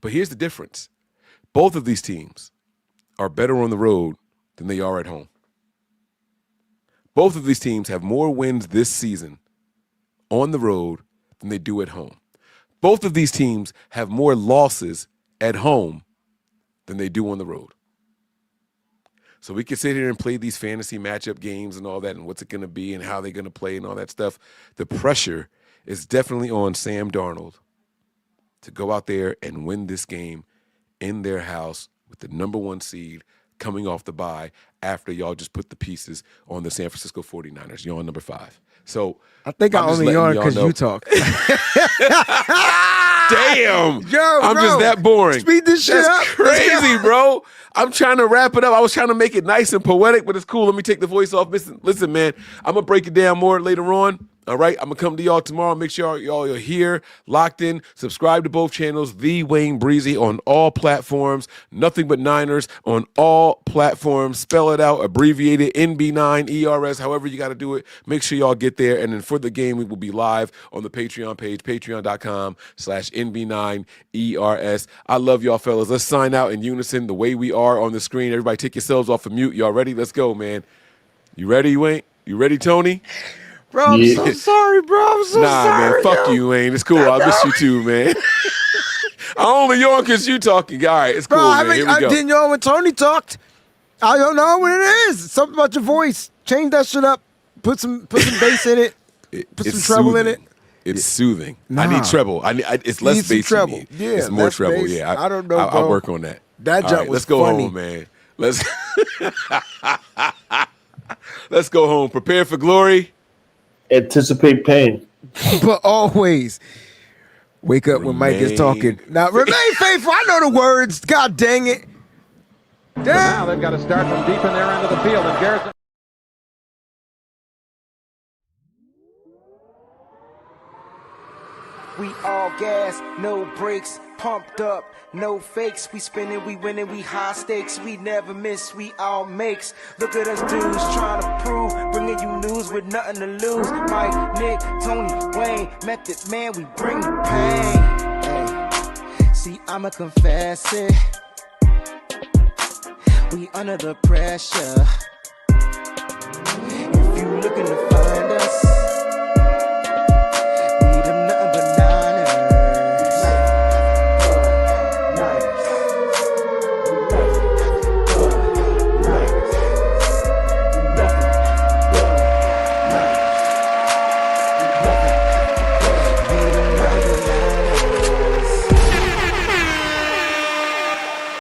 But here's the difference. Both of these teams are better on the road than they are at home. Both of these teams have more wins this season on the road than they do at home. Both of these teams have more losses at home than they do on the road. So we can sit here and play these fantasy matchup games and all that and what's it going to be and how they're going to play and all that stuff. The pressure is definitely on Sam Darnold to go out there and win this game in their house with the number 1 seed coming off the bye after y'all just put the pieces on the San Francisco 49ers. You're on number 5. So I think I only yawned because you talk. Damn. Yo, I'm just that boring. Speed this shit up. That's crazy, bro. I'm trying to wrap it up. I was trying to make it nice and poetic, but it's cool. Let me take the voice off. Listen, man, I'm going to break it down more later on. All right, I'm gonna come to y'all tomorrow. Make sure y'all are here, locked in. Subscribe to both channels. The Wayne Breezy on all platforms. Nothing But Niners on all platforms. Spell it out, abbreviated NB9ERS. However you got to do it. Make sure y'all get there. And then for the game, we will be live on the Patreon page, patreon.com/NB9ERS. I love y'all, fellas. Let's sign out in unison the way we are on the screen. Everybody, take yourselves off of mute. Y'all ready? Let's go, man. You ready, Wayne? You ready, Tony? Bro, I'm so sorry, bro. I'm so sorry. Man, fuck you, Wayne. It's cool. I miss you too, man. I only yawn because you talking. All right, it's cool, man. Here we go. I didn't yawn when Tony talked. I don't know what it is. It's something about your voice. Change that shit up. Put some bass in it. Put some treble in it. It's soothing. Nah. I need treble. It's less bass. Treble. Yeah, it's more treble. Bass. Yeah, I don't know, bro. I'll work on that. That jump was let's go funny. home, man. Let's go home. Prepare for glory. Anticipate pain. But always wake up when Mike is talking. Now, remain faithful. I know the words. God dang it. Now they've got to start from deep in their end of the field. And Garrison. We all gas, no brakes, pumped up, no fakes. We spinning, we winning, we high stakes. We never miss, we all makes. Look at us dudes trying to prove, bringing you news with nothing to lose. Mike, Nick, Tony, Wayne, Method Man, we bring the pain. Hey. See, I'ma confess it. We under the pressure. If you looking to find us,